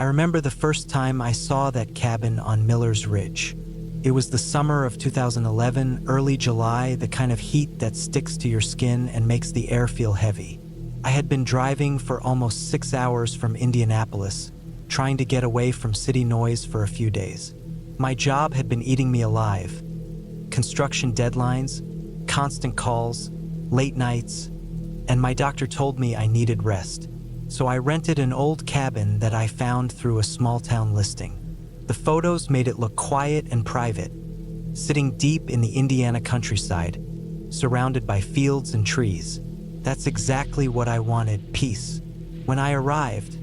I remember the first time I saw that cabin on Miller's Ridge. It was the summer of 2011, early July, the kind of heat that sticks to your skin and makes the air feel heavy. I had been driving for almost 6 hours from Indianapolis, trying to get away from city noise for a few days. My job had been eating me alive. Construction deadlines, constant calls, late nights, and my doctor told me I needed rest. So I rented an old cabin that I found through a small-town listing. The photos made it look quiet and private, sitting deep in the Indiana countryside, surrounded by fields and trees. That's exactly what I wanted, peace. When I arrived,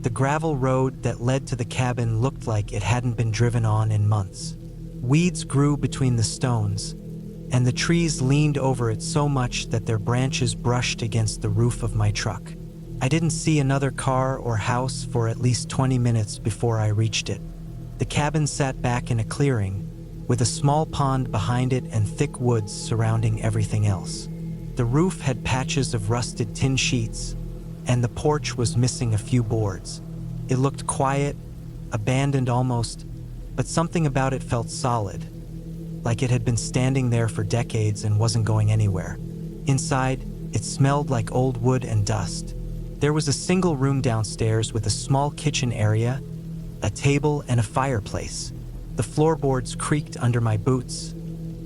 the gravel road that led to the cabin looked like it hadn't been driven on in months. Weeds grew between the stones, and the trees leaned over it so much that their branches brushed against the roof of my truck. I didn't see another car or house for at least 20 minutes before I reached it. The cabin sat back in a clearing, with a small pond behind it and thick woods surrounding everything else. The roof had patches of rusted tin sheets, and the porch was missing a few boards. It looked quiet, abandoned almost, but something about it felt solid, like it had been standing there for decades and wasn't going anywhere. Inside, it smelled like old wood and dust. There was a single room downstairs with a small kitchen area, a table, and a fireplace. The floorboards creaked under my boots,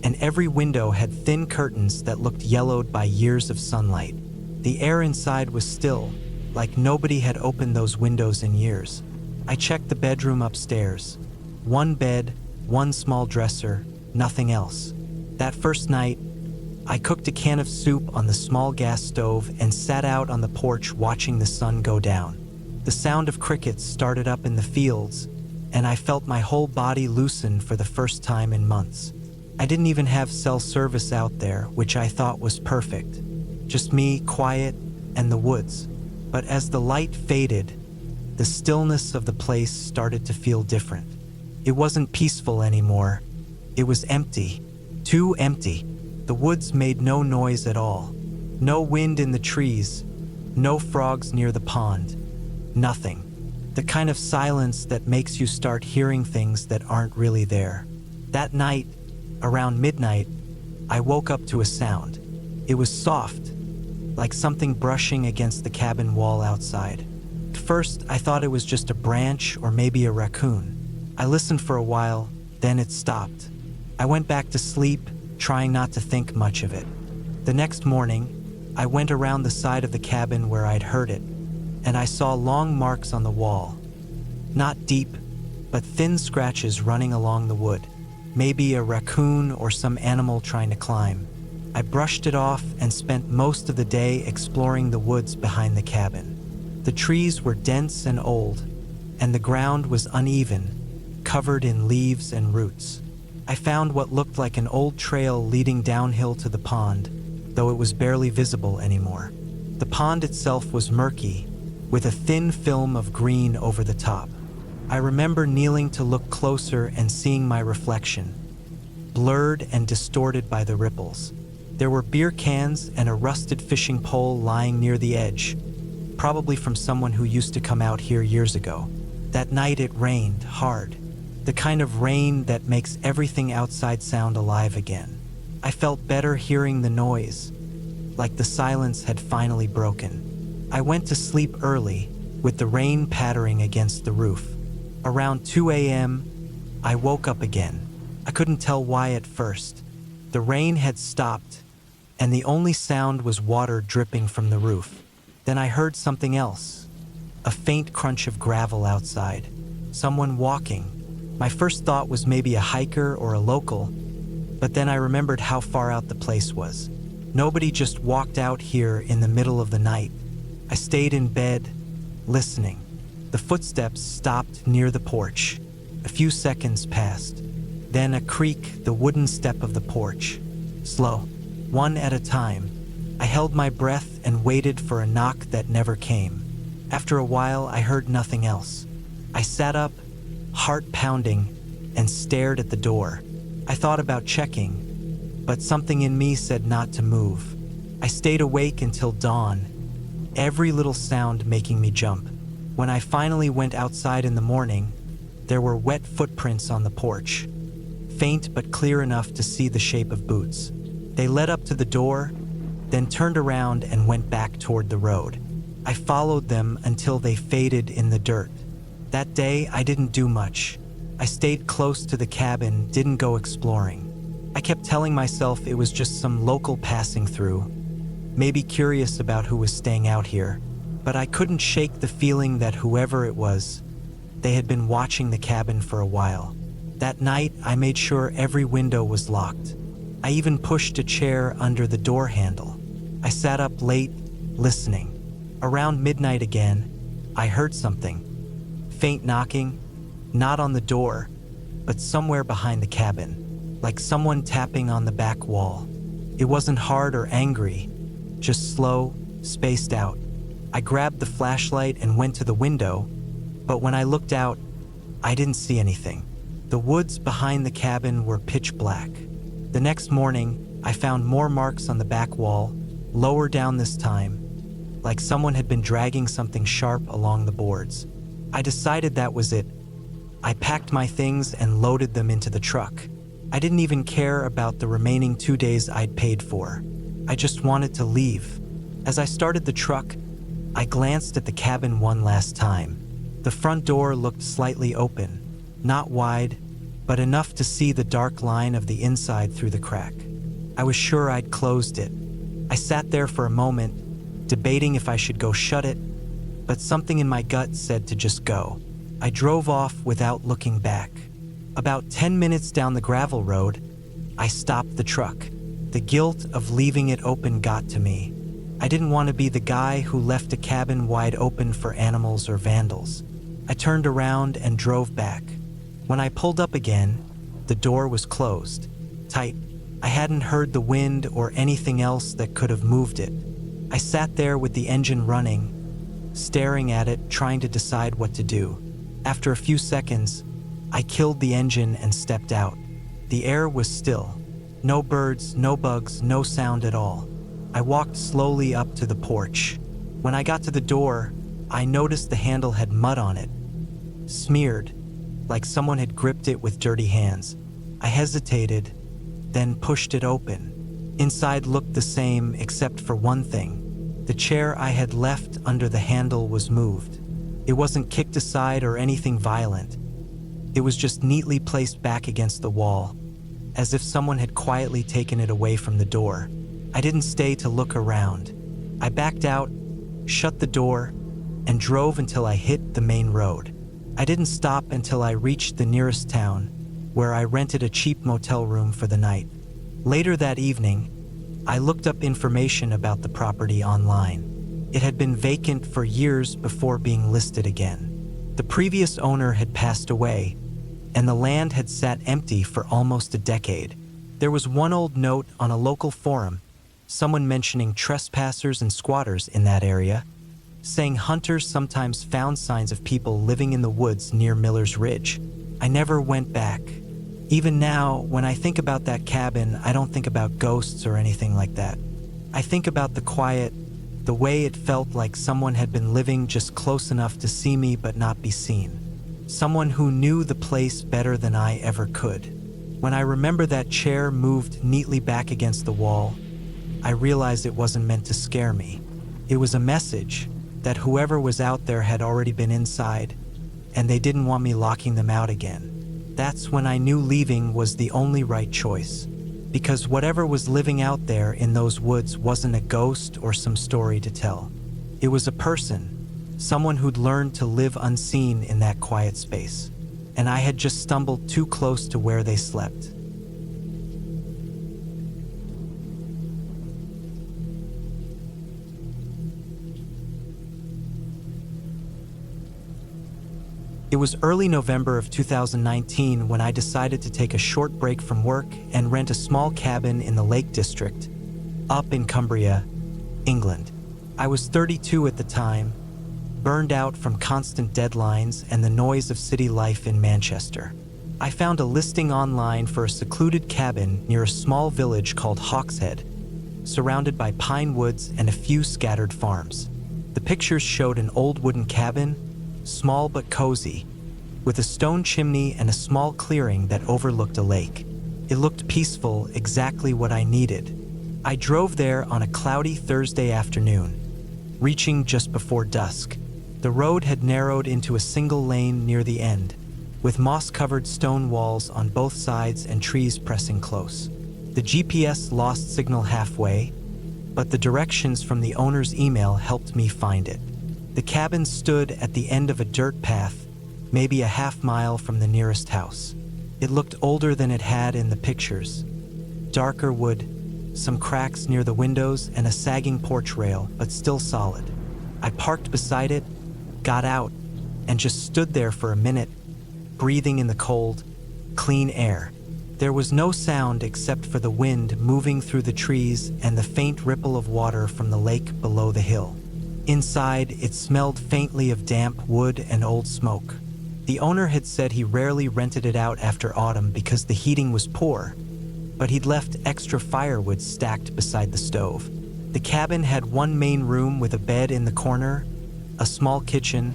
and every window had thin curtains that looked yellowed by years of sunlight. The air inside was still, like nobody had opened those windows in years. I checked the bedroom upstairs. One bed, one small dresser, nothing else. That first night, I cooked a can of soup on the small gas stove and sat out on the porch watching the sun go down. The sound of crickets started up in the fields, and I felt my whole body loosen for the first time in months. I didn't even have cell service out there, which I thought was perfect. Just me, quiet, and the woods. But as the light faded, the stillness of the place started to feel different. It wasn't peaceful anymore. It was empty. Too empty. The woods made no noise at all. No wind in the trees. No frogs near the pond. Nothing. The kind of silence that makes you start hearing things that aren't really there. That night, around midnight, I woke up to a sound. It was soft, like something brushing against the cabin wall outside. At first, I thought it was just a branch or maybe a raccoon. I listened for a while, then it stopped. I went back to sleep, trying not to think much of it. The next morning, I went around the side of the cabin where I'd heard it, and I saw long marks on the wall. Not deep, but thin scratches running along the wood. Maybe a raccoon or some animal trying to climb. I brushed it off and spent most of the day exploring the woods behind the cabin. The trees were dense and old, and the ground was uneven, covered in leaves and roots. I found what looked like an old trail leading downhill to the pond, though it was barely visible anymore. The pond itself was murky, with a thin film of green over the top. I remember kneeling to look closer and seeing my reflection, blurred and distorted by the ripples. There were beer cans and a rusted fishing pole lying near the edge, probably from someone who used to come out here years ago. That night it rained hard, the kind of rain that makes everything outside sound alive again. I felt better hearing the noise, like the silence had finally broken. I went to sleep early, with the rain pattering against the roof. Around 2 a.m., I woke up again. I couldn't tell why at first. The rain had stopped, and the only sound was water dripping from the roof. Then I heard something else, a faint crunch of gravel outside. Someone walking. My first thought was maybe a hiker or a local, but then I remembered how far out the place was. Nobody just walked out here in the middle of the night. I stayed in bed, listening. The footsteps stopped near the porch. A few seconds passed. Then a creak, the wooden step of the porch. Slow, one at a time. I held my breath and waited for a knock that never came. After a while, I heard nothing else. I sat up, heart pounding, and stared at the door. I thought about checking, but something in me said not to move. I stayed awake until dawn, every little sound making me jump. When I finally went outside in the morning, there were wet footprints on the porch, faint but clear enough to see the shape of boots. They led up to the door, then turned around and went back toward the road. I followed them until they faded in the dirt. That day, I didn't do much. I stayed close to the cabin, didn't go exploring. I kept telling myself it was just some local passing through, maybe curious about who was staying out here. But I couldn't shake the feeling that whoever it was, they had been watching the cabin for a while. That night, I made sure every window was locked. I even pushed a chair under the door handle. I sat up late, listening. Around midnight again, I heard something. Faint knocking, not on the door, but somewhere behind the cabin, like someone tapping on the back wall. It wasn't hard or angry, just slow, spaced out. I grabbed the flashlight and went to the window, but when I looked out, I didn't see anything. The woods behind the cabin were pitch black. The next morning, I found more marks on the back wall, lower down this time, like someone had been dragging something sharp along the boards. I decided that was it. I packed my things and loaded them into the truck. I didn't even care about the remaining 2 days I'd paid for. I just wanted to leave. As I started the truck, I glanced at the cabin one last time. The front door looked slightly open, not wide, but enough to see the dark line of the inside through the crack. I was sure I'd closed it. I sat there for a moment, debating if I should go shut it, but something in my gut said to just go. I drove off without looking back. About 10 minutes down the gravel road, I stopped the truck. The guilt of leaving it open got to me. I didn't want to be the guy who left a cabin wide open for animals or vandals. I turned around and drove back. When I pulled up again, the door was closed, tight. I hadn't heard the wind or anything else that could have moved it. I sat there with the engine running, staring at it, trying to decide what to do. After a few seconds, I killed the engine and stepped out. The air was still. No birds, no bugs, no sound at all. I walked slowly up to the porch. When I got to the door, I noticed the handle had mud on it, smeared, like someone had gripped it with dirty hands. I hesitated, then pushed it open. Inside looked the same except for one thing. The chair I had left under the handle was moved. It wasn't kicked aside or anything violent. It was just neatly placed back against the wall, as if someone had quietly taken it away from the door. I didn't stay to look around. I backed out, shut the door, and drove until I hit the main road. I didn't stop until I reached the nearest town, where I rented a cheap motel room for the night. Later that evening, I looked up information about the property online. It had been vacant for years before being listed again. The previous owner had passed away, and the land had sat empty for almost a decade. There was one old note on a local forum, someone mentioning trespassers and squatters in that area, saying hunters sometimes found signs of people living in the woods near Miller's Ridge. I never went back. Even now, when I think about that cabin, I don't think about ghosts or anything like that. I think about the quiet, the way it felt like someone had been living just close enough to see me but not be seen. Someone who knew the place better than I ever could. When I remember that chair moved neatly back against the wall, I realized it wasn't meant to scare me. It was a message that whoever was out there had already been inside, and they didn't want me locking them out again. That's when I knew leaving was the only right choice, because whatever was living out there in those woods wasn't a ghost or some story to tell. It was a person, someone who'd learned to live unseen in that quiet space, and I had just stumbled too close to where they slept. It was early November of 2019 when I decided to take a short break from work and rent a small cabin in the Lake District, up in Cumbria, England. I was 32 at the time, burned out from constant deadlines and the noise of city life in Manchester. I found a listing online for a secluded cabin near a small village called Hawkshead, surrounded by pine woods and a few scattered farms. The pictures showed an old wooden cabin, small but cozy, with a stone chimney and a small clearing that overlooked a lake. It looked peaceful, exactly what I needed. I drove there on a cloudy Thursday afternoon, reaching just before dusk. The road had narrowed into a single lane near the end, with moss-covered stone walls on both sides and trees pressing close. The GPS lost signal halfway, but the directions from the owner's email helped me find it. The cabin stood at the end of a dirt path, maybe a half-mile from the nearest house. It looked older than it had in the pictures. Darker wood, some cracks near the windows, and a sagging porch rail, but still solid. I parked beside it, got out, and just stood there for a minute, breathing in the cold, clean air. There was no sound except for the wind moving through the trees and the faint ripple of water from the lake below the hill. Inside, it smelled faintly of damp wood and old smoke. The owner had said he rarely rented it out after autumn because the heating was poor, but he'd left extra firewood stacked beside the stove. The cabin had one main room with a bed in the corner, a small kitchen,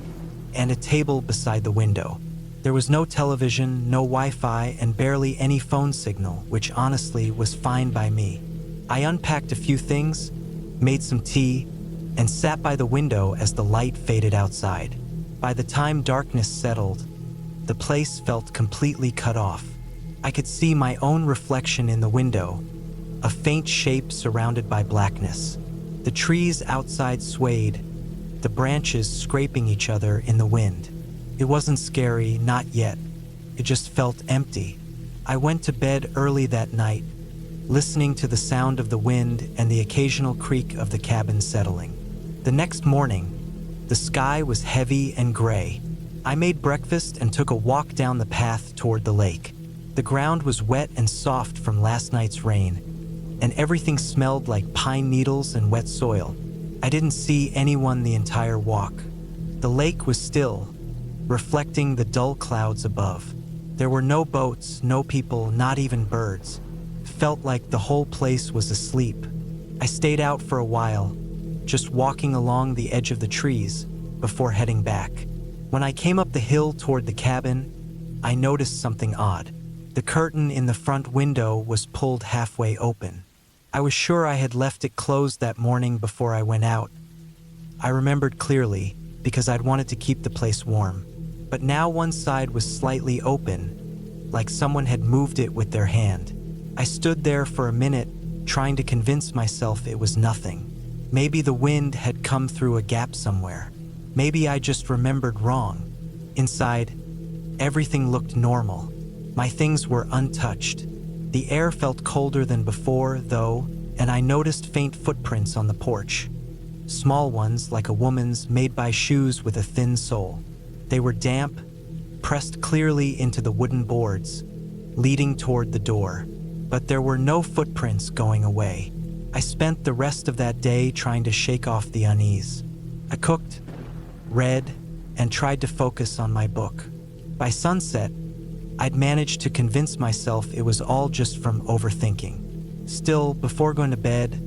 and a table beside the window. There was no television, no Wi-Fi, and barely any phone signal, which honestly was fine by me. I unpacked a few things, made some tea, and sat by the window as the light faded outside. By the time darkness settled, the place felt completely cut off. I could see my own reflection in the window, a faint shape surrounded by blackness. The trees outside swayed, the branches scraping each other in the wind. It wasn't scary, not yet. It just felt empty. I went to bed early that night, listening to the sound of the wind and the occasional creak of the cabin settling. The next morning, the sky was heavy and gray. I made breakfast and took a walk down the path toward the lake. The ground was wet and soft from last night's rain, and everything smelled like pine needles and wet soil. I didn't see anyone the entire walk. The lake was still, reflecting the dull clouds above. There were no boats, no people, not even birds. It felt like the whole place was asleep. I stayed out for a while, just walking along the edge of the trees before heading back. When I came up the hill toward the cabin, I noticed something odd. The curtain in the front window was pulled halfway open. I was sure I had left it closed that morning before I went out. I remembered clearly because I'd wanted to keep the place warm. But now one side was slightly open, like someone had moved it with their hand. I stood there for a minute, trying to convince myself it was nothing. Maybe the wind had come through a gap somewhere. Maybe I just remembered wrong. Inside, everything looked normal. My things were untouched. The air felt colder than before, though, and I noticed faint footprints on the porch. Small ones, like a woman's, made by shoes with a thin sole. They were damp, pressed clearly into the wooden boards, leading toward the door. But there were no footprints going away. I spent the rest of that day trying to shake off the unease. I cooked, read, and tried to focus on my book. By sunset, I'd managed to convince myself it was all just from overthinking. Still, before going to bed,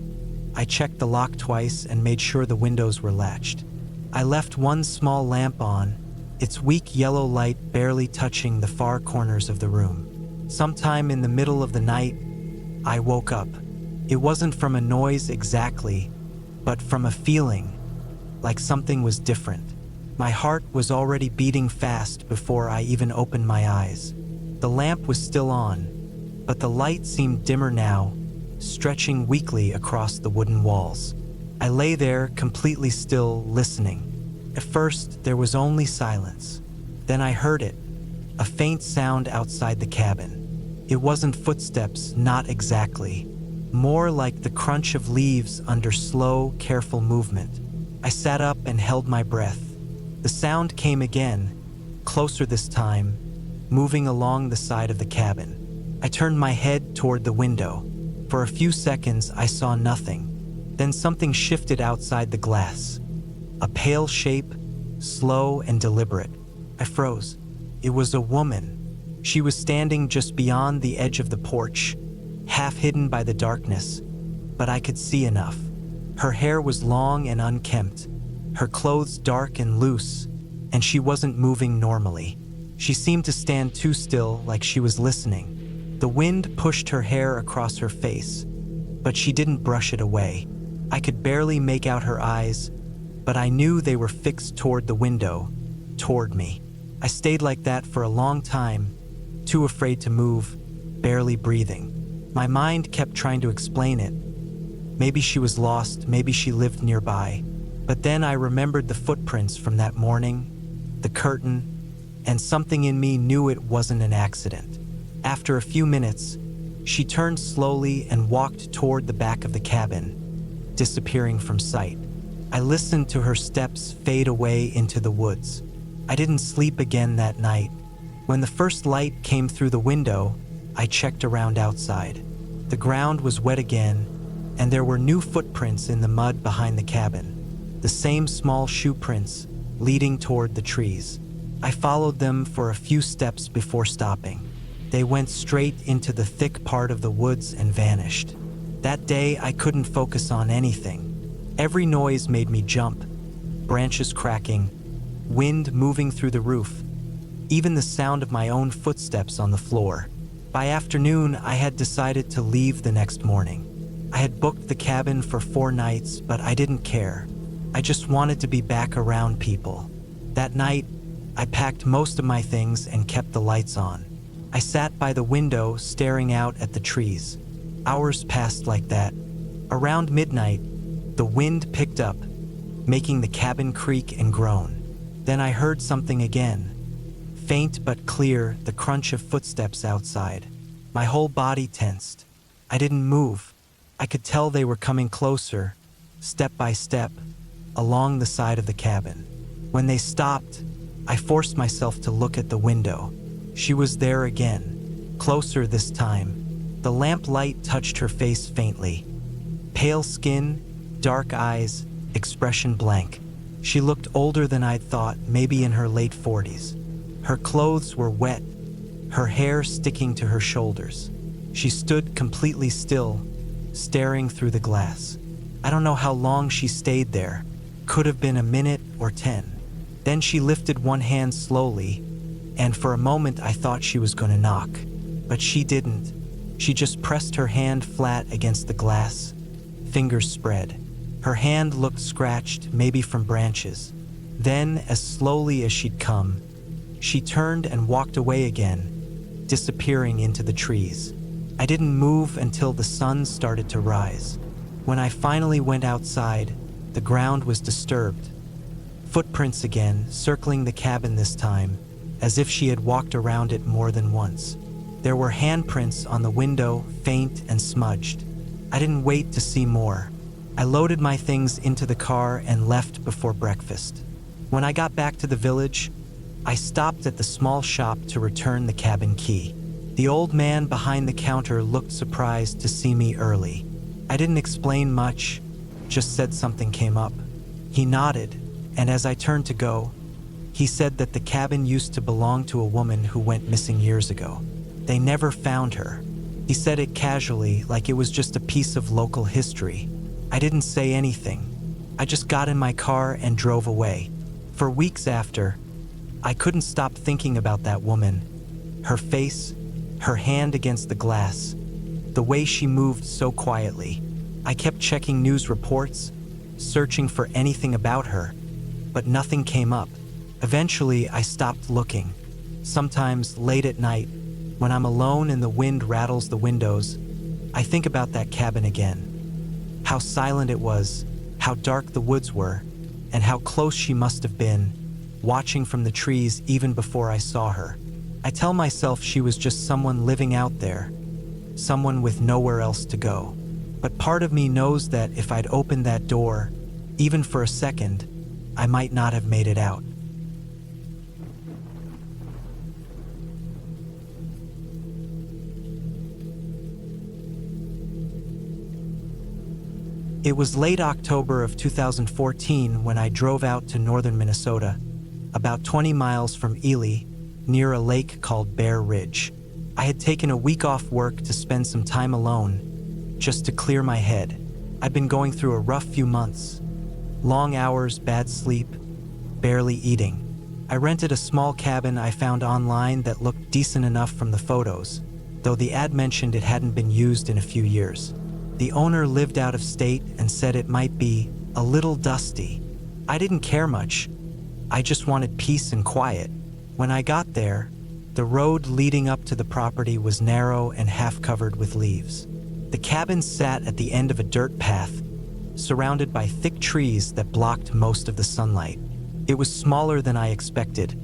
I checked the lock twice and made sure the windows were latched. I left one small lamp on, its weak yellow light barely touching the far corners of the room. Sometime in the middle of the night, I woke up. It wasn't from a noise exactly, but from a feeling, like something was different. My heart was already beating fast before I even opened my eyes. The lamp was still on, but the light seemed dimmer now, stretching weakly across the wooden walls. I lay there, completely still, listening. At first, there was only silence. Then I heard it, a faint sound outside the cabin. It wasn't footsteps, not exactly. More like the crunch of leaves under slow, careful movement. I sat up and held my breath. The sound came again, closer this time, moving along the side of the cabin. I turned my head toward the window. For a few seconds, I saw nothing. Then something shifted outside the glass. A pale shape, slow and deliberate. I froze. It was a woman. She was standing just beyond the edge of the porch, half hidden by the darkness, but I could see enough. Her hair was long and unkempt, her clothes dark and loose, and she wasn't moving normally. She seemed to stand too still, like she was listening. The wind pushed her hair across her face, but she didn't brush it away. I could barely make out her eyes, but I knew they were fixed toward the window, toward me. I stayed like that for a long time, too afraid to move, barely breathing. My mind kept trying to explain it. Maybe she was lost, maybe she lived nearby. But then I remembered the footprints from that morning, the curtain, and something in me knew it wasn't an accident. After a few minutes, she turned slowly and walked toward the back of the cabin, disappearing from sight. I listened to her steps fade away into the woods. I didn't sleep again that night. When the first light came through the window, I checked around outside. The ground was wet again, and there were new footprints in the mud behind the cabin, the same small shoe prints leading toward the trees. I followed them for a few steps before stopping. They went straight into the thick part of the woods and vanished. That day, I couldn't focus on anything. Every noise made me jump, branches cracking, wind moving through the roof, even the sound of my own footsteps on the floor. By afternoon, I had decided to leave the next morning. I had booked the cabin for 4 nights, but I didn't care. I just wanted to be back around people. That night, I packed most of my things and kept the lights on. I sat by the window staring out at the trees. Hours passed like that. Around midnight, the wind picked up, making the cabin creak and groan. Then I heard something again. Faint but clear, the crunch of footsteps outside. My whole body tensed. I didn't move. I could tell they were coming closer, step by step, along the side of the cabin. When they stopped, I forced myself to look at the window. She was there again, closer this time. The lamp light touched her face faintly. Pale skin, dark eyes, expression blank. She looked older than I'd thought, maybe in her late 40s. Her clothes were wet, her hair sticking to her shoulders. She stood completely still, staring through the glass. I don't know how long she stayed there. Could have been a minute or 10. Then she lifted one hand slowly, and for a moment I thought she was going to knock. But she didn't. She just pressed her hand flat against the glass, fingers spread. Her hand looked scratched, maybe from branches. Then, as slowly as she'd come, she turned and walked away again, disappearing into the trees. I didn't move until the sun started to rise. When I finally went outside, the ground was disturbed. Footprints again, circling the cabin this time, as if she had walked around it more than once. There were handprints on the window, faint and smudged. I didn't wait to see more. I loaded my things into the car and left before breakfast. When I got back to the village, I stopped at the small shop to return the cabin key. The old man behind the counter looked surprised to see me early. I didn't explain much, just said something came up. He nodded, and as I turned to go, he said that the cabin used to belong to a woman who went missing years ago. They never found her. He said it casually, like it was just a piece of local history. I didn't say anything. I just got in my car and drove away. For weeks after, I couldn't stop thinking about that woman. Her face, her hand against the glass, the way she moved so quietly. I kept checking news reports, searching for anything about her, but nothing came up. Eventually, I stopped looking. Sometimes, late at night, when I'm alone and the wind rattles the windows, I think about that cabin again. How silent it was, how dark the woods were, and how close she must have been, watching from the trees even before I saw her. I tell myself she was just someone living out there, someone with nowhere else to go. But part of me knows that if I'd opened that door, even for a second, I might not have made it out. It was late October of 2014 when I drove out to northern Minnesota, about 20 miles from Ely, near a lake called Bear Ridge. I had taken a week off work to spend some time alone, just to clear my head. I'd been going through a rough few months. Long hours, bad sleep, barely eating. I rented a small cabin I found online that looked decent enough from the photos, though the ad mentioned it hadn't been used in a few years. The owner lived out of state and said it might be a little dusty. I didn't care much. I just wanted peace and quiet. When I got there, the road leading up to the property was narrow and half covered with leaves. The cabin sat at the end of a dirt path, surrounded by thick trees that blocked most of the sunlight. It was smaller than I expected.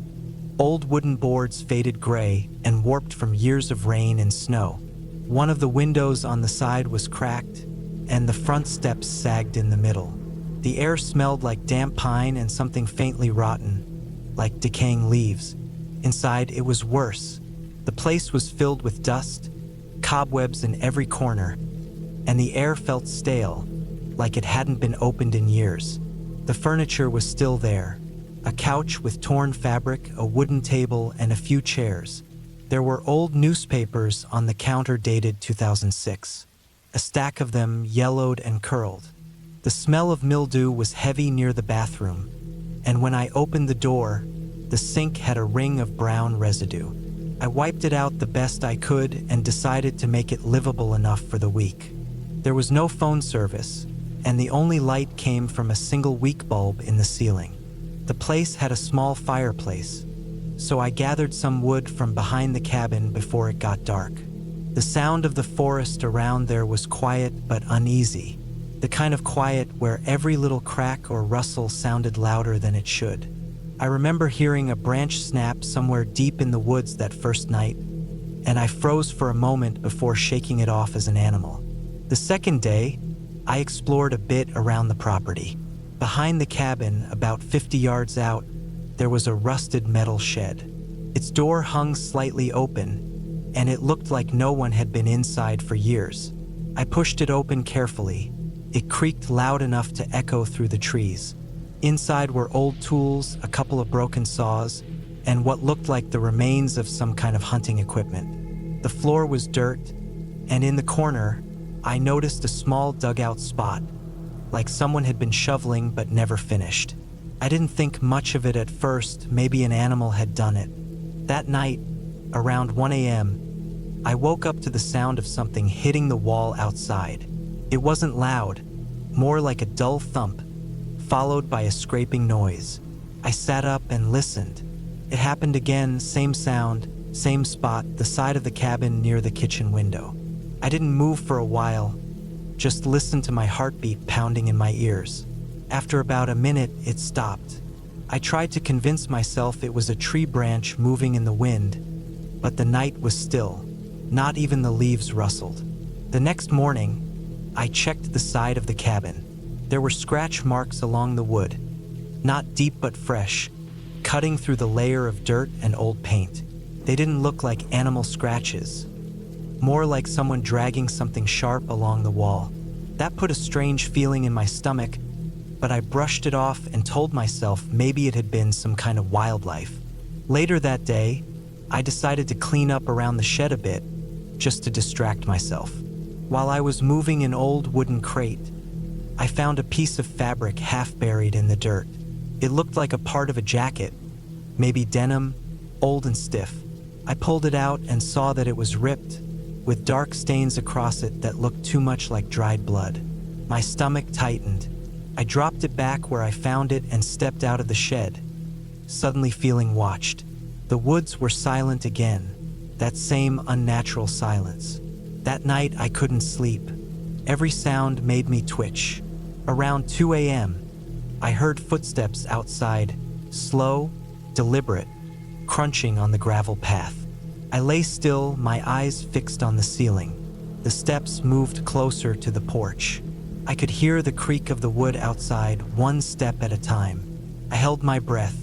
Old wooden boards faded gray and warped from years of rain and snow. One of the windows on the side was cracked, and the front steps sagged in the middle. The air smelled like damp pine and something faintly rotten, like decaying leaves. Inside, it was worse. The place was filled with dust, cobwebs in every corner, and the air felt stale, like it hadn't been opened in years. The furniture was still there. A couch with torn fabric, a wooden table, and a few chairs. There were old newspapers on the counter dated 2006. A stack of them yellowed and curled. The smell of mildew was heavy near the bathroom, and when I opened the door, the sink had a ring of brown residue. I wiped it out the best I could and decided to make it livable enough for the week. There was no phone service, and the only light came from a single weak bulb in the ceiling. The place had a small fireplace, so I gathered some wood from behind the cabin before it got dark. The sound of the forest around there was quiet but uneasy, the kind of quiet where every little crack or rustle sounded louder than it should. I remember hearing a branch snap somewhere deep in the woods that first night, and I froze for a moment before shaking it off as an animal. The second day, I explored a bit around the property. Behind the cabin, about 50 yards out, there was a rusted metal shed. Its door hung slightly open, and it looked like no one had been inside for years. I pushed it open carefully. It creaked loud enough to echo through the trees. Inside were old tools, a couple of broken saws, and what looked like the remains of some kind of hunting equipment. The floor was dirt, and in the corner, I noticed a small dugout spot, like someone had been shoveling but never finished. I didn't think much of it at first, maybe an animal had done it. That night, around 1 a.m., I woke up to the sound of something hitting the wall outside. It wasn't loud, more like a dull thump, followed by a scraping noise. I sat up and listened. It happened again, same sound, same spot, the side of the cabin near the kitchen window. I didn't move for a while, just listened to my heartbeat pounding in my ears. After about a minute, it stopped. I tried to convince myself it was a tree branch moving in the wind, but the night was still. Not even the leaves rustled. The next morning, I checked the side of the cabin. There were scratch marks along the wood, not deep but fresh, cutting through the layer of dirt and old paint. They didn't look like animal scratches, more like someone dragging something sharp along the wall. That put a strange feeling in my stomach, but I brushed it off and told myself maybe it had been some kind of wildlife. Later that day, I decided to clean up around the shed a bit, just to distract myself. While I was moving an old wooden crate, I found a piece of fabric half buried in the dirt. It looked like a part of a jacket, maybe denim, old and stiff. I pulled it out and saw that it was ripped, with dark stains across it that looked too much like dried blood. My stomach tightened. I dropped it back where I found it and stepped out of the shed, suddenly feeling watched. The woods were silent again, that same unnatural silence. That night I couldn't sleep. Every sound made me twitch. Around 2 a.m., I heard footsteps outside, slow, deliberate, crunching on the gravel path. I lay still, my eyes fixed on the ceiling. The steps moved closer to the porch. I could hear the creak of the wood outside, one step at a time. I held my breath.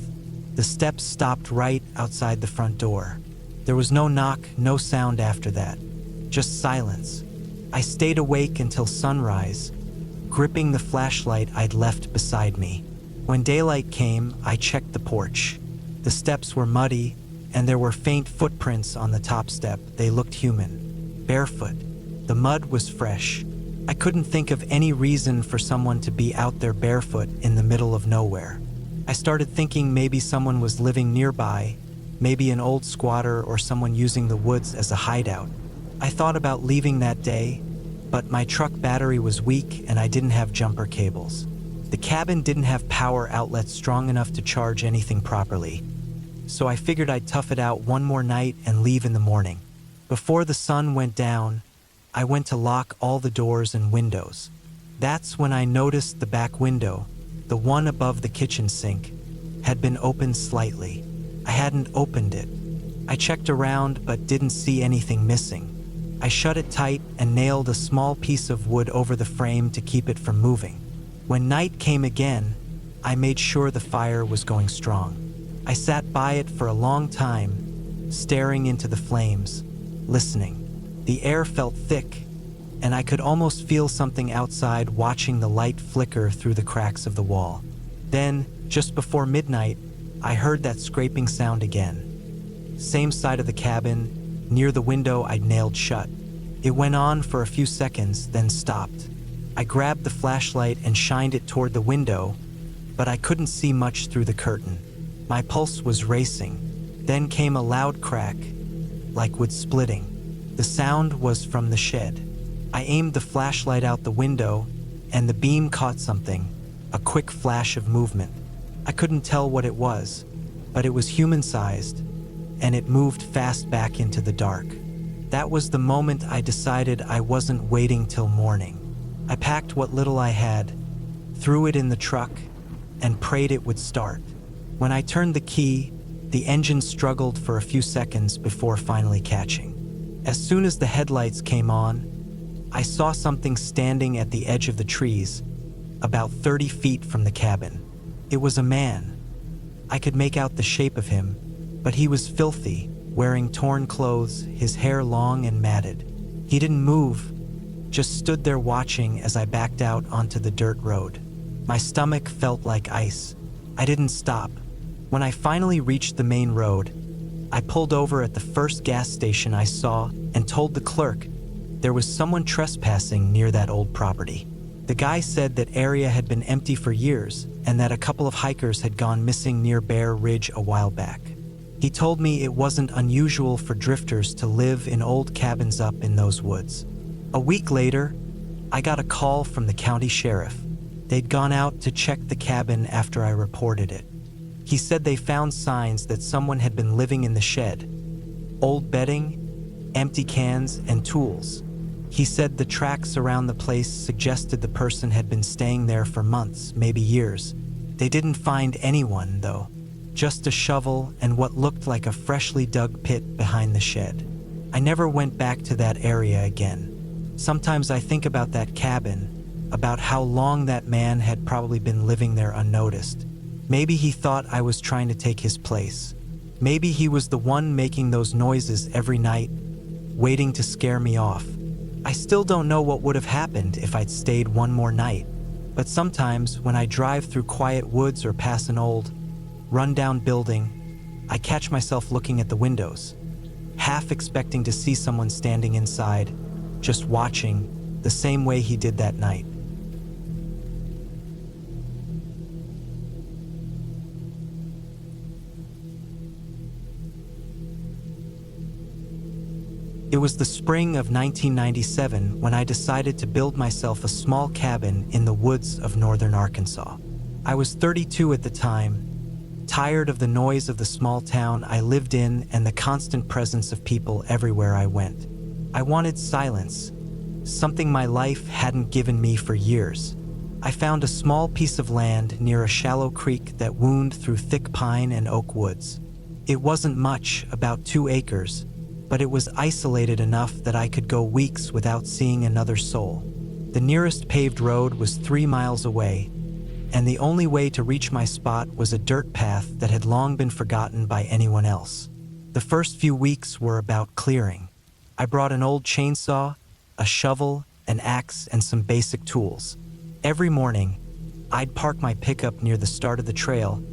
The steps stopped right outside the front door. There was no knock, no sound after that. Just silence. I stayed awake until sunrise, gripping the flashlight I'd left beside me. When daylight came, I checked the porch. The steps were muddy, and there were faint footprints on the top step. They looked human, barefoot. The mud was fresh. I couldn't think of any reason for someone to be out there barefoot in the middle of nowhere. I started thinking maybe someone was living nearby, maybe an old squatter or someone using the woods as a hideout. I thought about leaving that day, but my truck battery was weak and I didn't have jumper cables. The cabin didn't have power outlets strong enough to charge anything properly, so I figured I'd tough it out one more night and leave in the morning. Before the sun went down, I went to lock all the doors and windows. That's when I noticed the back window, the one above the kitchen sink, had been opened slightly. I hadn't opened it. I checked around but didn't see anything missing. I shut it tight and nailed a small piece of wood over the frame to keep it from moving. When night came again, I made sure the fire was going strong. I sat by it for a long time, staring into the flames, listening. The air felt thick, and I could almost feel something outside watching the light flicker through the cracks of the wall. Then, just before midnight, I heard that scraping sound again. Same side of the cabin, near the window I'd nailed shut. It went on for a few seconds, then stopped. I grabbed the flashlight and shined it toward the window, but I couldn't see much through the curtain. My pulse was racing. Then came a loud crack, like wood splitting. The sound was from the shed. I aimed the flashlight out the window, and the beam caught something, a quick flash of movement. I couldn't tell what it was, but it was human-sized, and it moved fast back into the dark. That was the moment I decided I wasn't waiting till morning. I packed what little I had, threw it in the truck, and prayed it would start. When I turned the key, the engine struggled for a few seconds before finally catching. As soon as the headlights came on, I saw something standing at the edge of the trees, about 30 feet from the cabin. It was a man. I could make out the shape of him, but he was filthy, wearing torn clothes, his hair long and matted. He didn't move, just stood there watching as I backed out onto the dirt road. My stomach felt like ice. I didn't stop. When I finally reached the main road, I pulled over at the first gas station I saw and told the clerk there was someone trespassing near that old property. The guy said that area had been empty for years and that a couple of hikers had gone missing near Bear Ridge a while back. He told me it wasn't unusual for drifters to live in old cabins up in those woods. A week later, I got a call from the county sheriff. They'd gone out to check the cabin after I reported it. He said they found signs that someone had been living in the shed. Old bedding, empty cans, and tools. He said the tracks around the place suggested the person had been staying there for months, maybe years. They didn't find anyone, though. Just a shovel and what looked like a freshly dug pit behind the shed. I never went back to that area again. Sometimes I think about that cabin, about how long that man had probably been living there unnoticed. Maybe he thought I was trying to take his place. Maybe he was the one making those noises every night, waiting to scare me off. I still don't know what would have happened if I'd stayed one more night, but sometimes when I drive through quiet woods or pass an old, run-down building, I catch myself looking at the windows, half expecting to see someone standing inside, just watching, the same way he did that night. It was the spring of 1997 when I decided to build myself a small cabin in the woods of northern Arkansas. I was 32 at the time, tired of the noise of the small town I lived in and the constant presence of people everywhere I went. I wanted silence, something my life hadn't given me for years. I found a small piece of land near a shallow creek that wound through thick pine and oak woods. It wasn't much, about 2 acres, but it was isolated enough that I could go weeks without seeing another soul. The nearest paved road was 3 miles away, and the only way to reach my spot was a dirt path that had long been forgotten by anyone else. The first few weeks were about clearing. I brought an old chainsaw, a shovel, an axe, and some basic tools. Every morning, I'd park my pickup near the start of the trail,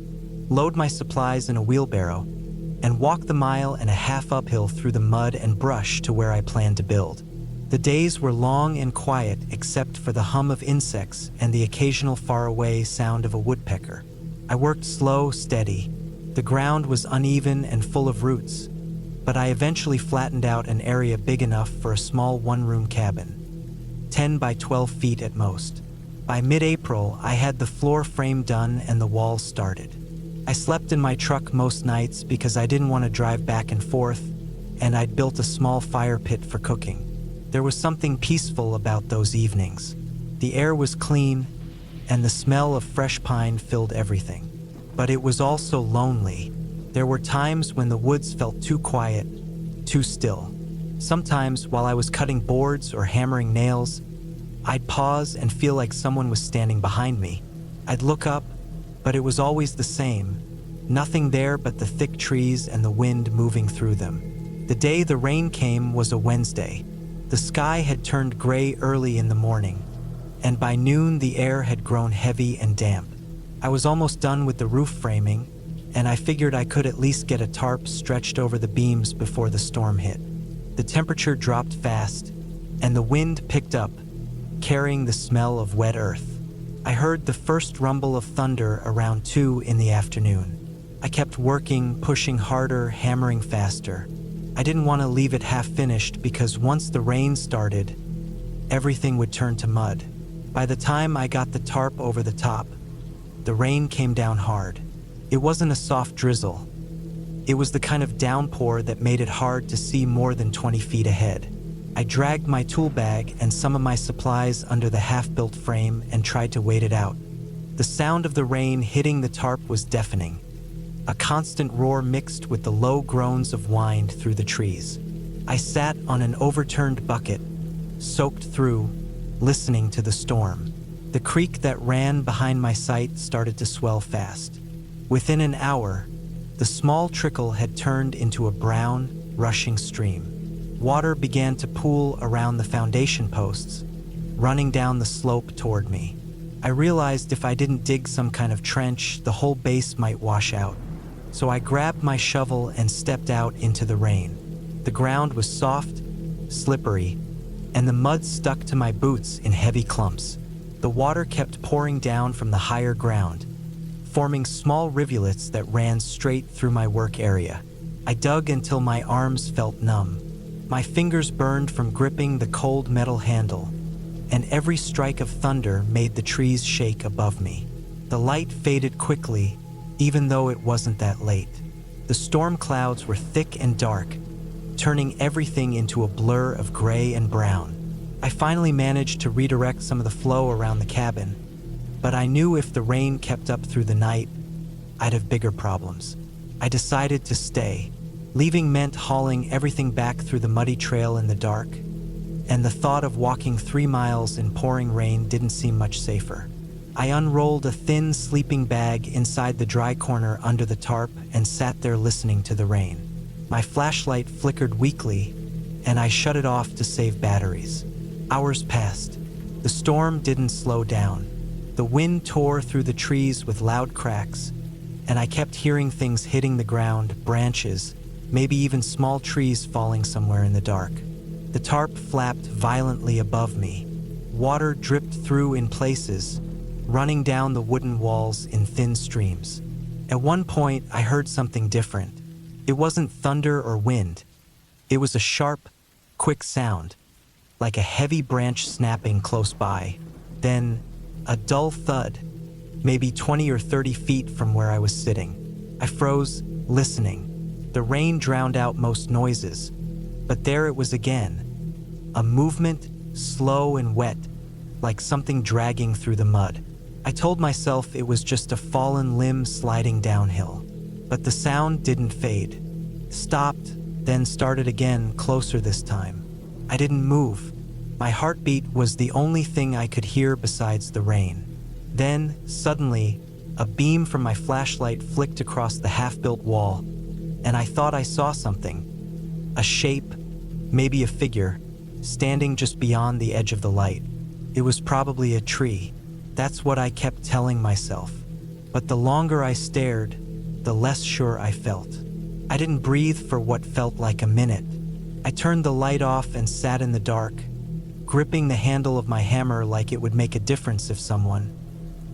load my supplies in a wheelbarrow, and walk the 1.5 miles uphill through the mud and brush to where I planned to build. The days were long and quiet except for the hum of insects and the occasional faraway sound of a woodpecker. I worked slow, steady. The ground was uneven and full of roots, but I eventually flattened out an area big enough for a small one-room cabin, 10 by 12 feet at most. By mid-April, I had the floor frame done and the walls started. I slept in my truck most nights because I didn't want to drive back and forth, and I'd built a small fire pit for cooking. There was something peaceful about those evenings. The air was clean, and the smell of fresh pine filled everything. But it was also lonely. There were times when the woods felt too quiet, too still. Sometimes, while I was cutting boards or hammering nails, I'd pause and feel like someone was standing behind me. I'd look up, but it was always the same. Nothing there but the thick trees and the wind moving through them. The day the rain came was a Wednesday. The sky had turned gray early in the morning, and by noon the air had grown heavy and damp. I was almost done with the roof framing, and I figured I could at least get a tarp stretched over the beams before the storm hit. The temperature dropped fast, and the wind picked up, carrying the smell of wet earth. I heard the first rumble of thunder around 2 in the afternoon. I kept working, pushing harder, hammering faster. I didn't want to leave it half-finished because once the rain started, everything would turn to mud. By the time I got the tarp over the top, the rain came down hard. It wasn't a soft drizzle. It was the kind of downpour that made it hard to see more than 20 feet ahead. I dragged my tool bag and some of my supplies under the half-built frame and tried to wait it out. The sound of the rain hitting the tarp was deafening. A constant roar mixed with the low groans of wind through the trees. I sat on an overturned bucket, soaked through, listening to the storm. The creek that ran behind my site started to swell fast. Within an hour, the small trickle had turned into a brown, rushing stream. Water began to pool around the foundation posts, running down the slope toward me. I realized if I didn't dig some kind of trench, the whole base might wash out. So I grabbed my shovel and stepped out into the rain. The ground was soft, slippery, and the mud stuck to my boots in heavy clumps. The water kept pouring down from the higher ground, forming small rivulets that ran straight through my work area. I dug until my arms felt numb. My fingers burned from gripping the cold metal handle, and every strike of thunder made the trees shake above me. The light faded quickly, even though it wasn't that late. The storm clouds were thick and dark, turning everything into a blur of gray and brown. I finally managed to redirect some of the flow around the cabin, but I knew if the rain kept up through the night, I'd have bigger problems. I decided to stay. Leaving meant hauling everything back through the muddy trail in the dark, and the thought of walking 3 miles in pouring rain didn't seem much safer. I unrolled a thin sleeping bag inside the dry corner under the tarp and sat there listening to the rain. My flashlight flickered weakly, and I shut it off to save batteries. Hours passed. The storm didn't slow down. The wind tore through the trees with loud cracks, and I kept hearing things hitting the ground, branches, maybe even small trees falling somewhere in the dark. The tarp flapped violently above me. Water dripped through in places, running down the wooden walls in thin streams. At one point, I heard something different. It wasn't thunder or wind. It was a sharp, quick sound, like a heavy branch snapping close by. Then, a dull thud, maybe 20 or 30 feet from where I was sitting. I froze, listening. The rain drowned out most noises, but there it was again. A movement, slow and wet, like something dragging through the mud. I told myself it was just a fallen limb sliding downhill, but the sound didn't fade. Stopped, then started again, closer this time. I didn't move. My heartbeat was the only thing I could hear besides the rain. Then, suddenly, a beam from my flashlight flicked across the half-built wall, and I thought I saw something. A shape, maybe a figure, standing just beyond the edge of the light. It was probably a tree. That's what I kept telling myself. But the longer I stared, the less sure I felt. I didn't breathe for what felt like a minute. I turned the light off and sat in the dark, gripping the handle of my hammer like it would make a difference if someone,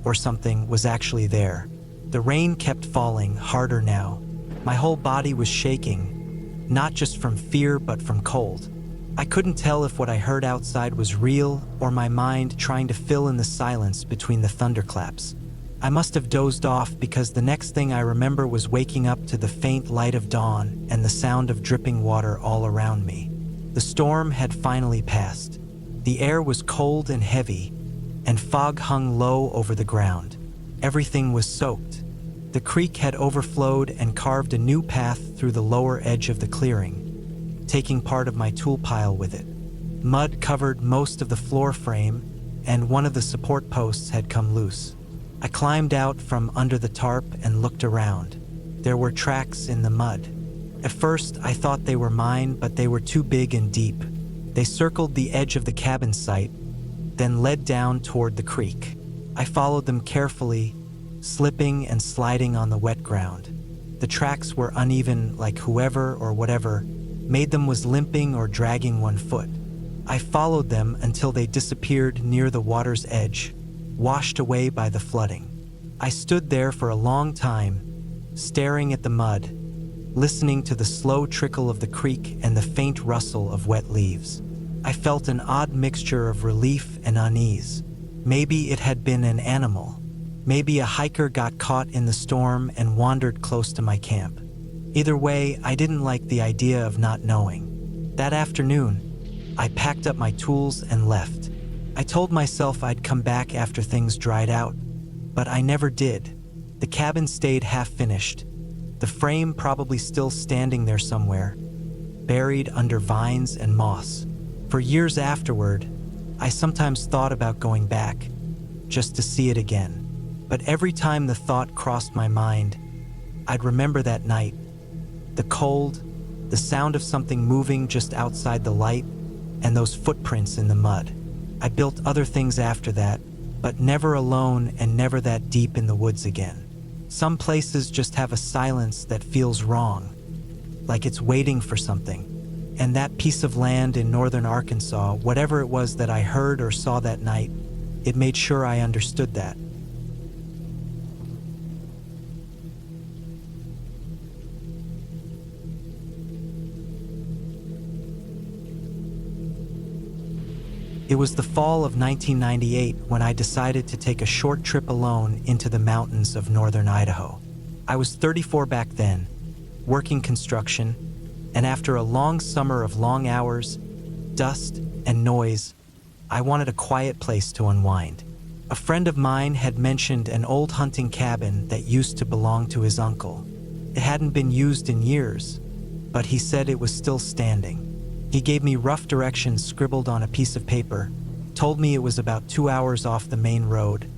or something, was actually there. The rain kept falling, harder now. My whole body was shaking, not just from fear but from cold. I couldn't tell if what I heard outside was real or my mind trying to fill in the silence between the thunderclaps. I must have dozed off because the next thing I remember was waking up to the faint light of dawn and the sound of dripping water all around me. The storm had finally passed. The air was cold and heavy, and fog hung low over the ground. Everything was soaked. The creek had overflowed and carved a new path through the lower edge of the clearing, taking part of my tool pile with it. Mud covered most of the floor frame, and one of the support posts had come loose. I climbed out from under the tarp and looked around. There were tracks in the mud. At first, I thought they were mine, but they were too big and deep. They circled the edge of the cabin site, then led down toward the creek. I followed them carefully, slipping and sliding on the wet ground. The tracks were uneven, like whoever or whatever made them was limping or dragging one foot. I followed them until they disappeared near the water's edge, washed away by the flooding. I stood there for a long time, staring at the mud, listening to the slow trickle of the creek and the faint rustle of wet leaves. I felt an odd mixture of relief and unease. Maybe it had been an animal. Maybe a hiker got caught in the storm and wandered close to my camp. Either way, I didn't like the idea of not knowing. That afternoon, I packed up my tools and left. I told myself I'd come back after things dried out, but I never did. The cabin stayed half-finished, the frame probably still standing there somewhere, buried under vines and moss. For years afterward, I sometimes thought about going back, just to see it again. But every time the thought crossed my mind, I'd remember that night. The cold, the sound of something moving just outside the light, and those footprints in the mud. I built other things after that, but never alone and never that deep in the woods again. Some places just have a silence that feels wrong, like it's waiting for something. And that piece of land in northern Arkansas, whatever it was that I heard or saw that night, it made sure I understood that. It was the fall of 1998 when I decided to take a short trip alone into the mountains of northern Idaho. I was 34 back then, working construction, and after a long summer of long hours, dust, and noise, I wanted a quiet place to unwind. A friend of mine had mentioned an old hunting cabin that used to belong to his uncle. It hadn't been used in years, but he said it was still standing. He gave me rough directions scribbled on a piece of paper, told me it was about 2 hours off the main road,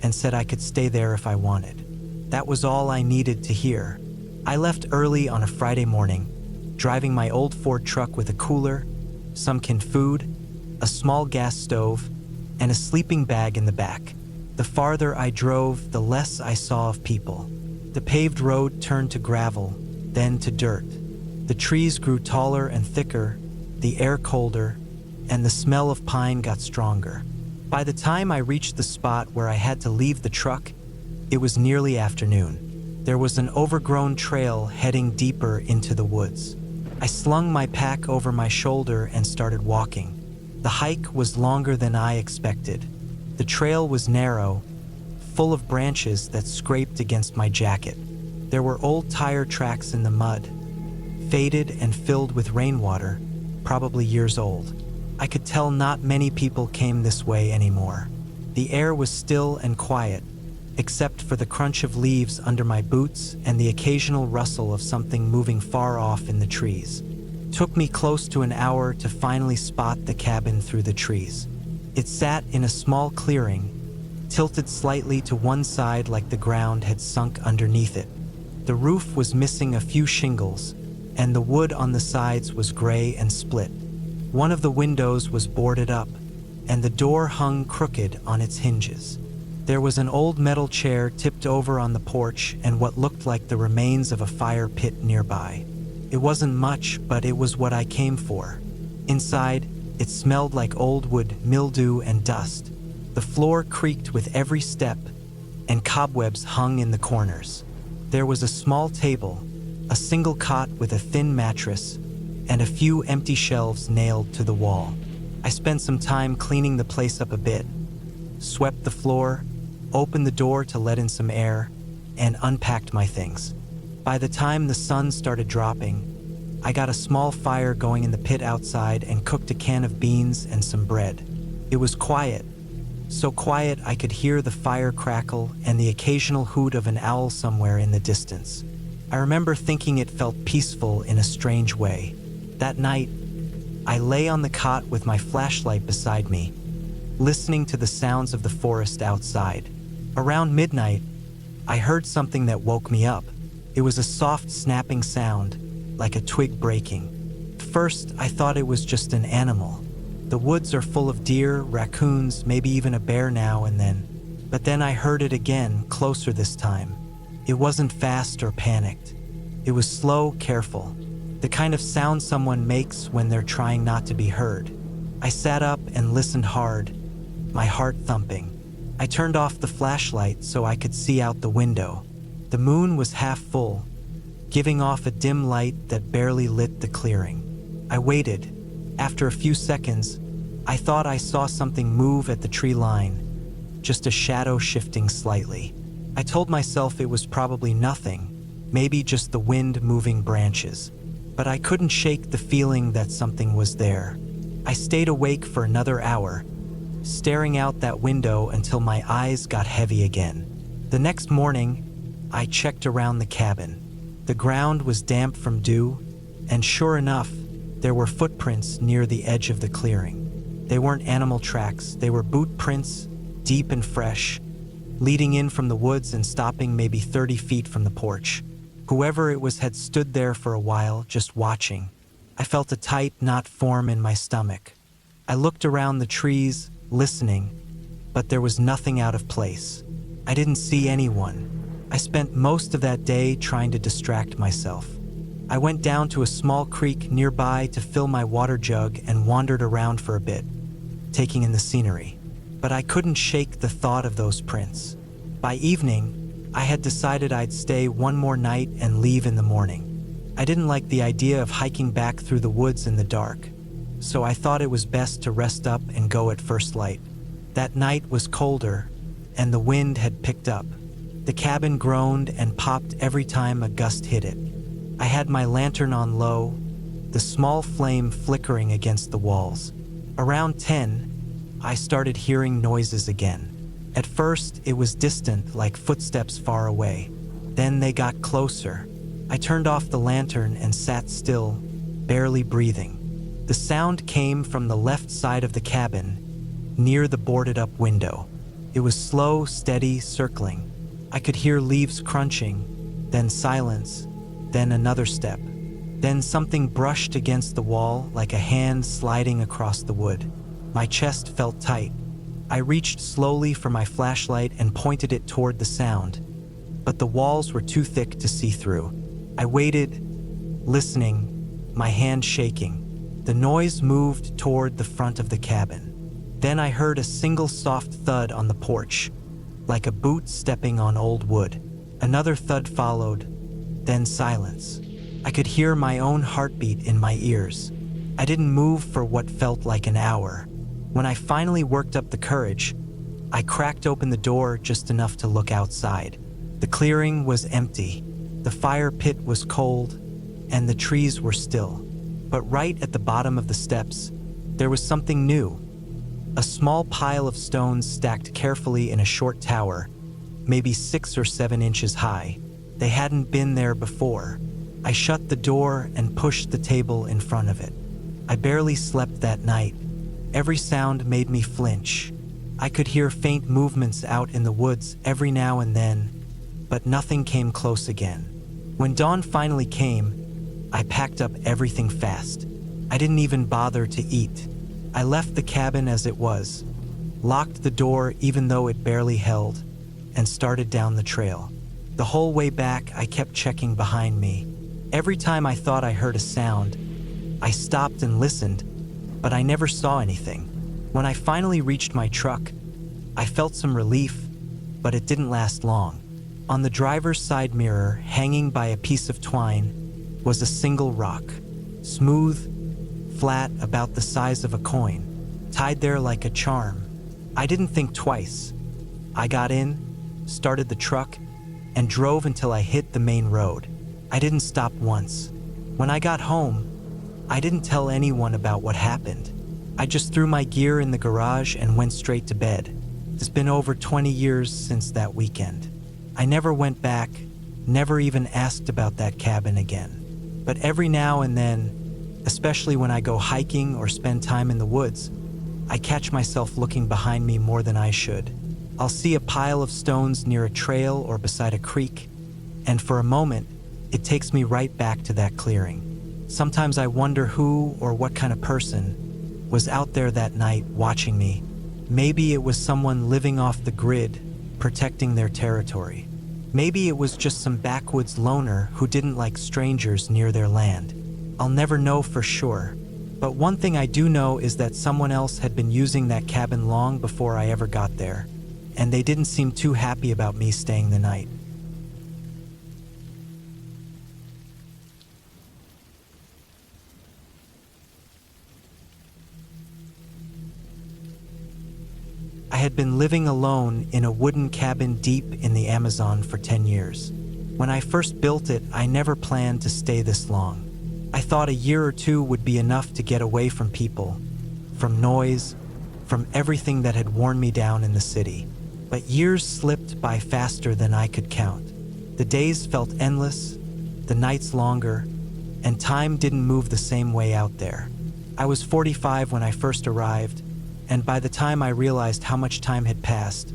and said I could stay there if I wanted. That was all I needed to hear. I left early on a Friday morning, driving my old Ford truck with a cooler, some canned food, a small gas stove, and a sleeping bag in the back. The farther I drove, the less I saw of people. The paved road turned to gravel, then to dirt. The trees grew taller and thicker, the air colder, and the smell of pine got stronger. By the time I reached the spot where I had to leave the truck, it was nearly afternoon. There was an overgrown trail heading deeper into the woods. I slung my pack over my shoulder and started walking. The hike was longer than I expected. The trail was narrow, full of branches that scraped against my jacket. There were old tire tracks in the mud, faded and filled with rainwater, probably years old. I could tell not many people came this way anymore. The air was still and quiet, except for the crunch of leaves under my boots and the occasional rustle of something moving far off in the trees. It took me close to an hour to finally spot the cabin through the trees. It sat in a small clearing, tilted slightly to one side like the ground had sunk underneath it. The roof was missing a few shingles, and the wood on the sides was gray and split. One of the windows was boarded up, and the door hung crooked on its hinges. There was an old metal chair tipped over on the porch and what looked like the remains of a fire pit nearby. It wasn't much, but it was what I came for. Inside, it smelled like old wood, mildew, and dust. The floor creaked with every step, and cobwebs hung in the corners. There was a small table, a single cot with a thin mattress, and a few empty shelves nailed to the wall. I spent some time cleaning the place up a bit, swept the floor, opened the door to let in some air, and unpacked my things. By the time the sun started dropping, I got a small fire going in the pit outside and cooked a can of beans and some bread. It was quiet, so quiet I could hear the fire crackle and the occasional hoot of an owl somewhere in the distance. I remember thinking it felt peaceful in a strange way. That night, I lay on the cot with my flashlight beside me, listening to the sounds of the forest outside. Around midnight, I heard something that woke me up. It was a soft snapping sound, like a twig breaking. At first, I thought it was just an animal. The woods are full of deer, raccoons, maybe even a bear now and then. But then I heard it again, closer this time. It wasn't fast or panicked. It was slow, careful. The kind of sound someone makes when they're trying not to be heard. I sat up and listened hard, my heart thumping. I turned off the flashlight so I could see out the window. The moon was half full, giving off a dim light that barely lit the clearing. I waited. After a few seconds, I thought I saw something move at the tree line, just a shadow shifting slightly. I told myself it was probably nothing, maybe just the wind moving branches. But I couldn't shake the feeling that something was there. I stayed awake for another hour, staring out that window until my eyes got heavy again. The next morning, I checked around the cabin. The ground was damp from dew, and sure enough, there were footprints near the edge of the clearing. They weren't animal tracks, they were boot prints, deep and fresh, leading in from the woods and stopping maybe 30 feet from the porch. Whoever it was had stood there for a while, just watching. I felt a tight knot form in my stomach. I looked around the trees, listening, but there was nothing out of place. I didn't see anyone. I spent most of that day trying to distract myself. I went down to a small creek nearby to fill my water jug and wandered around for a bit, taking in the scenery. But I couldn't shake the thought of those prints. By evening, I had decided I'd stay one more night and leave in the morning. I didn't like the idea of hiking back through the woods in the dark, so I thought it was best to rest up and go at first light. That night was colder, and the wind had picked up. The cabin groaned and popped every time a gust hit it. I had my lantern on low, the small flame flickering against the walls. Around 10, I started hearing noises again. At first, it was distant, like footsteps far away. Then they got closer. I turned off the lantern and sat still, barely breathing. The sound came from the left side of the cabin, near the boarded-up window. It was slow, steady, circling. I could hear leaves crunching, then silence, then another step. Then something brushed against the wall like a hand sliding across the wood. My chest felt tight. I reached slowly for my flashlight and pointed it toward the sound, but the walls were too thick to see through. I waited, listening, my hand shaking. The noise moved toward the front of the cabin. Then I heard a single soft thud on the porch, like a boot stepping on old wood. Another thud followed, then silence. I could hear my own heartbeat in my ears. I didn't move for what felt like an hour. When I finally worked up the courage, I cracked open the door just enough to look outside. The clearing was empty. The fire pit was cold, and the trees were still. But right at the bottom of the steps, there was something new. A small pile of stones stacked carefully in a short tower, maybe 6 or 7 inches high. They hadn't been there before. I shut the door and pushed the table in front of it. I barely slept that night. Every sound made me flinch. I could hear faint movements out in the woods every now and then, but nothing came close again. When dawn finally came, I packed up everything fast. I didn't even bother to eat. I left the cabin as it was, locked the door even though it barely held, and started down the trail. The whole way back, I kept checking behind me. Every time I thought I heard a sound, I stopped and listened, but I never saw anything. When I finally reached my truck, I felt some relief, but it didn't last long. On the driver's side mirror, hanging by a piece of twine, was a single rock, smooth, flat, about the size of a coin, tied there like a charm. I didn't think twice. I got in, started the truck, and drove until I hit the main road. I didn't stop once. When I got home, I didn't tell anyone about what happened. I just threw my gear in the garage and went straight to bed. It's been over 20 years since that weekend. I never went back, never even asked about that cabin again. But every now and then, especially when I go hiking or spend time in the woods, I catch myself looking behind me more than I should. I'll see a pile of stones near a trail or beside a creek, and for a moment, it takes me right back to that clearing. Sometimes I wonder who or what kind of person was out there that night watching me. Maybe it was someone living off the grid, protecting their territory. Maybe it was just some backwoods loner who didn't like strangers near their land. I'll never know for sure. But one thing I do know is that someone else had been using that cabin long before I ever got there, and they didn't seem too happy about me staying the night. I had been living alone in a wooden cabin deep in the Amazon for 10 years. When I first built it, I never planned to stay this long. I thought a year or two would be enough to get away from people, from noise, from everything that had worn me down in the city. But years slipped by faster than I could count. The days felt endless, the nights longer, and time didn't move the same way out there. I was 45 when I first arrived, and by the time I realized how much time had passed,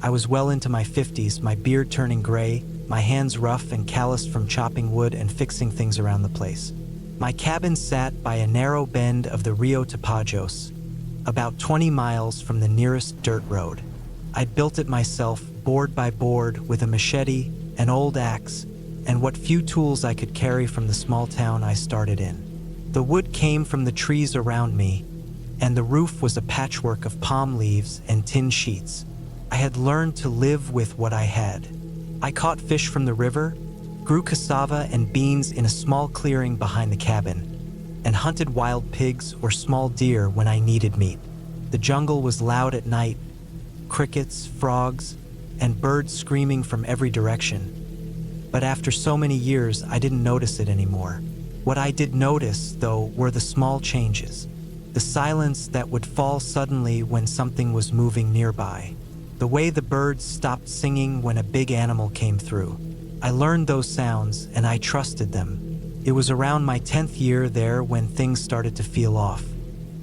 I was well into my 50s, my beard turning gray, my hands rough and calloused from chopping wood and fixing things around the place. My cabin sat by a narrow bend of the Rio Tapajos, about 20 miles from the nearest dirt road. I'd built it myself, board by board, with a machete, an old axe, and what few tools I could carry from the small town I started in. The wood came from the trees around me, and the roof was a patchwork of palm leaves and tin sheets. I had learned to live with what I had. I caught fish from the river, grew cassava and beans in a small clearing behind the cabin, and hunted wild pigs or small deer when I needed meat. The jungle was loud at night, crickets, frogs, and birds screaming from every direction. But after so many years, I didn't notice it anymore. What I did notice, though, were the small changes. The silence that would fall suddenly when something was moving nearby. The way the birds stopped singing when a big animal came through. I learned those sounds and I trusted them. It was around my 10th year there when things started to feel off.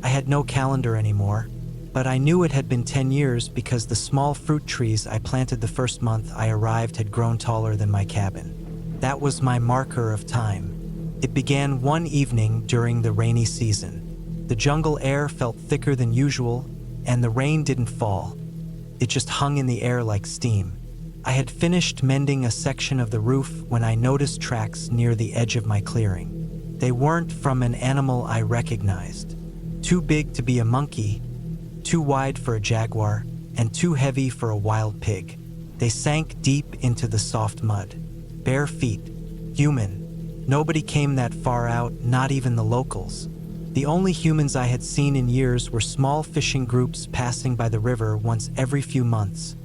I had no calendar anymore, but I knew it had been 10 years because the small fruit trees I planted the first month I arrived had grown taller than my cabin. That was my marker of time. It began one evening during the rainy season. The jungle air felt thicker than usual, and the rain didn't fall. It just hung in the air like steam. I had finished mending a section of the roof when I noticed tracks near the edge of my clearing. They weren't from an animal I recognized. Too big to be a monkey, too wide for a jaguar, and too heavy for a wild pig. They sank deep into the soft mud. Bare feet, human. Nobody came that far out, not even the locals. The only humans I had seen in years were small fishing groups passing by the river once every few months,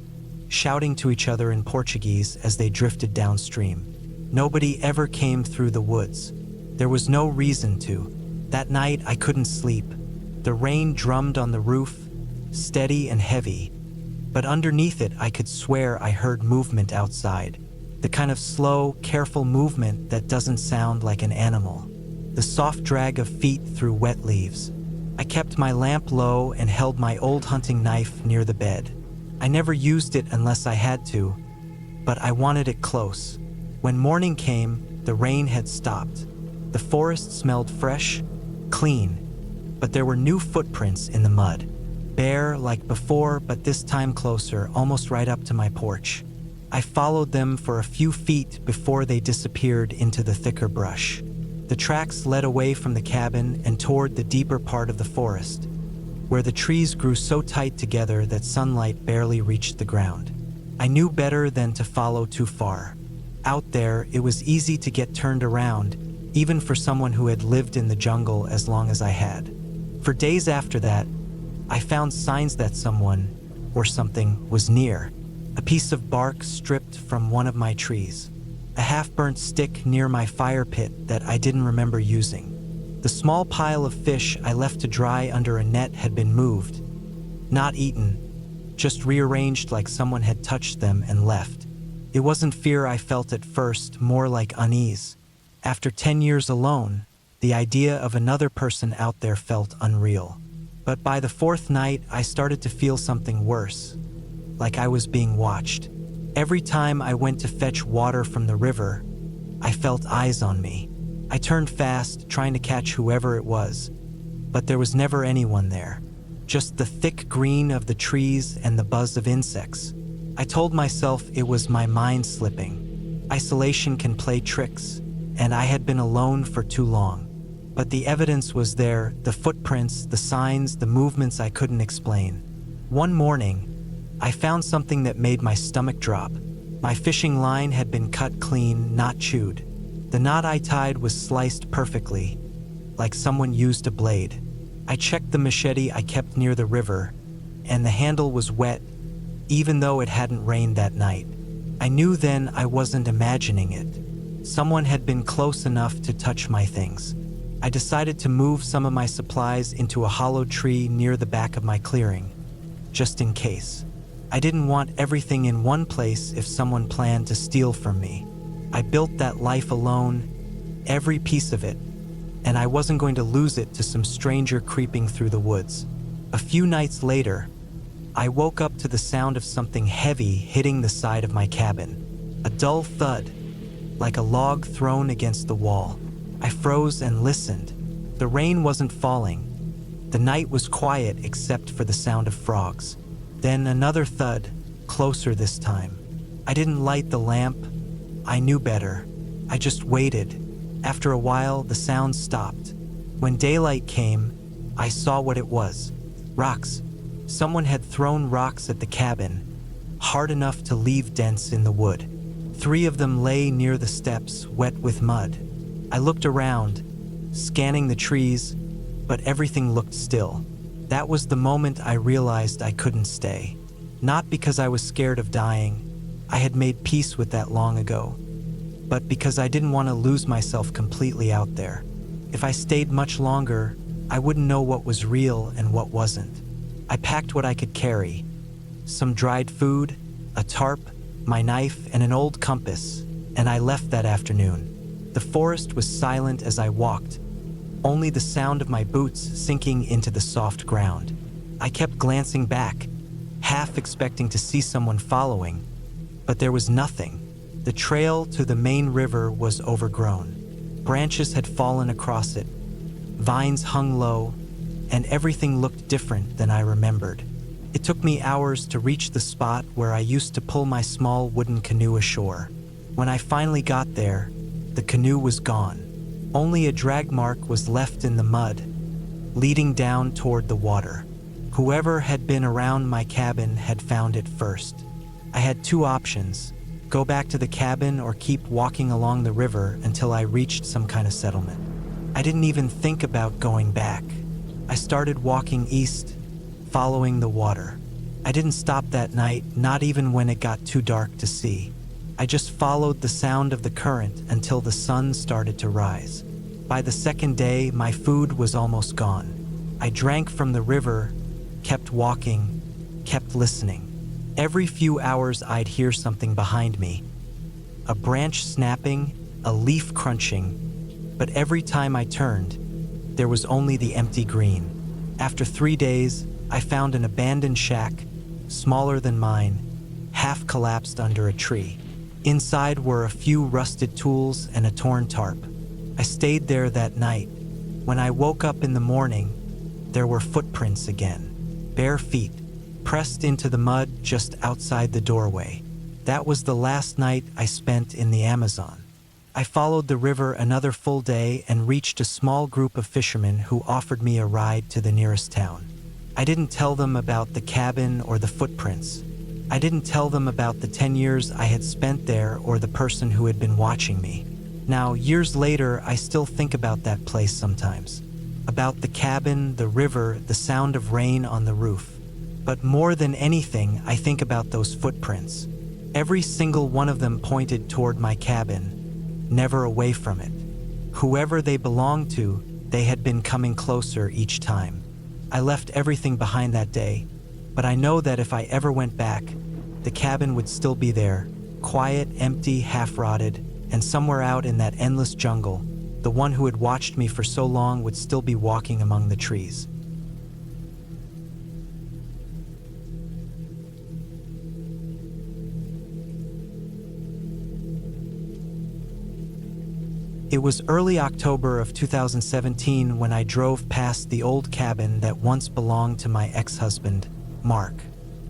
shouting to each other in Portuguese as they drifted downstream. Nobody ever came through the woods. There was no reason to. That night I couldn't sleep. The rain drummed on the roof, steady and heavy, but underneath it I could swear I heard movement outside. The kind of slow, careful movement that doesn't sound like an animal. The soft drag of feet through wet leaves. I kept my lamp low and held my old hunting knife near the bed. I never used it unless I had to, but I wanted it close. When morning came, the rain had stopped. The forest smelled fresh, clean, but there were new footprints in the mud. Bare like before, but this time closer, almost right up to my porch. I followed them for a few feet before they disappeared into the thicker brush. The tracks led away from the cabin and toward the deeper part of the forest, where the trees grew so tight together that sunlight barely reached the ground. I knew better than to follow too far. Out there, it was easy to get turned around, even for someone who had lived in the jungle as long as I had. For days after that, I found signs that someone, or something, was near. A piece of bark stripped from one of my trees. A half-burnt stick near my fire pit that I didn't remember using. The small pile of fish I left to dry under a net had been moved. Not eaten, just rearranged like someone had touched them and left. It wasn't fear I felt at first, more like unease. After 10 years alone, the idea of another person out there felt unreal. But by the fourth night, I started to feel something worse, like I was being watched. Every time I went to fetch water from the river, I felt eyes on me. I turned fast, trying to catch whoever it was, but there was never anyone there. Just the thick green of the trees and the buzz of insects. I told myself it was my mind slipping. Isolation can play tricks, and I had been alone for too long. But the evidence was there, the footprints, the signs, the movements I couldn't explain. One morning, I found something that made my stomach drop. My fishing line had been cut clean, not chewed. The knot I tied was sliced perfectly, like someone used a blade. I checked the machete I kept near the river, and the handle was wet, even though it hadn't rained that night. I knew then I wasn't imagining it. Someone had been close enough to touch my things. I decided to move some of my supplies into a hollow tree near the back of my clearing, just in case. I didn't want everything in one place if someone planned to steal from me. I built that life alone, every piece of it, and I wasn't going to lose it to some stranger creeping through the woods. A few nights later, I woke up to the sound of something heavy hitting the side of my cabin. A dull thud, like a log thrown against the wall. I froze and listened. The rain wasn't falling. The night was quiet except for the sound of frogs. Then another thud, closer this time. I didn't light the lamp. I knew better. I just waited. After a while, the sound stopped. When daylight came, I saw what it was. Rocks. Someone had thrown rocks at the cabin, hard enough to leave dents in the wood. 3 of them lay near the steps, wet with mud. I looked around, scanning the trees, but everything looked still. That was the moment I realized I couldn't stay. Not because I was scared of dying. I had made peace with that long ago. But because I didn't want to lose myself completely out there. If I stayed much longer, I wouldn't know what was real and what wasn't. I packed what I could carry. Some dried food, a tarp, my knife, and an old compass, and I left that afternoon. The forest was silent as I walked, only the sound of my boots sinking into the soft ground. I kept glancing back, half expecting to see someone following, but there was nothing. The trail to the main river was overgrown. Branches had fallen across it, vines hung low, and everything looked different than I remembered. It took me hours to reach the spot where I used to pull my small wooden canoe ashore. When I finally got there, the canoe was gone. Only a drag mark was left in the mud, leading down toward the water. Whoever had been around my cabin had found it first. I had 2 options: go back to the cabin or keep walking along the river until I reached some kind of settlement. I didn't even think about going back. I started walking east, following the water. I didn't stop that night, not even when it got too dark to see. I just followed the sound of the current until the sun started to rise. By the second day, my food was almost gone. I drank from the river, kept walking, kept listening. Every few hours I'd hear something behind me. A branch snapping, a leaf crunching, but every time I turned, there was only the empty green. After 3 days, I found an abandoned shack, smaller than mine, half collapsed under a tree. Inside were a few rusted tools and a torn tarp. I stayed there that night. When I woke up in the morning, there were footprints again. Bare feet, pressed into the mud just outside the doorway. That was the last night I spent in the Amazon. I followed the river another full day and reached a small group of fishermen who offered me a ride to the nearest town. I didn't tell them about the cabin or the footprints. I didn't tell them about the 10 years I had spent there or the person who had been watching me. Now, years later, I still think about that place sometimes. About the cabin, the river, the sound of rain on the roof. But more than anything, I think about those footprints. Every single one of them pointed toward my cabin, never away from it. Whoever they belonged to, they had been coming closer each time. I left everything behind that day, but I know that if I ever went back, the cabin would still be there, quiet, empty, half-rotted, and somewhere out in that endless jungle, the one who had watched me for so long would still be walking among the trees. It was early October of 2017 when I drove past the old cabin that once belonged to my ex-husband, Mark.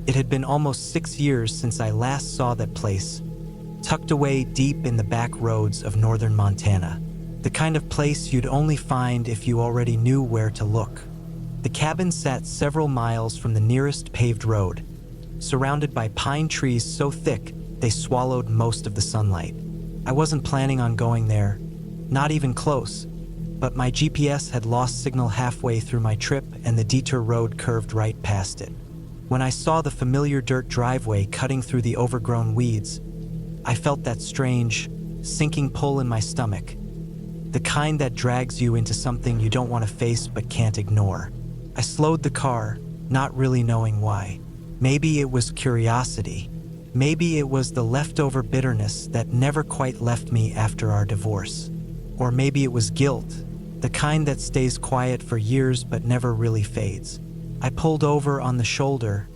It had been almost 6 years since I last saw that place, tucked away deep in the back roads of northern Montana. The kind of place you'd only find if you already knew where to look. The cabin sat several miles from the nearest paved road, surrounded by pine trees so thick they swallowed most of the sunlight. I wasn't planning on going there, not even close, but my GPS had lost signal halfway through my trip and the detour road curved right past it. When I saw the familiar dirt driveway cutting through the overgrown weeds, I felt that strange, sinking pull in my stomach, the kind that drags you into something you don't want to face but can't ignore. I slowed the car, not really knowing why. Maybe it was curiosity. Maybe it was the leftover bitterness that never quite left me after our divorce. Or maybe it was guilt, the kind that stays quiet for years but never really fades. I pulled over on the shoulder,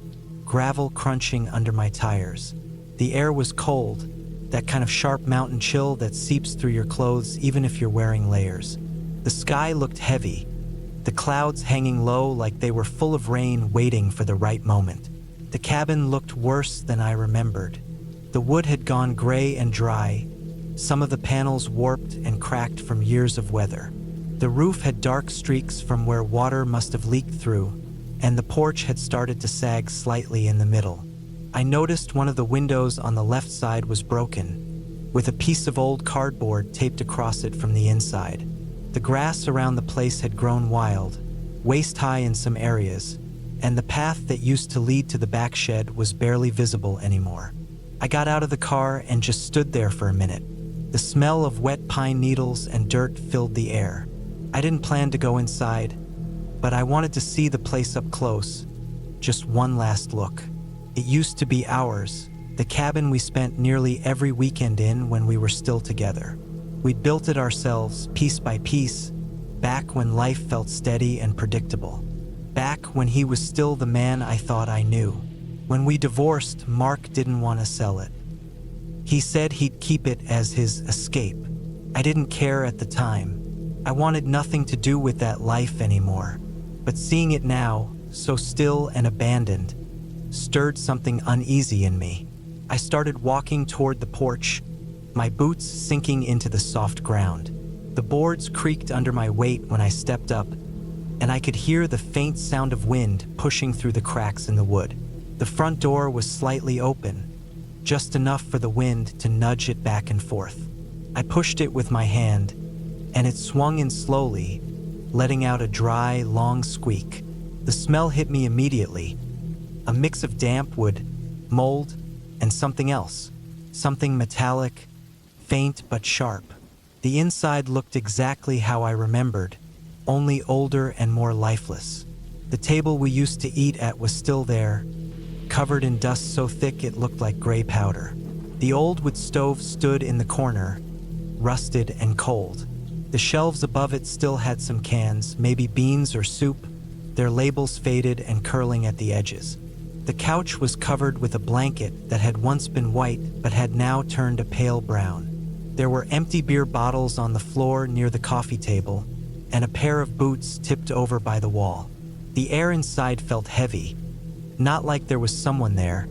gravel crunching under my tires. The air was cold, that kind of sharp mountain chill that seeps through your clothes even if you're wearing layers. The sky looked heavy, the clouds hanging low like they were full of rain waiting for the right moment. The cabin looked worse than I remembered. The wood had gone gray and dry, some of the panels warped and cracked from years of weather. The roof had dark streaks from where water must have leaked through, and the porch had started to sag slightly in the middle. I noticed one of the windows on the left side was broken, with a piece of old cardboard taped across it from the inside. The grass around the place had grown wild, waist-high in some areas, and the path that used to lead to the back shed was barely visible anymore. I got out of the car and just stood there for a minute. The smell of wet pine needles and dirt filled the air. I didn't plan to go inside, but I wanted to see the place up close, just one last look. It used to be ours, the cabin we spent nearly every weekend in when we were still together. We'd built it ourselves, piece by piece, back when life felt steady and predictable. Back when he was still the man I thought I knew. When we divorced, Mark didn't want to sell it. He said he'd keep it as his escape. I didn't care at the time. I wanted nothing to do with that life anymore. But seeing it now, so still and abandoned, stirred something uneasy in me. I started walking toward the porch, my boots sinking into the soft ground. The boards creaked under my weight when I stepped up, and I could hear the faint sound of wind pushing through the cracks in the wood. The front door was slightly open, just enough for the wind to nudge it back and forth. I pushed it with my hand, and it swung in slowly, letting out a dry, long squeak. The smell hit me immediately, a mix of damp wood, mold, and something else, something metallic, faint but sharp. The inside looked exactly how I remembered, only older and more lifeless. The table we used to eat at was still there, covered in dust so thick it looked like gray powder. The old wood stove stood in the corner, rusted and cold. The shelves above it still had some cans, maybe beans or soup, their labels faded and curling at the edges. The couch was covered with a blanket that had once been white but had now turned a pale brown. There were empty beer bottles on the floor near the coffee table, and a pair of boots tipped over by the wall. The air inside felt heavy, not like there was someone there,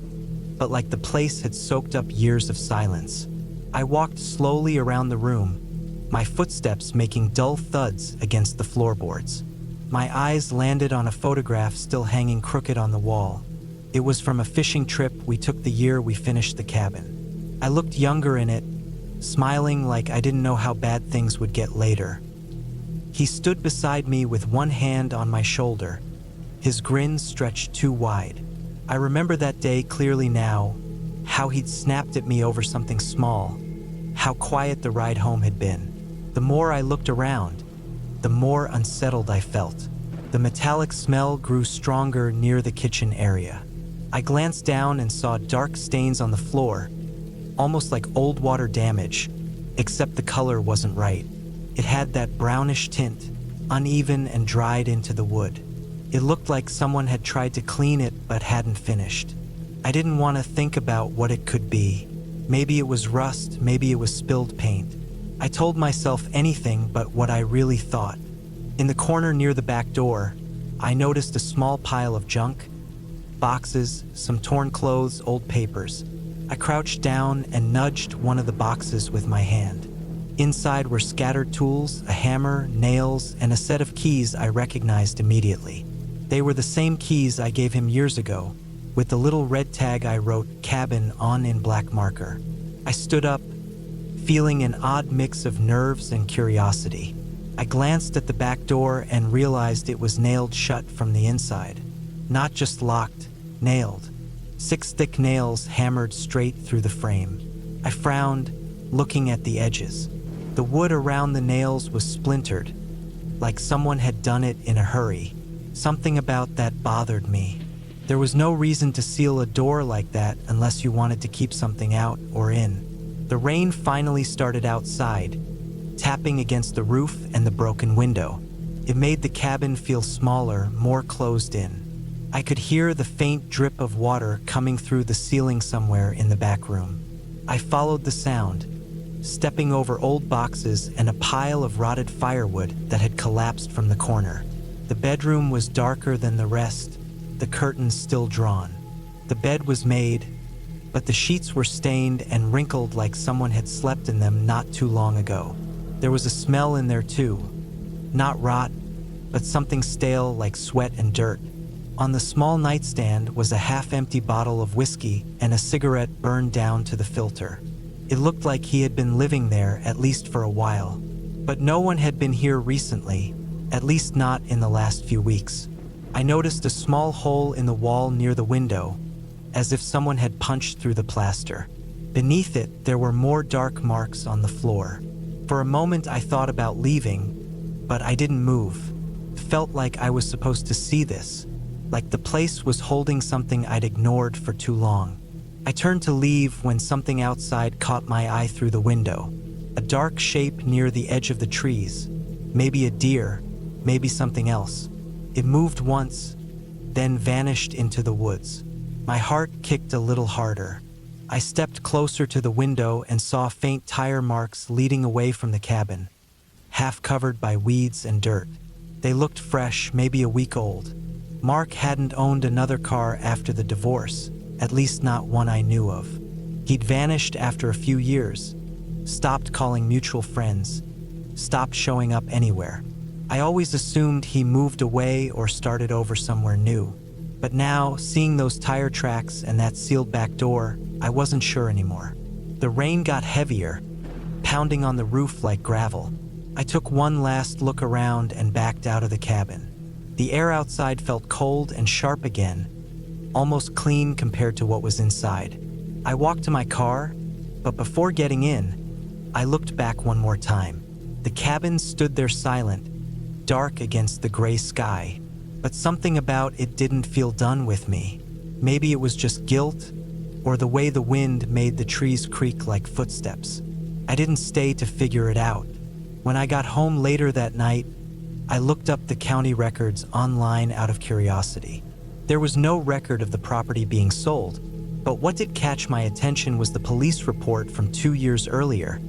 but like the place had soaked up years of silence. I walked slowly around the room, my footsteps making dull thuds against the floorboards. My eyes landed on a photograph still hanging crooked on the wall, It was from a fishing trip we took the year we finished the cabin. I looked younger in it, smiling like I didn't know how bad things would get later. He stood beside me with one hand on my shoulder, his grin stretched too wide. I remember that day clearly now, how he'd snapped at me over something small, how quiet the ride home had been. The more I looked around, the more unsettled I felt. The metallic smell grew stronger near the kitchen area. I glanced down and saw dark stains on the floor, almost like old water damage, except the color wasn't right. It had that brownish tint, uneven and dried into the wood. It looked like someone had tried to clean it but hadn't finished. I didn't want to think about what it could be. Maybe it was rust, maybe it was spilled paint. I told myself anything but what I really thought. In the corner near the back door, I noticed a small pile of junk, boxes, some torn clothes, old papers. I crouched down and nudged one of the boxes with my hand. Inside were scattered tools, a hammer, nails, and a set of keys I recognized immediately. They were the same keys I gave him years ago, with the little red tag I wrote "Cabin" on in black marker. I stood up, feeling an odd mix of nerves and curiosity. I glanced at the back door and realized it was nailed shut from the inside. Not just locked, nailed. 6 thick nails hammered straight through the frame. I frowned, looking at the edges. The wood around the nails was splintered, like someone had done it in a hurry. Something about that bothered me. There was no reason to seal a door like that unless you wanted to keep something out or in. The rain finally started outside, tapping against the roof and the broken window. It made the cabin feel smaller, more closed in. I could hear the faint drip of water coming through the ceiling somewhere in the back room. I followed the sound, stepping over old boxes and a pile of rotted firewood that had collapsed from the corner. The bedroom was darker than the rest, the curtains still drawn. The bed was made, but the sheets were stained and wrinkled like someone had slept in them not too long ago. There was a smell in there too, not rot, but something stale like sweat and dirt. On the small nightstand was a half-empty bottle of whiskey and a cigarette burned down to the filter. It looked like he had been living there at least for a while, but no one had been here recently, at least not in the last few weeks. I noticed a small hole in the wall near the window, as if someone had punched through the plaster. Beneath it, there were more dark marks on the floor. For a moment, I thought about leaving, but I didn't move. It felt like I was supposed to see this, like the place was holding something I'd ignored for too long. I turned to leave when something outside caught my eye through the window. A dark shape near the edge of the trees. Maybe a deer, maybe something else. It moved once, then vanished into the woods. My heart kicked a little harder. I stepped closer to the window and saw faint tire marks leading away from the cabin, half covered by weeds and dirt. They looked fresh, maybe a week old. Mark hadn't owned another car after the divorce, at least not one I knew of. He'd vanished after a few years, stopped calling mutual friends, stopped showing up anywhere. I always assumed he moved away or started over somewhere new. But now, seeing those tire tracks and that sealed back door, I wasn't sure anymore. The rain got heavier, pounding on the roof like gravel. I took one last look around and backed out of the cabin. The air outside felt cold and sharp again, almost clean compared to what was inside. I walked to my car, but before getting in, I looked back one more time. The cabin stood there silent, dark against the gray sky, but something about it didn't feel done with me. Maybe it was just guilt, or the way the wind made the trees creak like footsteps. I didn't stay to figure it out. When I got home later that night, I looked up the county records online out of curiosity. There was no record of the property being sold, but what did catch my attention was the police report from 2 years earlier.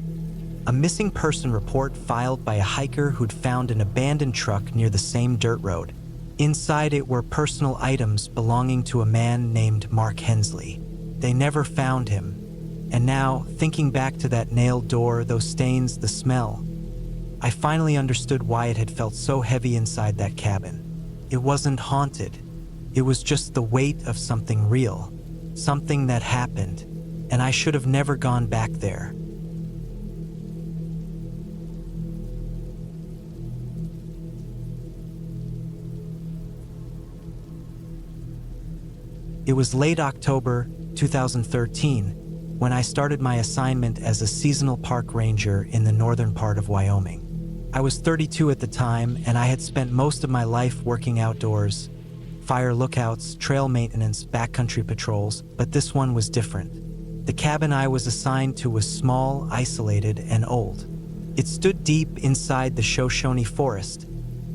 A missing person report filed by a hiker who'd found an abandoned truck near the same dirt road. Inside it were personal items belonging to a man named Mark Hensley. They never found him. And now, thinking back to that nailed door, those stains, the smell, I finally understood why it had felt so heavy inside that cabin. It wasn't haunted. It was just the weight of something real, something that happened, and I should have never gone back there. It was late October 2013 when I started my assignment as a seasonal park ranger in the northern part of Wyoming. I was 32 at the time, and I had spent most of my life working outdoors, fire lookouts, trail maintenance, backcountry patrols, but this one was different. The cabin I was assigned to was small, isolated, and old. It stood deep inside the Shoshone Forest,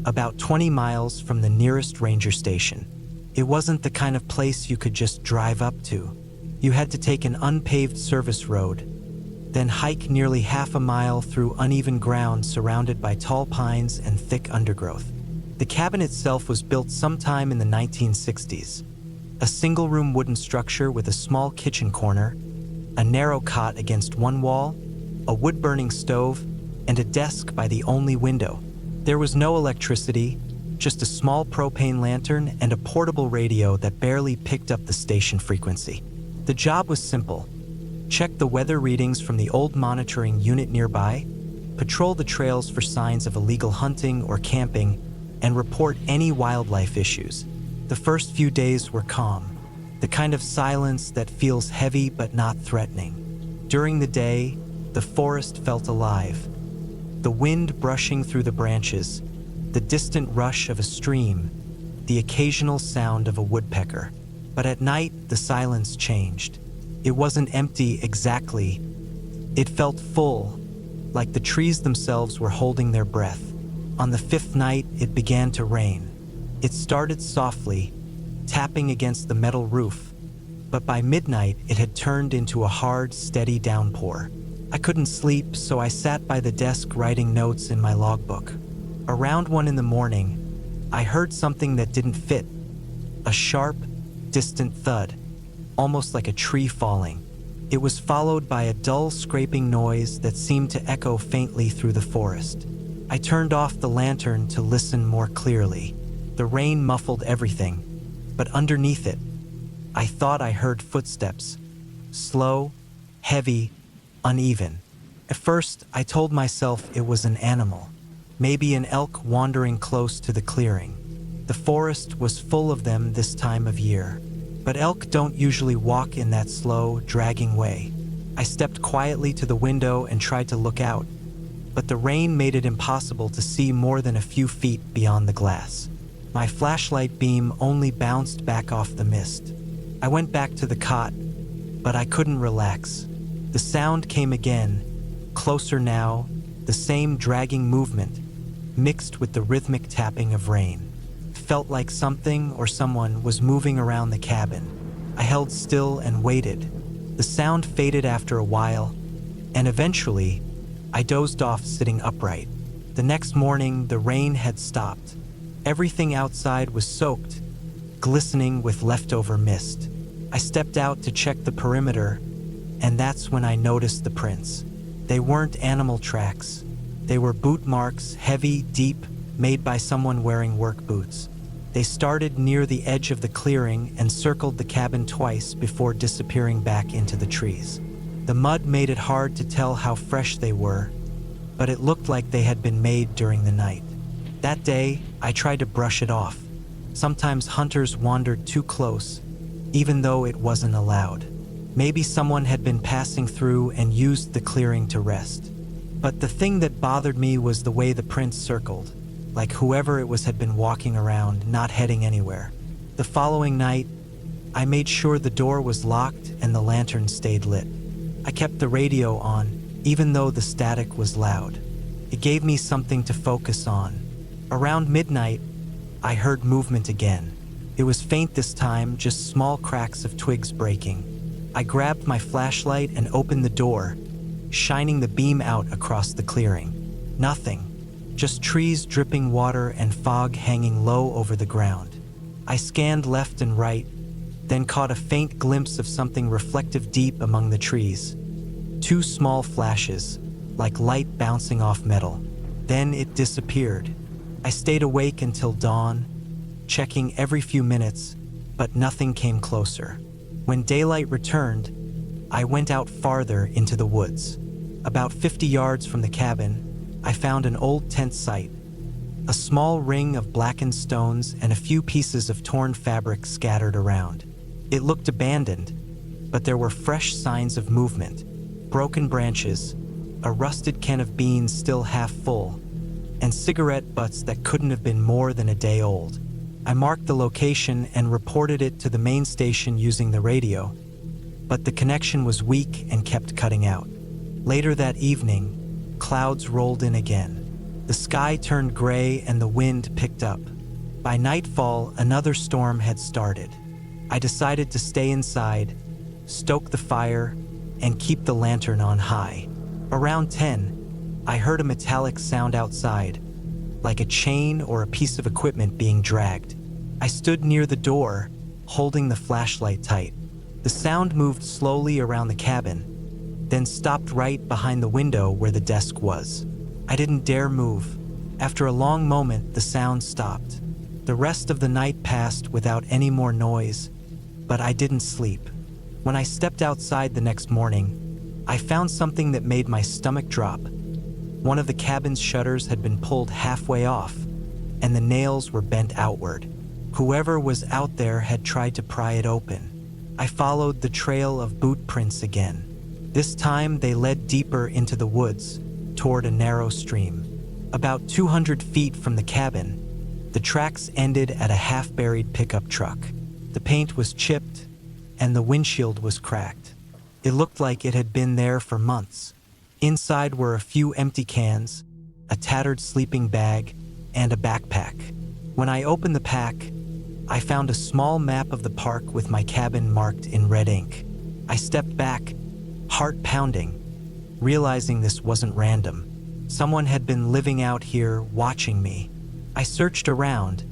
about 20 miles from the nearest ranger station. It wasn't the kind of place you could just drive up to. You had to take an unpaved service road, then hike nearly half a mile through uneven ground surrounded by tall pines and thick undergrowth. The cabin itself was built sometime in the 1960s. A single-room wooden structure with a small kitchen corner, a narrow cot against one wall, a wood-burning stove, and a desk by the only window. There was no electricity, just a small propane lantern and a portable radio that barely picked up the station frequency. The job was simple. Check the weather readings from the old monitoring unit nearby, patrol the trails for signs of illegal hunting or camping, and report any wildlife issues. The first few days were calm, the kind of silence that feels heavy but not threatening. During the day, the forest felt alive. The wind brushing through the branches, the distant rush of a stream, the occasional sound of a woodpecker. But at night, the silence changed. It wasn't empty exactly. It felt full, like the trees themselves were holding their breath. On the fifth night, it began to rain. It started softly, tapping against the metal roof, but by midnight, it had turned into a hard, steady downpour. I couldn't sleep, so I sat by the desk writing notes in my logbook. Around 1 in the morning, I heard something that didn't fit. A sharp, distant thud, almost like a tree falling. It was followed by a dull scraping noise that seemed to echo faintly through the forest. I turned off the lantern to listen more clearly. The rain muffled everything, but underneath it, I thought I heard footsteps. Slow, heavy, uneven. At first, I told myself it was an animal. Maybe an elk wandering close to the clearing. The forest was full of them this time of year, but elk don't usually walk in that slow, dragging way. I stepped quietly to the window and tried to look out, but the rain made it impossible to see more than a few feet beyond the glass. My flashlight beam only bounced back off the mist. I went back to the cot, but I couldn't relax. The sound came again, closer now, the same dragging movement, mixed with the rhythmic tapping of rain. It felt like something or someone was moving around the cabin. I held still and waited. The sound faded after a while, and eventually, I dozed off sitting upright. The next morning, the rain had stopped. Everything outside was soaked, glistening with leftover mist. I stepped out to check the perimeter, and that's when I noticed the prints. They weren't animal tracks. They were boot marks, heavy, deep, made by someone wearing work boots. They started near the edge of the clearing and circled the cabin twice before disappearing back into the trees. The mud made it hard to tell how fresh they were, but it looked like they had been made during the night. That day, I tried to brush it off. Sometimes hunters wandered too close, even though it wasn't allowed. Maybe someone had been passing through and used the clearing to rest. But the thing that bothered me was the way the prints circled, like whoever it was had been walking around, not heading anywhere. The following night, I made sure the door was locked and the lantern stayed lit. I kept the radio on, even though the static was loud. It gave me something to focus on. Around midnight, I heard movement again. It was faint this time, just small cracks of twigs breaking. I grabbed my flashlight and opened the door, shining the beam out across the clearing. Nothing, just trees dripping water and fog hanging low over the ground. I scanned left and right, then caught a faint glimpse of something reflective deep among the trees. 2 small flashes, like light bouncing off metal. Then it disappeared. I stayed awake until dawn, checking every few minutes, but nothing came closer. When daylight returned, I went out farther into the woods. About 50 yards from the cabin, I found an old tent site, a small ring of blackened stones and a few pieces of torn fabric scattered around. It looked abandoned, but there were fresh signs of movement, broken branches, a rusted can of beans still half full, and cigarette butts that couldn't have been more than a day old. I marked the location and reported it to the main station using the radio, but the connection was weak and kept cutting out. Later that evening, clouds rolled in again. The sky turned gray and the wind picked up. By nightfall, another storm had started. I decided to stay inside, stoke the fire, and keep the lantern on high. Around 10, I heard a metallic sound outside, like a chain or a piece of equipment being dragged. I stood near the door, holding the flashlight tight. The sound moved slowly around the cabin, then stopped right behind the window where the desk was. I didn't dare move. After a long moment, the sound stopped. The rest of the night passed without any more noise, but I didn't sleep. When I stepped outside the next morning, I found something that made my stomach drop. One of the cabin's shutters had been pulled halfway off, and the nails were bent outward. Whoever was out there had tried to pry it open. I followed the trail of boot prints again. This time they led deeper into the woods, toward a narrow stream. About 200 feet from the cabin, the tracks ended at a half-buried pickup truck. The paint was chipped, and the windshield was cracked. It looked like it had been there for months. Inside were a few empty cans, a tattered sleeping bag, and a backpack. When I opened the pack, I found a small map of the park with my cabin marked in red ink. I stepped back, heart pounding, realizing this wasn't random. Someone had been living out here, watching me. I searched around,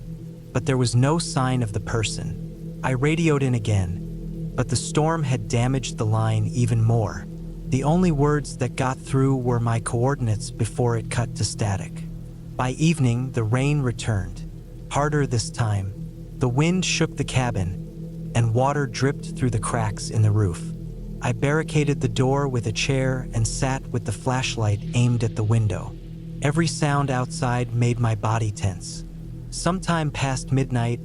but there was no sign of the person. I radioed in again, but the storm had damaged the line even more. The only words that got through were my coordinates before it cut to static. By evening, the rain returned, harder this time. The wind shook the cabin, and water dripped through the cracks in the roof. I barricaded the door with a chair and sat with the flashlight aimed at the window. Every sound outside made my body tense. Sometime past midnight,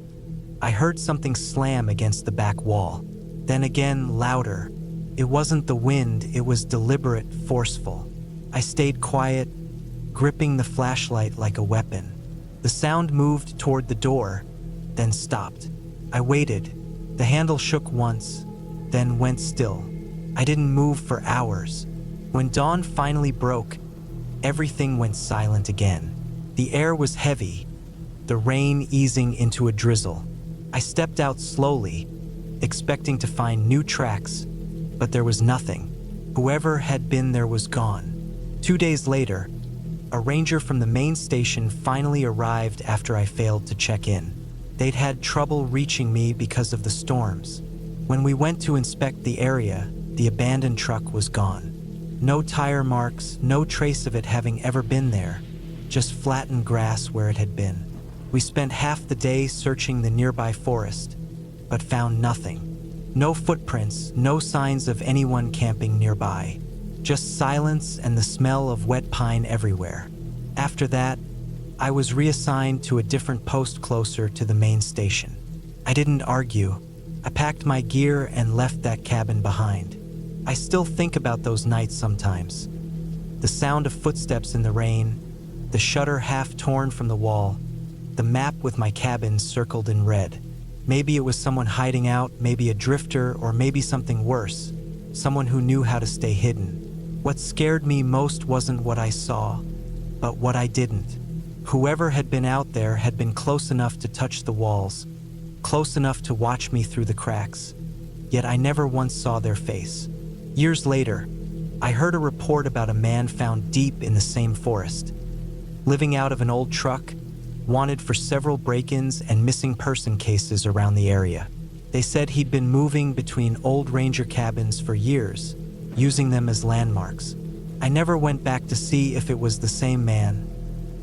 I heard something slam against the back wall. Then again, louder. It wasn't the wind, it was deliberate, forceful. I stayed quiet, gripping the flashlight like a weapon. The sound moved toward the door, then stopped. I waited. The handle shook once, then went still. I didn't move for hours. When dawn finally broke, everything went silent again. The air was heavy, the rain easing into a drizzle. I stepped out slowly, expecting to find new tracks, but there was nothing. Whoever had been there was gone. 2 days later, a ranger from the main station finally arrived after I failed to check in. They'd had trouble reaching me because of the storms. When we went to inspect the area, the abandoned truck was gone. No tire marks, no trace of it having ever been there, just flattened grass where it had been. We spent half the day searching the nearby forest, but found nothing. No footprints, no signs of anyone camping nearby. Just silence and the smell of wet pine everywhere. After that, I was reassigned to a different post closer to the main station. I didn't argue. I packed my gear and left that cabin behind. I still think about those nights sometimes. The sound of footsteps in the rain, the shutter half torn from the wall, the map with my cabin circled in red. Maybe it was someone hiding out, maybe a drifter, or maybe something worse, someone who knew how to stay hidden. What scared me most wasn't what I saw, but what I didn't. Whoever had been out there had been close enough to touch the walls, close enough to watch me through the cracks, yet I never once saw their face. Years later, I heard a report about a man found deep in the same forest, living out of an old truck, wanted for several break-ins and missing person cases around the area. They said he'd been moving between old ranger cabins for years, using them as landmarks. I never went back to see if it was the same man,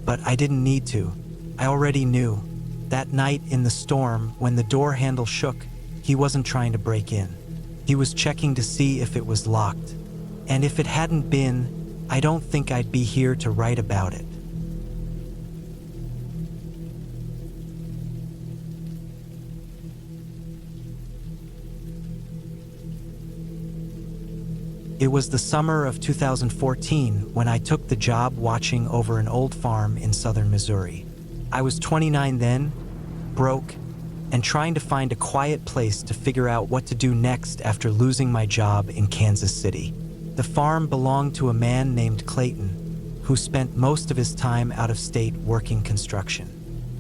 but I didn't need to. I already knew. That night in the storm, when the door handle shook, he wasn't trying to break in. He was checking to see if it was locked. And if it hadn't been, I don't think I'd be here to write about it. It was the summer of 2014 when I took the job watching over an old farm in southern Missouri. I was 29 then, broke, and trying to find a quiet place to figure out what to do next after losing my job in Kansas City. The farm belonged to a man named Clayton, who spent most of his time out of state working construction.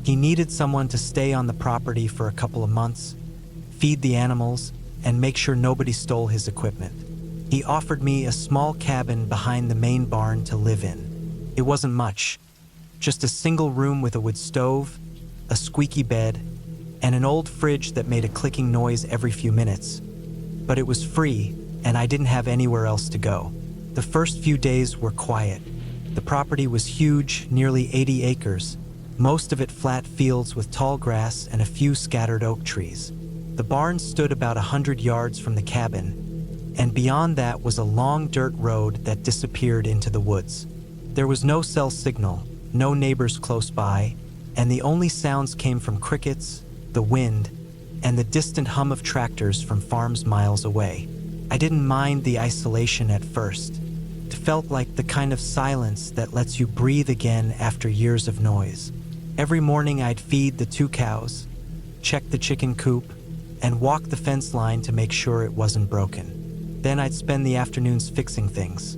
He needed someone to stay on the property for a couple of months, feed the animals, and make sure nobody stole his equipment. He offered me a small cabin behind the main barn to live in. It wasn't much, just a single room with a wood stove, a squeaky bed, and an old fridge that made a clicking noise every few minutes. But it was free, and I didn't have anywhere else to go. The first few days were quiet. The property was huge, nearly 80 acres, most of it flat fields with tall grass and a few scattered oak trees. The barn stood about 100 yards from the cabin, and beyond that was a long dirt road that disappeared into the woods. There was no cell signal, no neighbors close by, and the only sounds came from crickets, the wind, and the distant hum of tractors from farms miles away. I didn't mind the isolation at first. It felt like the kind of silence that lets you breathe again after years of noise. Every morning I'd feed the 2 cows, check the chicken coop, and walk the fence line to make sure it wasn't broken. Then I'd spend the afternoons fixing things,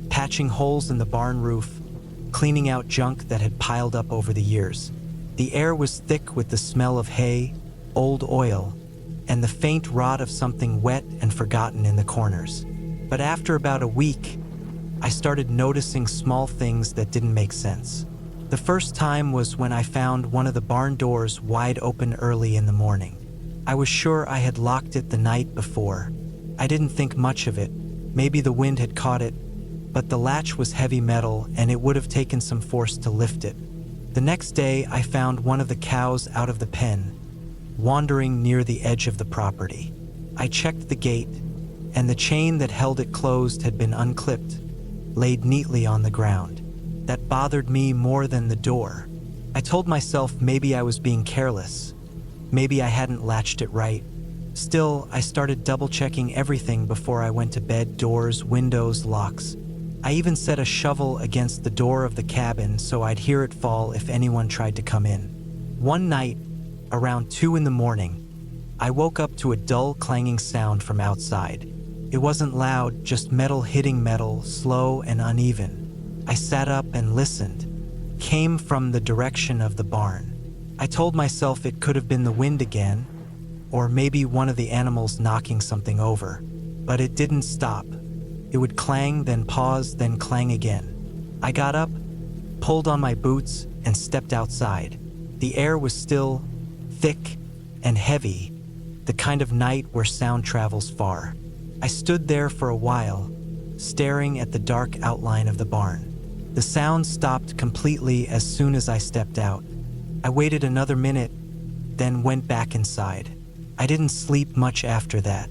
patching holes in the barn roof, cleaning out junk that had piled up over the years. The air was thick with the smell of hay, old oil, and the faint rot of something wet and forgotten in the corners. But after about a week, I started noticing small things that didn't make sense. The first time was when I found one of the barn doors wide open early in the morning. I was sure I had locked it the night before. I didn't think much of it. Maybe the wind had caught it, but the latch was heavy metal and it would have taken some force to lift it. The next day, I found one of the cows out of the pen, wandering near the edge of the property. I checked the gate, and the chain that held it closed had been unclipped, laid neatly on the ground. That bothered me more than the door. I told myself maybe I was being careless. Maybe I hadn't latched it right. Still, I started double-checking everything before I went to bed: doors, windows, locks. I even set a shovel against the door of the cabin so I'd hear it fall if anyone tried to come in. One night, around 2 in the morning, I woke up to a dull clanging sound from outside. It wasn't loud, just metal hitting metal, slow and uneven. I sat up and listened. It came from the direction of the barn. I told myself it could have been the wind again, or maybe one of the animals knocking something over. But it didn't stop. It would clang, then pause, then clang again. I got up, pulled on my boots, and stepped outside. The air was still, thick, and heavy, the kind of night where sound travels far. I stood there for a while, staring at the dark outline of the barn. The sound stopped completely as soon as I stepped out. I waited another minute, then went back inside. I didn't sleep much after that.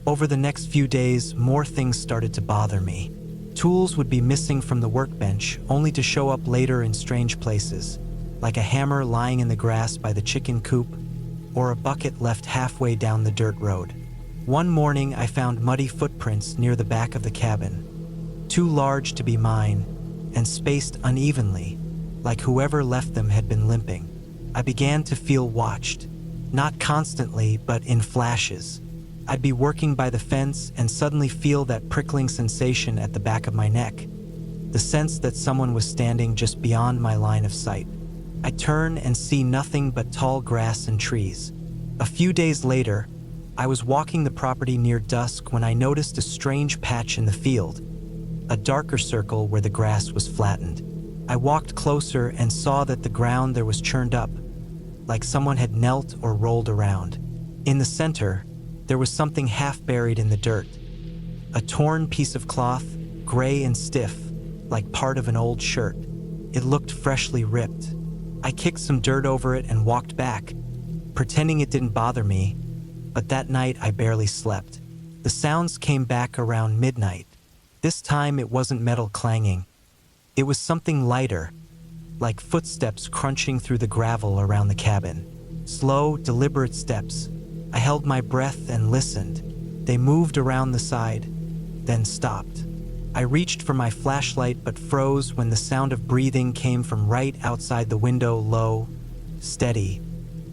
Over the next few days, more things started to bother me. Tools would be missing from the workbench, only to show up later in strange places, like a hammer lying in the grass by the chicken coop, or a bucket left halfway down the dirt road. One morning, I found muddy footprints near the back of the cabin, too large to be mine, and spaced unevenly, like whoever left them had been limping. I began to feel watched. Not constantly, but in flashes. I'd be working by the fence and suddenly feel that prickling sensation at the back of my neck, the sense that someone was standing just beyond my line of sight. I turn and see nothing but tall grass and trees. A few days later, I was walking the property near dusk when I noticed a strange patch in the field, a darker circle where the grass was flattened. I walked closer and saw that the ground there was churned up, like someone had knelt or rolled around. In the center, there was something half buried in the dirt. A torn piece of cloth, gray and stiff, like part of an old shirt. It looked freshly ripped. I kicked some dirt over it and walked back, pretending it didn't bother me, but that night I barely slept. The sounds came back around midnight. This time it wasn't metal clanging. It was something lighter, like footsteps crunching through the gravel around the cabin. Slow, deliberate steps. I held my breath and listened. They moved around the side, then stopped. I reached for my flashlight but froze when the sound of breathing came from right outside the window, low, steady,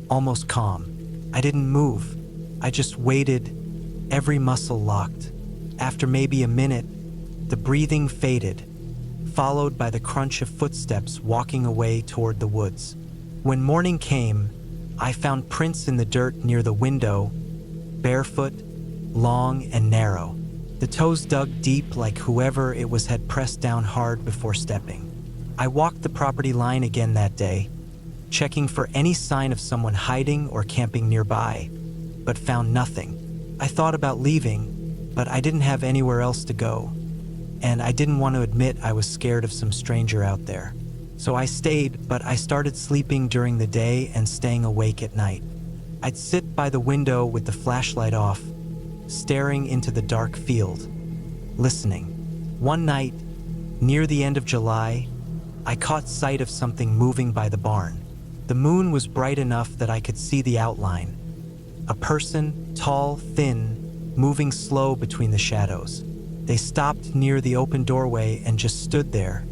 almost calm. I didn't move. I just waited, every muscle locked. After maybe a minute, the breathing faded, followed by the crunch of footsteps walking away toward the woods. When morning came, I found prints in the dirt near the window, barefoot, long and narrow. The toes dug deep like whoever it was had pressed down hard before stepping. I walked the property line again that day, checking for any sign of someone hiding or camping nearby, but found nothing. I thought about leaving, but I didn't have anywhere else to go, and I didn't want to admit I was scared of some stranger out there. So I stayed, but I started sleeping during the day and staying awake at night. I'd sit by the window with the flashlight off, staring into the dark field, listening. One night, near the end of July, I caught sight of something moving by the barn. The moon was bright enough that I could see the outline. A person, tall, thin, moving slow between the shadows. They stopped near the open doorway and just stood there,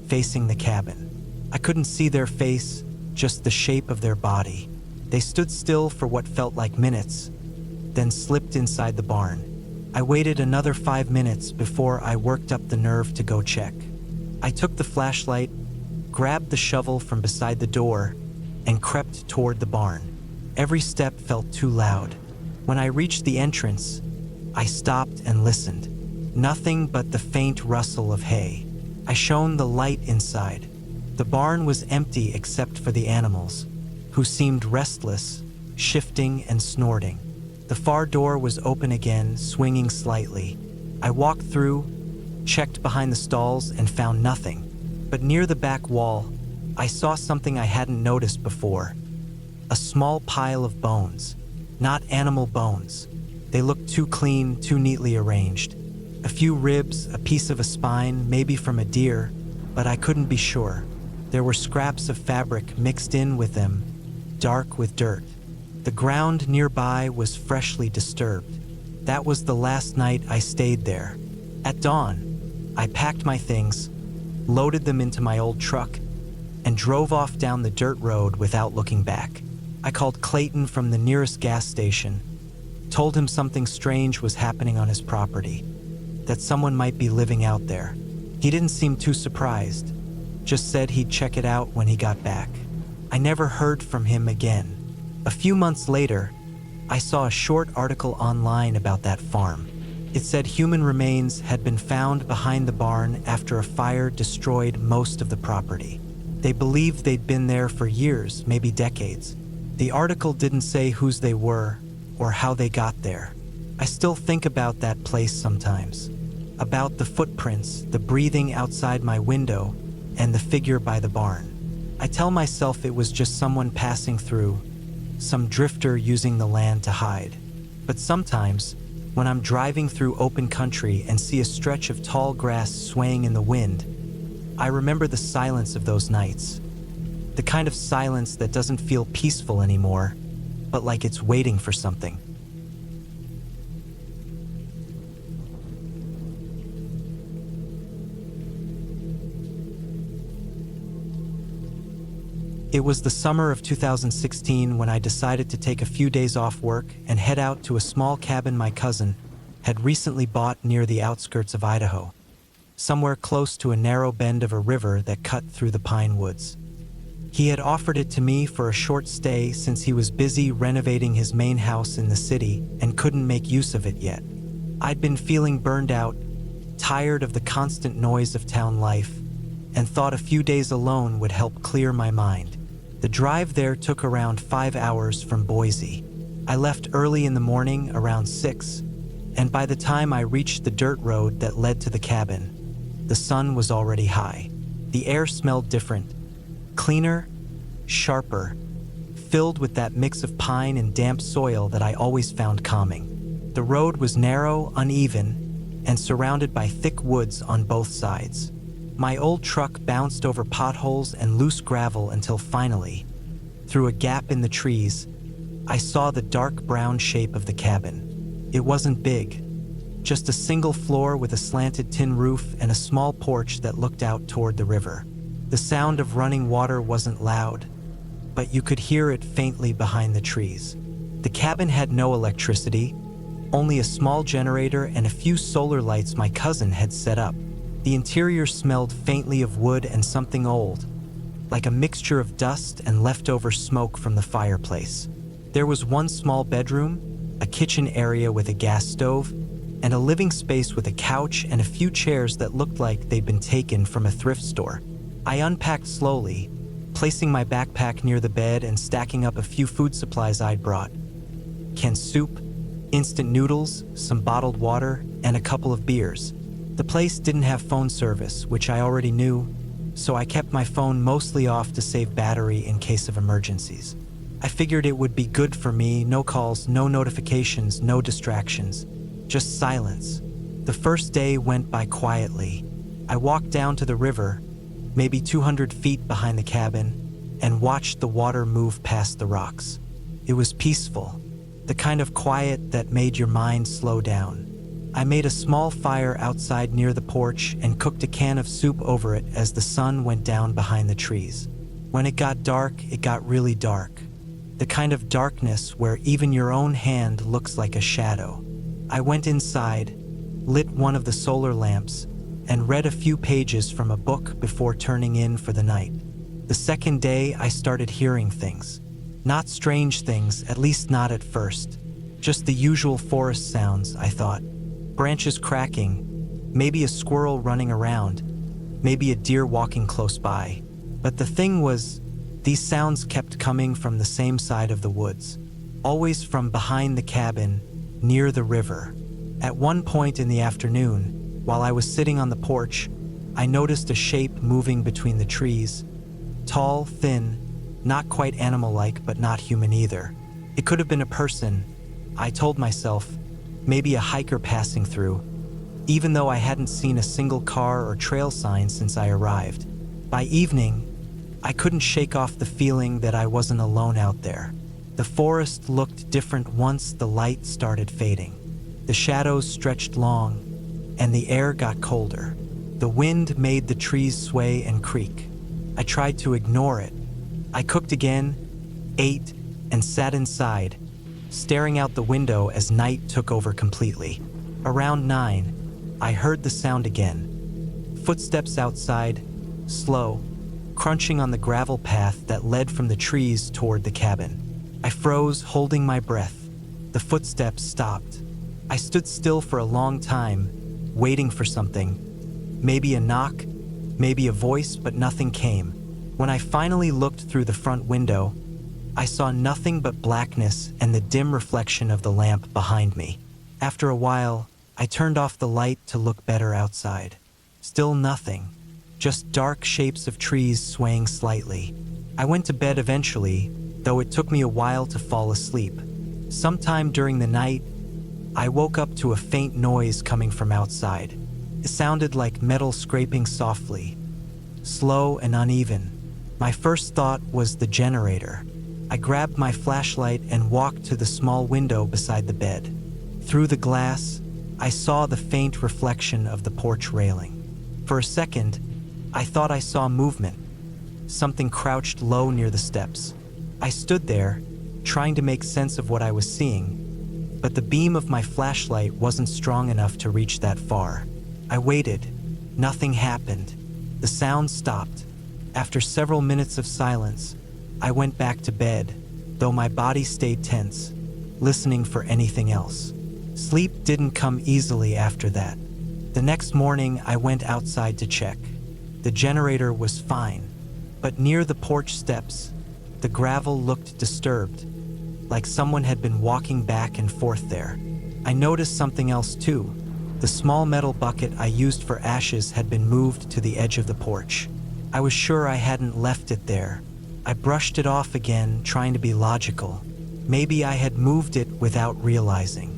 facing the cabin. I couldn't see their face, just the shape of their body. They stood still for what felt like minutes, then slipped inside the barn. I waited another 5 minutes before I worked up the nerve to go check. I took the flashlight, grabbed the shovel from beside the door, and crept toward the barn. Every step felt too loud. When I reached the entrance, I stopped and listened. Nothing but the faint rustle of hay. I shone the light inside. The barn was empty except for the animals, who seemed restless, shifting and snorting. The far door was open again, swinging slightly. I walked through, checked behind the stalls, and found nothing. But near the back wall, I saw something I hadn't noticed before. A small pile of bones. Not animal bones. They looked too clean, too neatly arranged. A few ribs, a piece of a spine, maybe from a deer, but I couldn't be sure. There were scraps of fabric mixed in with them, dark with dirt. The ground nearby was freshly disturbed. That was the last night I stayed there. At dawn, I packed my things, loaded them into my old truck, and drove off down the dirt road without looking back. I called Clayton from the nearest gas station, told him something strange was happening on his property, that someone might be living out there. He didn't seem too surprised, just said he'd check it out when he got back. I never heard from him again. A few months later, I saw a short article online about that farm. It said human remains had been found behind the barn after a fire destroyed most of the property. They believed they'd been there for years, maybe decades. The article didn't say whose they were or how they got there. I still think about that place sometimes, about the footprints, the breathing outside my window, and the figure by the barn. I tell myself it was just someone passing through, some drifter using the land to hide. But sometimes, when I'm driving through open country and see a stretch of tall grass swaying in the wind, I remember the silence of those nights. The kind of silence that doesn't feel peaceful anymore, but like it's waiting for something. It was the summer of 2016 when I decided to take a few days off work and head out to a small cabin my cousin had recently bought near the outskirts of Idaho, somewhere close to a narrow bend of a river that cut through the pine woods. He had offered it to me for a short stay since he was busy renovating his main house in the city and couldn't make use of it yet. I'd been feeling burned out, tired of the constant noise of town life, and thought a few days alone would help clear my mind. The drive there took around 5 hours from Boise. I left early in the morning, around 6, and by the time I reached the dirt road that led to the cabin, the sun was already high. The air smelled different, cleaner, sharper, filled with that mix of pine and damp soil that I always found calming. The road was narrow, uneven, and surrounded by thick woods on both sides. My old truck bounced over potholes and loose gravel until finally, through a gap in the trees, I saw the dark brown shape of the cabin. It wasn't big, just a single floor with a slanted tin roof and a small porch that looked out toward the river. The sound of running water wasn't loud, but you could hear it faintly behind the trees. The cabin had no electricity, only a small generator and a few solar lights my cousin had set up. The interior smelled faintly of wood and something old, like a mixture of dust and leftover smoke from the fireplace. There was one small bedroom, a kitchen area with a gas stove, and a living space with a couch and a few chairs that looked like they'd been taken from a thrift store. I unpacked slowly, placing my backpack near the bed and stacking up a few food supplies I'd brought. Canned soup, instant noodles, some bottled water, and a couple of beers. The place didn't have phone service, which I already knew, so I kept my phone mostly off to save battery in case of emergencies. I figured it would be good for me, no calls, no notifications, no distractions, just silence. The first day went by quietly. I walked down to the river, maybe 200 feet behind the cabin, and watched the water move past the rocks. It was peaceful, the kind of quiet that made your mind slow down. I made a small fire outside near the porch and cooked a can of soup over it as the sun went down behind the trees. When it got dark, it got really dark. The kind of darkness where even your own hand looks like a shadow. I went inside, lit one of the solar lamps, and read a few pages from a book before turning in for the night. The second day, I started hearing things. Not strange things, at least not at first. Just the usual forest sounds, I thought. Branches cracking, maybe a squirrel running around, maybe a deer walking close by. But the thing was, these sounds kept coming from the same side of the woods, always from behind the cabin, near the river. At one point in the afternoon, while I was sitting on the porch, I noticed a shape moving between the trees. Tall, thin, not quite animal-like, but not human either. It could have been a person, I told myself, maybe a hiker passing through, even though I hadn't seen a single car or trail sign since I arrived. By evening, I couldn't shake off the feeling that I wasn't alone out there. The forest looked different once the light started fading. The shadows stretched long, and the air got colder. The wind made the trees sway and creak. I tried to ignore it. I cooked again, ate, and sat inside, staring out the window as night took over completely. Around 9, I heard the sound again. Footsteps outside, slow, crunching on the gravel path that led from the trees toward the cabin. I froze, holding my breath. The footsteps stopped. I stood still for a long time, waiting for something. Maybe a knock, maybe a voice, but nothing came. When I finally looked through the front window, I saw nothing but blackness and the dim reflection of the lamp behind me. After a while, I turned off the light to look better outside. Still nothing, just dark shapes of trees swaying slightly. I went to bed eventually, though it took me a while to fall asleep. Sometime during the night, I woke up to a faint noise coming from outside. It sounded like metal scraping softly, slow and uneven. My first thought was the generator. I grabbed my flashlight and walked to the small window beside the bed. Through the glass, I saw the faint reflection of the porch railing. For a second, I thought I saw movement. Something crouched low near the steps. I stood there, trying to make sense of what I was seeing, but the beam of my flashlight wasn't strong enough to reach that far. I waited. Nothing happened. The sound stopped. After several minutes of silence, I went back to bed, though my body stayed tense, listening for anything else. Sleep didn't come easily after that. The next morning, I went outside to check. The generator was fine, but near the porch steps, the gravel looked disturbed, like someone had been walking back and forth there. I noticed something else too. The small metal bucket I used for ashes had been moved to the edge of the porch. I was sure I hadn't left it there, I brushed it off again, trying to be logical. Maybe I had moved it without realizing.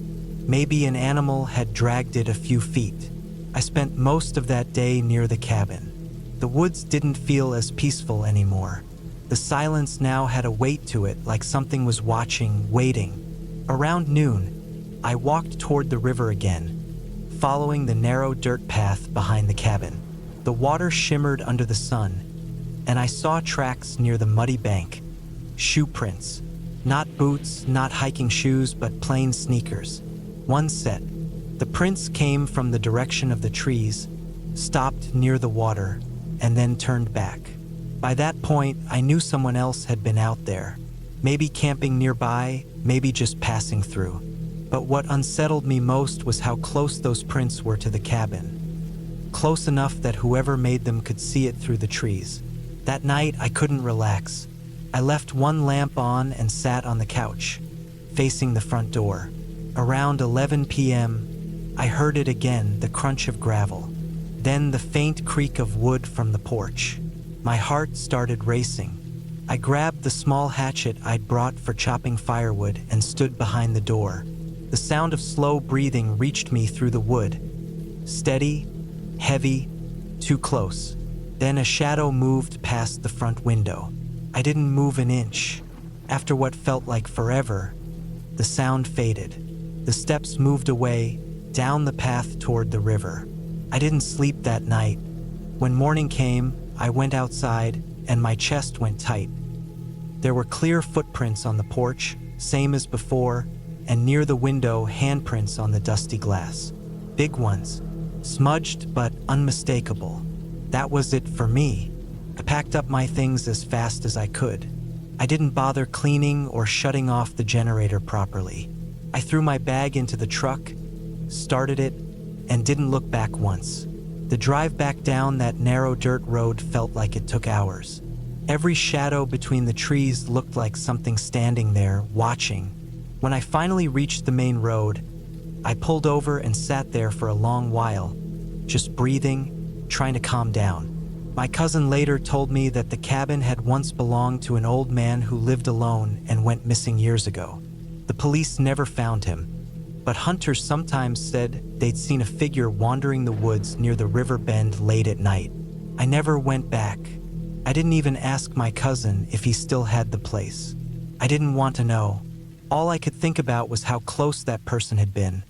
Maybe an animal had dragged it a few feet. I spent most of that day near the cabin. The woods didn't feel as peaceful anymore. The silence now had a weight to it, like something was watching, waiting. Around noon, I walked toward the river again, following the narrow dirt path behind the cabin. The water shimmered under the sun, and I saw tracks near the muddy bank. Shoe prints. Not boots, not hiking shoes, but plain sneakers. One set. The prints came from the direction of the trees, stopped near the water, and then turned back. By that point, I knew someone else had been out there. Maybe camping nearby, maybe just passing through. But what unsettled me most was how close those prints were to the cabin. Close enough that whoever made them could see it through the trees. That night, I couldn't relax. I left one lamp on and sat on the couch, facing the front door. Around 11 p.m., I heard it again, the crunch of gravel. Then the faint creak of wood from the porch. My heart started racing. I grabbed the small hatchet I'd brought for chopping firewood and stood behind the door. The sound of slow breathing reached me through the wood. Steady, heavy, too close. Then a shadow moved past the front window. I didn't move an inch. After what felt like forever, the sound faded. The steps moved away, down the path toward the river. I didn't sleep that night. When morning came, I went outside, and my chest went tight. There were clear footprints on the porch, same as before, and near the window, handprints on the dusty glass. Big ones, smudged but unmistakable. That was it for me. I packed up my things as fast as I could. I didn't bother cleaning or shutting off the generator properly. I threw my bag into the truck, started it, and didn't look back once. The drive back down that narrow dirt road felt like it took hours. Every shadow between the trees looked like something standing there, watching. When I finally reached the main road, I pulled over and sat there for a long while, just breathing, trying to calm down. My cousin later told me that the cabin had once belonged to an old man who lived alone and went missing years ago. The police never found him, but hunters sometimes said they'd seen a figure wandering the woods near the river bend late at night. I never went back. I didn't even ask my cousin if he still had the place. I didn't want to know. All I could think about was how close that person had been,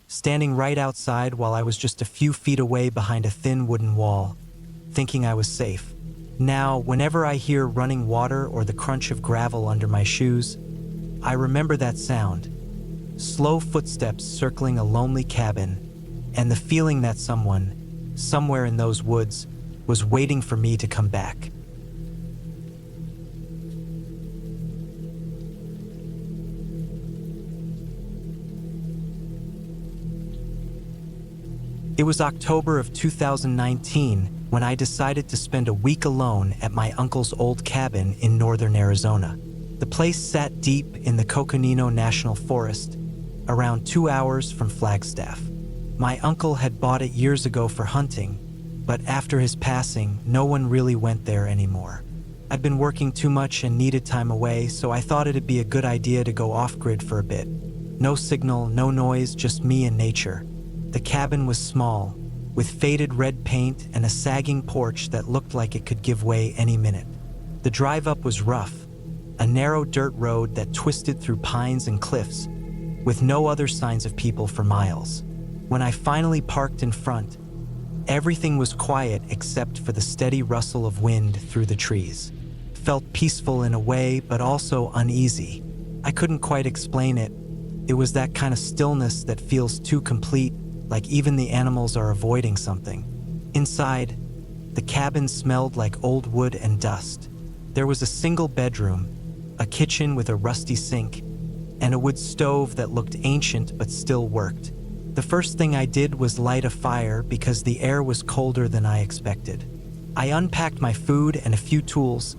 standing right outside while I was just a few feet away behind a thin wooden wall, thinking I was safe. Now, whenever I hear running water or the crunch of gravel under my shoes, I remember that sound. Slow footsteps circling a lonely cabin, and the feeling that someone, somewhere in those woods, was waiting for me to come back. It was October of 2019 when I decided to spend a week alone at my uncle's old cabin in northern Arizona. The place sat deep in the Coconino National Forest, around 2 hours from Flagstaff. My uncle had bought it years ago for hunting, but after his passing, no one really went there anymore. I'd been working too much and needed time away, so I thought it'd be a good idea to go off-grid for a bit. No signal, no noise, just me and nature. The cabin was small, with faded red paint and a sagging porch that looked like it could give way any minute. The drive up was rough, a narrow dirt road that twisted through pines and cliffs, with no other signs of people for miles. When I finally parked in front, everything was quiet except for the steady rustle of wind through the trees. It felt peaceful in a way, but also uneasy. I couldn't quite explain it. It was that kind of stillness that feels too complete, like even the animals are avoiding something. Inside, the cabin smelled like old wood and dust. There was a single bedroom, a kitchen with a rusty sink, and a wood stove that looked ancient but still worked. The first thing I did was light a fire because the air was colder than I expected. I unpacked my food and a few tools,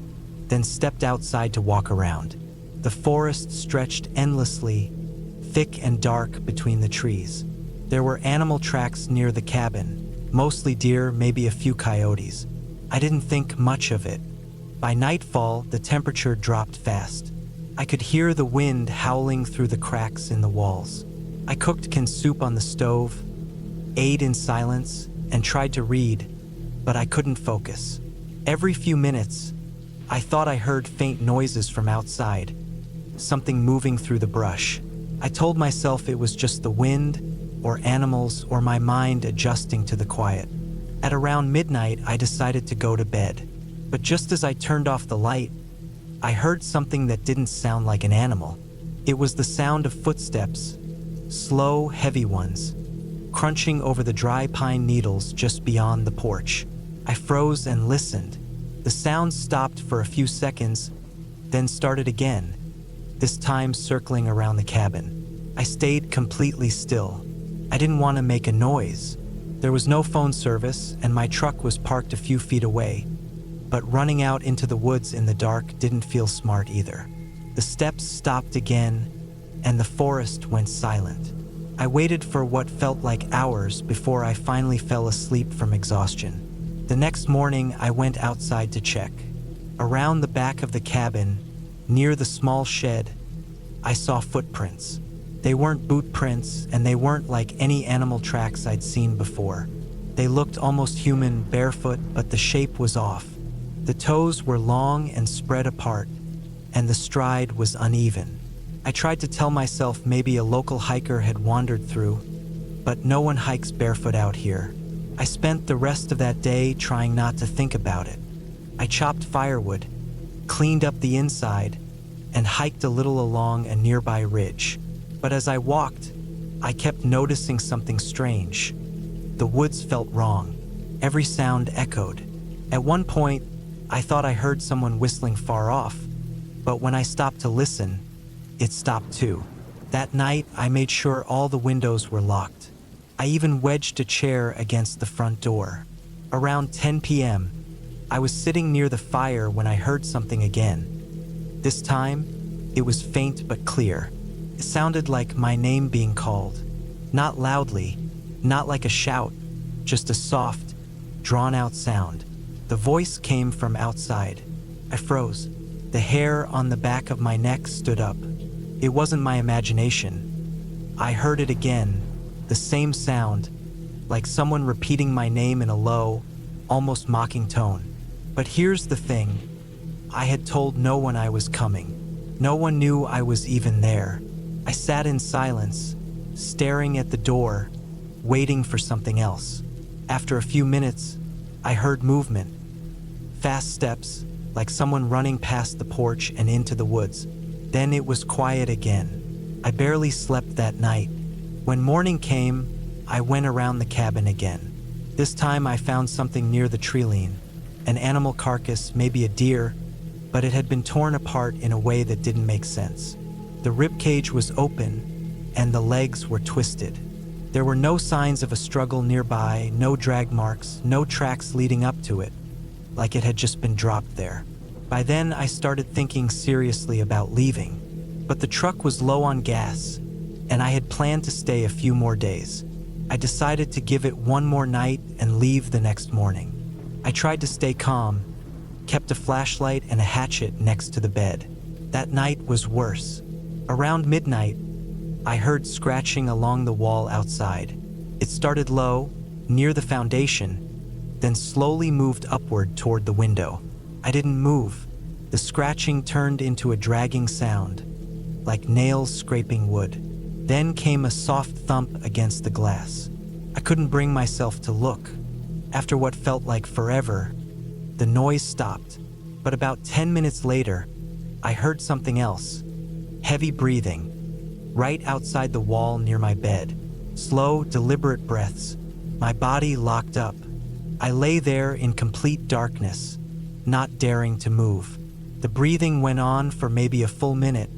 then stepped outside to walk around. The forest stretched endlessly, thick and dark between the trees. There were animal tracks near the cabin, mostly deer, maybe a few coyotes. I didn't think much of it, By nightfall, the temperature dropped fast. I could hear the wind howling through the cracks in the walls. I cooked canned soup on the stove, ate in silence, and tried to read, but I couldn't focus. Every few minutes, I thought I heard faint noises from outside, something moving through the brush. I told myself it was just the wind, or animals, or my mind adjusting to the quiet. At around midnight, I decided to go to bed. But just as I turned off the light, I heard something that didn't sound like an animal. It was the sound of footsteps, slow, heavy ones, crunching over the dry pine needles just beyond the porch. I froze and listened. The sound stopped for a few seconds, then started again, this time circling around the cabin. I stayed completely still. I didn't want to make a noise. There was no phone service, and my truck was parked a few feet away. But running out into the woods in the dark didn't feel smart either. The steps stopped again, and the forest went silent. I waited for what felt like hours before I finally fell asleep from exhaustion. The next morning, I went outside to check. Around the back of the cabin, near the small shed, I saw footprints. They weren't boot prints, and they weren't like any animal tracks I'd seen before. They looked almost human, barefoot, but the shape was off. The toes were long and spread apart, and the stride was uneven. I tried to tell myself maybe a local hiker had wandered through, but no one hikes barefoot out here. I spent the rest of that day trying not to think about it. I chopped firewood, cleaned up the inside, and hiked a little along a nearby ridge. But as I walked, I kept noticing something strange. The woods felt wrong. Every sound echoed. At one point, I thought I heard someone whistling far off, but when I stopped to listen, it stopped too. That night, I made sure all the windows were locked. I even wedged a chair against the front door. Around 10 p.m., I was sitting near the fire when I heard something again. This time, it was faint but clear. It sounded like my name being called. Not loudly, not like a shout, just a soft, drawn-out sound. The voice came from outside. I froze. The hair on the back of my neck stood up. It wasn't my imagination. I heard it again, the same sound, like someone repeating my name in a low, almost mocking tone. But here's the thing. I had told no one I was coming. No one knew I was even there. I sat in silence, staring at the door, waiting for something else. After a few minutes, I heard movement. Fast steps, like someone running past the porch and into the woods. Then it was quiet again. I barely slept that night. When morning came, I went around the cabin again. This time I found something near the tree-line. An animal carcass, maybe a deer, but it had been torn apart in a way that didn't make sense. The rib cage was open, and the legs were twisted. There were no signs of a struggle nearby, no drag marks, no tracks leading up to it, like it had just been dropped there. By then, I started thinking seriously about leaving, but the truck was low on gas, and I had planned to stay a few more days. I decided to give it one more night and leave the next morning. I tried to stay calm, kept a flashlight and a hatchet next to the bed. That night was worse. Around midnight, I heard scratching along the wall outside. It started low, near the foundation, then slowly moved upward toward the window. I didn't move. The scratching turned into a dragging sound, like nails scraping wood. Then came a soft thump against the glass. I couldn't bring myself to look. After what felt like forever, the noise stopped. But about 10 minutes later, I heard something else. Heavy breathing, right outside the wall near my bed. Slow, deliberate breaths. My body locked up. I lay there in complete darkness, not daring to move. The breathing went on for maybe a full minute,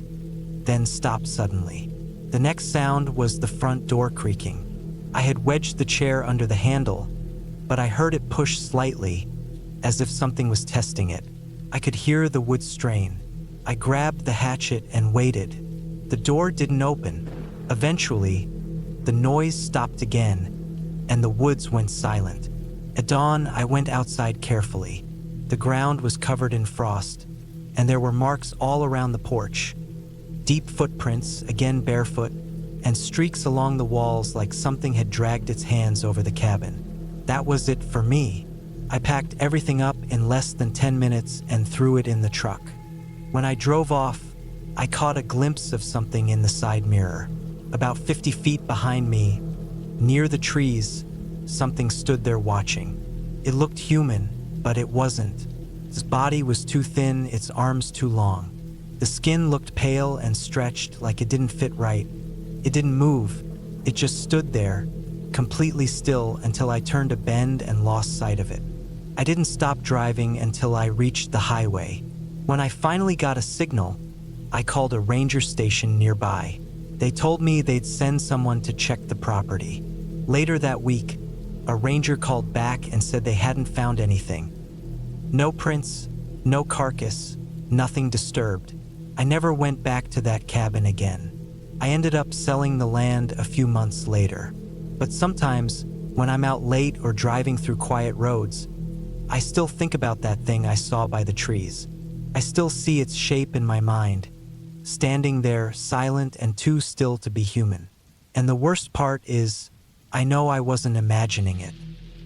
then stopped suddenly. The next sound was the front door creaking. I had wedged the chair under the handle, but I heard it push slightly, as if something was testing it. I could hear the wood strain. I grabbed the hatchet and waited. The door didn't open. Eventually, the noise stopped again, and the woods went silent. At dawn, I went outside carefully. The ground was covered in frost, and there were marks all around the porch. Deep footprints, again barefoot, and streaks along the walls like something had dragged its hands over the cabin. That was it for me. I packed everything up in less than 10 minutes and threw it in the truck. When I drove off, I caught a glimpse of something in the side mirror. About 50 feet behind me, near the trees, something stood there watching. It looked human, but it wasn't. Its body was too thin, its arms too long. The skin looked pale and stretched like it didn't fit right. It didn't move. It just stood there, completely still, until I turned a bend and lost sight of it. I didn't stop driving until I reached the highway. When I finally got a signal, I called a ranger station nearby. They told me they'd send someone to check the property. Later that week, a ranger called back and said they hadn't found anything. No prints, no carcass, nothing disturbed. I never went back to that cabin again. I ended up selling the land a few months later. But sometimes, when I'm out late or driving through quiet roads, I still think about that thing I saw by the trees. I still see its shape in my mind, standing there, silent and too still to be human. And the worst part is, I know I wasn't imagining it,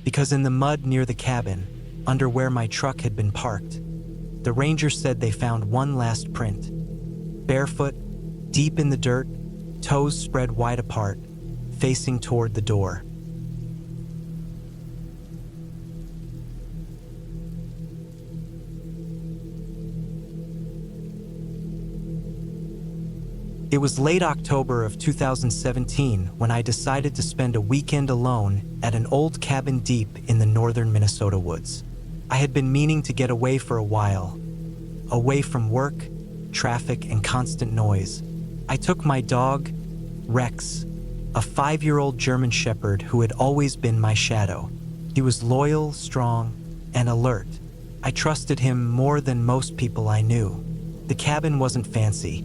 because in the mud near the cabin, under where my truck had been parked, the ranger said they found one last print. Barefoot, deep in the dirt, toes spread wide apart, facing toward the door. It was late October of 2017 when I decided to spend a weekend alone at an old cabin deep in the northern Minnesota woods. I had been meaning to get away for a while, away from work, traffic, and constant noise. I took my dog, Rex, a 5-year-old German Shepherd who had always been my shadow. He was loyal, strong, and alert. I trusted him more than most people I knew. The cabin wasn't fancy.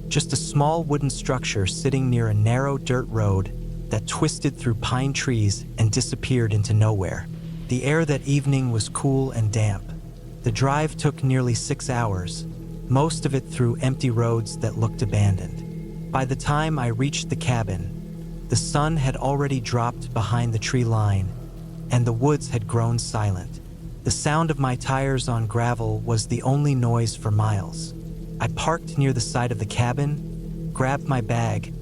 Just a small wooden structure sitting near a narrow dirt road that twisted through pine trees and disappeared into nowhere. The air that evening was cool and damp. The drive took nearly 6 hours, most of it through empty roads that looked abandoned. By the time I reached the cabin, the sun had already dropped behind the tree line, and the woods had grown silent. The sound of my tires on gravel was the only noise for miles. I parked near the side of the cabin, grabbed my bag,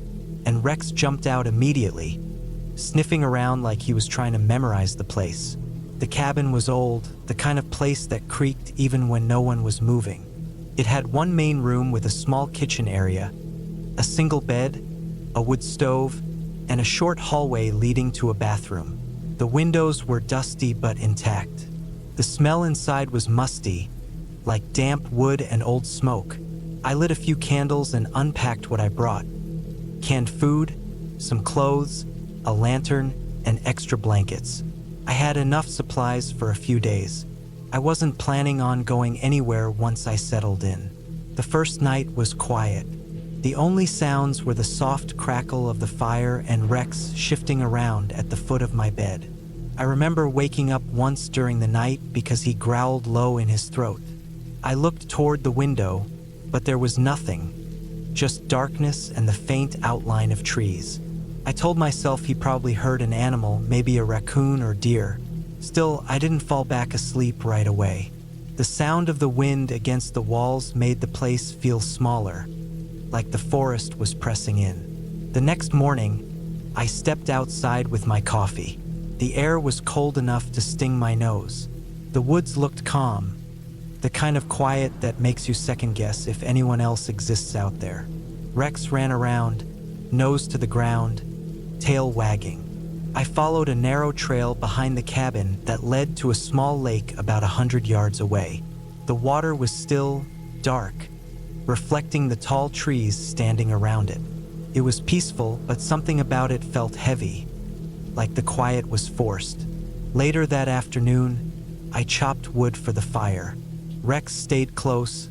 and Rex jumped out immediately, sniffing around like he was trying to memorize the place. The cabin was old, the kind of place that creaked even when no one was moving. It had one main room with a small kitchen area, a single bed, a wood stove, and a short hallway leading to a bathroom. The windows were dusty but intact. The smell inside was musty, like damp wood and old smoke. I lit a few candles and unpacked what I brought. Canned food, some clothes, a lantern, and extra blankets. I had enough supplies for a few days. I wasn't planning on going anywhere once I settled in. The first night was quiet. The only sounds were the soft crackle of the fire and Rex shifting around at the foot of my bed. I remember waking up once during the night because he growled low in his throat. I looked toward the window, but there was nothing, just darkness and the faint outline of trees. I told myself he probably heard an animal, maybe a raccoon or deer. Still, I didn't fall back asleep right away. The sound of the wind against the walls made the place feel smaller, like the forest was pressing in. The next morning, I stepped outside with my coffee. The air was cold enough to sting my nose. The woods looked calm, the kind of quiet that makes you second-guess if anyone else exists out there. Rex ran around, nose to the ground, tail wagging. I followed a narrow trail behind the cabin that led to a small lake about 100 yards away. The water was still, dark, reflecting the tall trees standing around it. It was peaceful, but something about it felt heavy, like the quiet was forced. Later that afternoon, I chopped wood for the fire. Rex stayed close,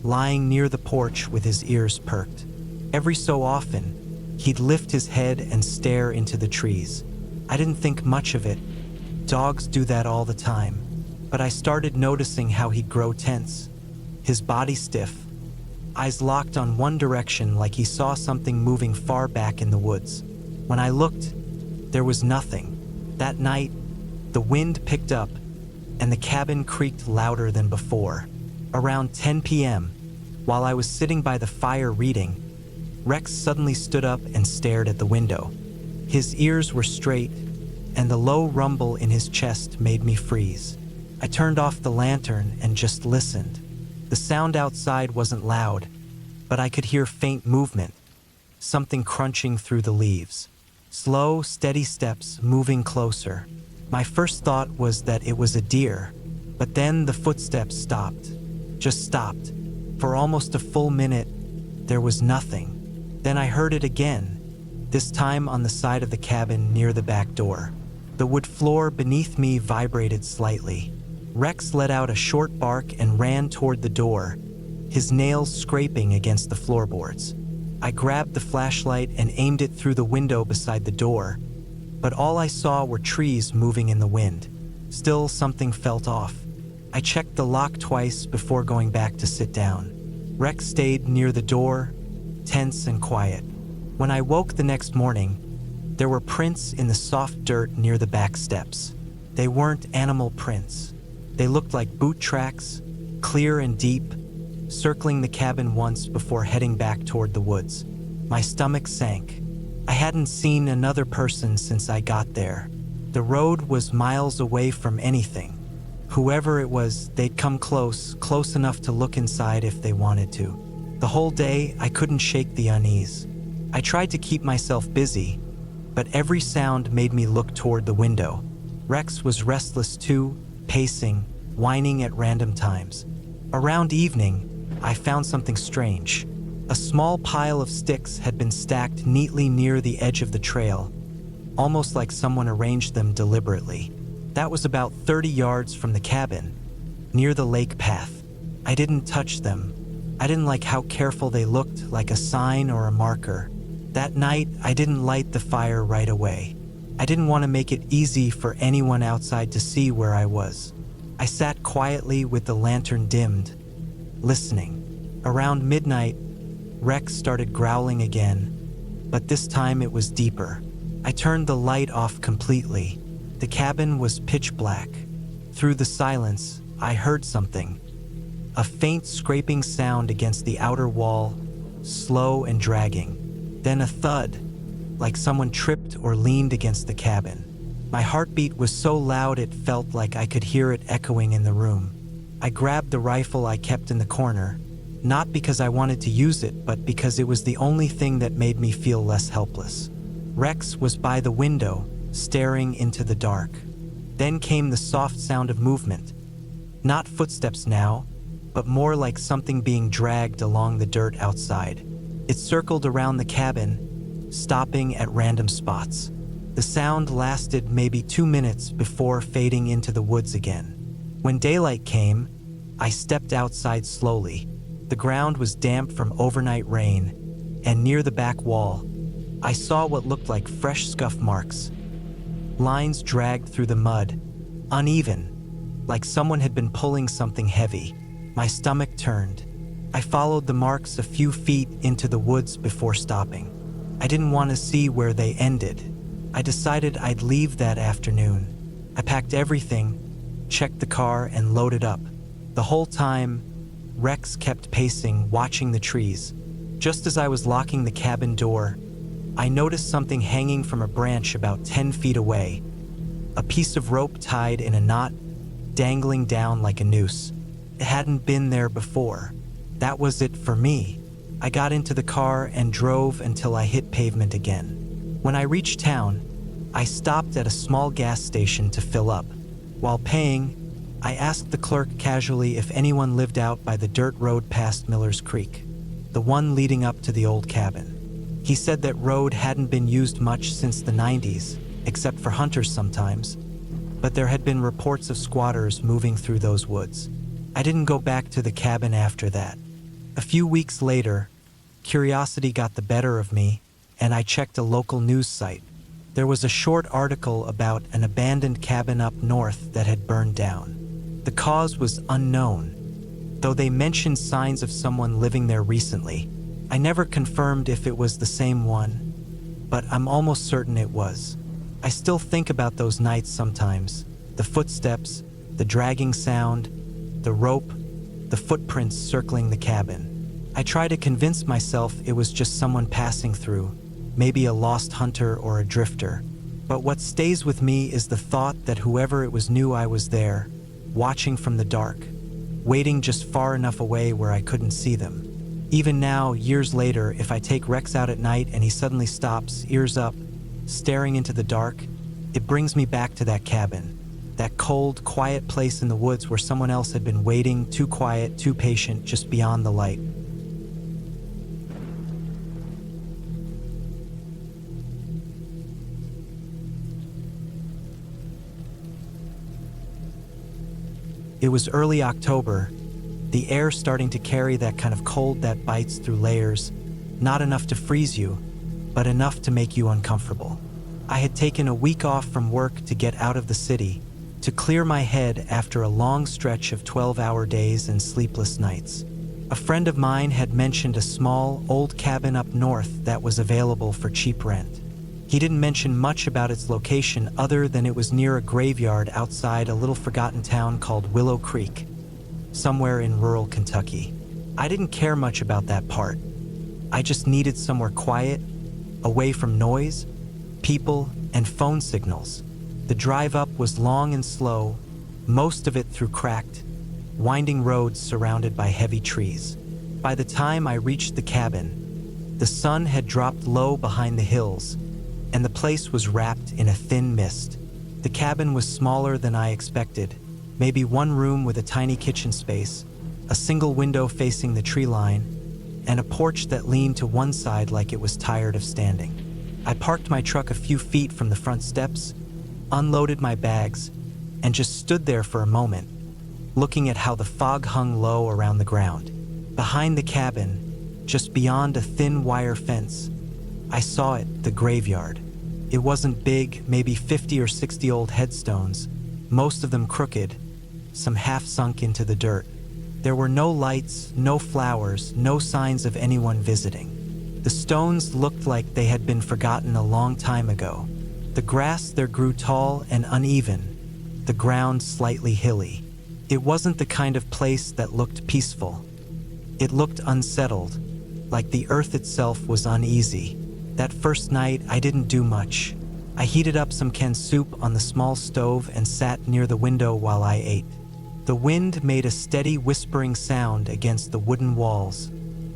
lying near the porch with his ears perked. Every so often, he'd lift his head and stare into the trees. I didn't think much of it. Dogs do that all the time. but I started noticing how he'd grow tense, his body stiff, eyes locked on one direction like he saw something moving far back in the woods. When I looked, there was nothing. That night, the wind picked up and the cabin creaked louder than before. Around 10 p.m., while I was sitting by the fire reading, Rex suddenly stood up and stared at the window. His ears were straight, and the low rumble in his chest made me freeze. I turned off the lantern and just listened. The sound outside wasn't loud, but I could hear faint movement, something crunching through the leaves. Slow, steady steps moving closer. My first thought was that it was a deer, but then the footsteps stopped. Just stopped. For almost a full minute, there was nothing. Then I heard it again, this time on the side of the cabin near the back door. The wood floor beneath me vibrated slightly. Rex let out a short bark and ran toward the door, his nails scraping against the floorboards. I grabbed the flashlight and aimed it through the window beside the door, but all I saw were trees moving in the wind. Still, something felt off. I checked the lock twice before going back to sit down. Rex stayed near the door, tense and quiet. When I woke the next morning, there were prints in the soft dirt near the back steps. They weren't animal prints. They looked like boot tracks, clear and deep, circling the cabin once before heading back toward the woods. My stomach sank. I hadn't seen another person since I got there. The road was miles away from anything. Whoever it was, they'd come close enough to look inside if they wanted to. The whole day, I couldn't shake the unease. I tried to keep myself busy, but every sound made me look toward the window. Rex was restless too, pacing, whining at random times. Around evening, I found something strange. A small pile of sticks had been stacked neatly near the edge of the trail, almost like someone arranged them deliberately. That was about 30 yards from the cabin, near the lake path. I didn't touch them. I didn't like how careful they looked, like a sign or a marker. That night, I didn't light the fire right away. I didn't want to make it easy for anyone outside to see where I was. I sat quietly with the lantern dimmed, listening. Around midnight, Rex started growling again, but this time it was deeper. I turned the light off completely. The cabin was pitch black. Through the silence, I heard something. A faint scraping sound against the outer wall, slow and dragging. Then a thud, like someone tripped or leaned against the cabin. My heartbeat was so loud it felt like I could hear it echoing in the room. I grabbed the rifle I kept in the corner, not because I wanted to use it, but because it was the only thing that made me feel less helpless. Rex was by the window, staring into the dark. Then came the soft sound of movement. Not footsteps now, but more like something being dragged along the dirt outside. It circled around the cabin, stopping at random spots. The sound lasted maybe 2 minutes before fading into the woods again. When daylight came, I stepped outside slowly. The ground was damp from overnight rain, and near the back wall, I saw what looked like fresh scuff marks. Lines dragged through the mud, uneven, like someone had been pulling something heavy. My stomach turned. I followed the marks a few feet into the woods before stopping. I didn't want to see where they ended. I decided I'd leave that afternoon. I packed everything, checked the car, and loaded up. The whole time, Rex kept pacing, watching the trees. Just as I was locking the cabin door, I noticed something hanging from a branch about 10 feet away. A piece of rope tied in a knot, dangling down like a noose. It hadn't been there before. That was it for me. I got into the car and drove until I hit pavement again. When I reached town, I stopped at a small gas station to fill up. While paying, I asked the clerk casually if anyone lived out by the dirt road past Miller's Creek, the one leading up to the old cabin. He said that road hadn't been used much since the 90s, except for hunters sometimes, but there had been reports of squatters moving through those woods. I didn't go back to the cabin after that. A few weeks later, curiosity got the better of me, and I checked a local news site. There was a short article about an abandoned cabin up north that had burned down. The cause was unknown, though they mentioned signs of someone living there recently. I never confirmed if it was the same one, but I'm almost certain it was. I still think about those nights sometimes. The footsteps, the dragging sound, the rope, the footprints circling the cabin. I try to convince myself it was just someone passing through, maybe a lost hunter or a drifter. But what stays with me is the thought that whoever it was knew I was there, watching from the dark, waiting just far enough away where I couldn't see them. Even now, years later, if I take Rex out at night and he suddenly stops, ears up, staring into the dark, it brings me back to that cabin, that cold, quiet place in the woods where someone else had been waiting, too quiet, too patient, just beyond the light. It was early October, the air starting to carry that kind of cold that bites through layers, not enough to freeze you, but enough to make you uncomfortable. I had taken a week off from work to get out of the city, to clear my head after a long stretch of 12-hour days and sleepless nights. A friend of mine had mentioned a small, old cabin up north that was available for cheap rent. He didn't mention much about its location other than it was near a graveyard outside a little forgotten town called Willow Creek, somewhere in rural Kentucky. I didn't care much about that part. I just needed somewhere quiet, away from noise, people, and phone signals. The drive up was long and slow, most of it through cracked, winding roads surrounded by heavy trees. By the time I reached the cabin, the sun had dropped low behind the hills, and the place was wrapped in a thin mist. The cabin was smaller than I expected, maybe one room with a tiny kitchen space, a single window facing the tree line, and a porch that leaned to one side like it was tired of standing. I parked my truck a few feet from the front steps, unloaded my bags, and just stood there for a moment, looking at how the fog hung low around the ground. Behind the cabin, just beyond a thin wire fence, I saw it, the graveyard. It wasn't big, maybe 50 or 60 old headstones, most of them crooked, some half sunk into the dirt. There were no lights, no flowers, no signs of anyone visiting. The stones looked like they had been forgotten a long time ago. The grass there grew tall and uneven, the ground slightly hilly. It wasn't the kind of place that looked peaceful. It looked unsettled, like the earth itself was uneasy. That first night, I didn't do much. I heated up some canned soup on the small stove and sat near the window while I ate. The wind made a steady whispering sound against the wooden walls,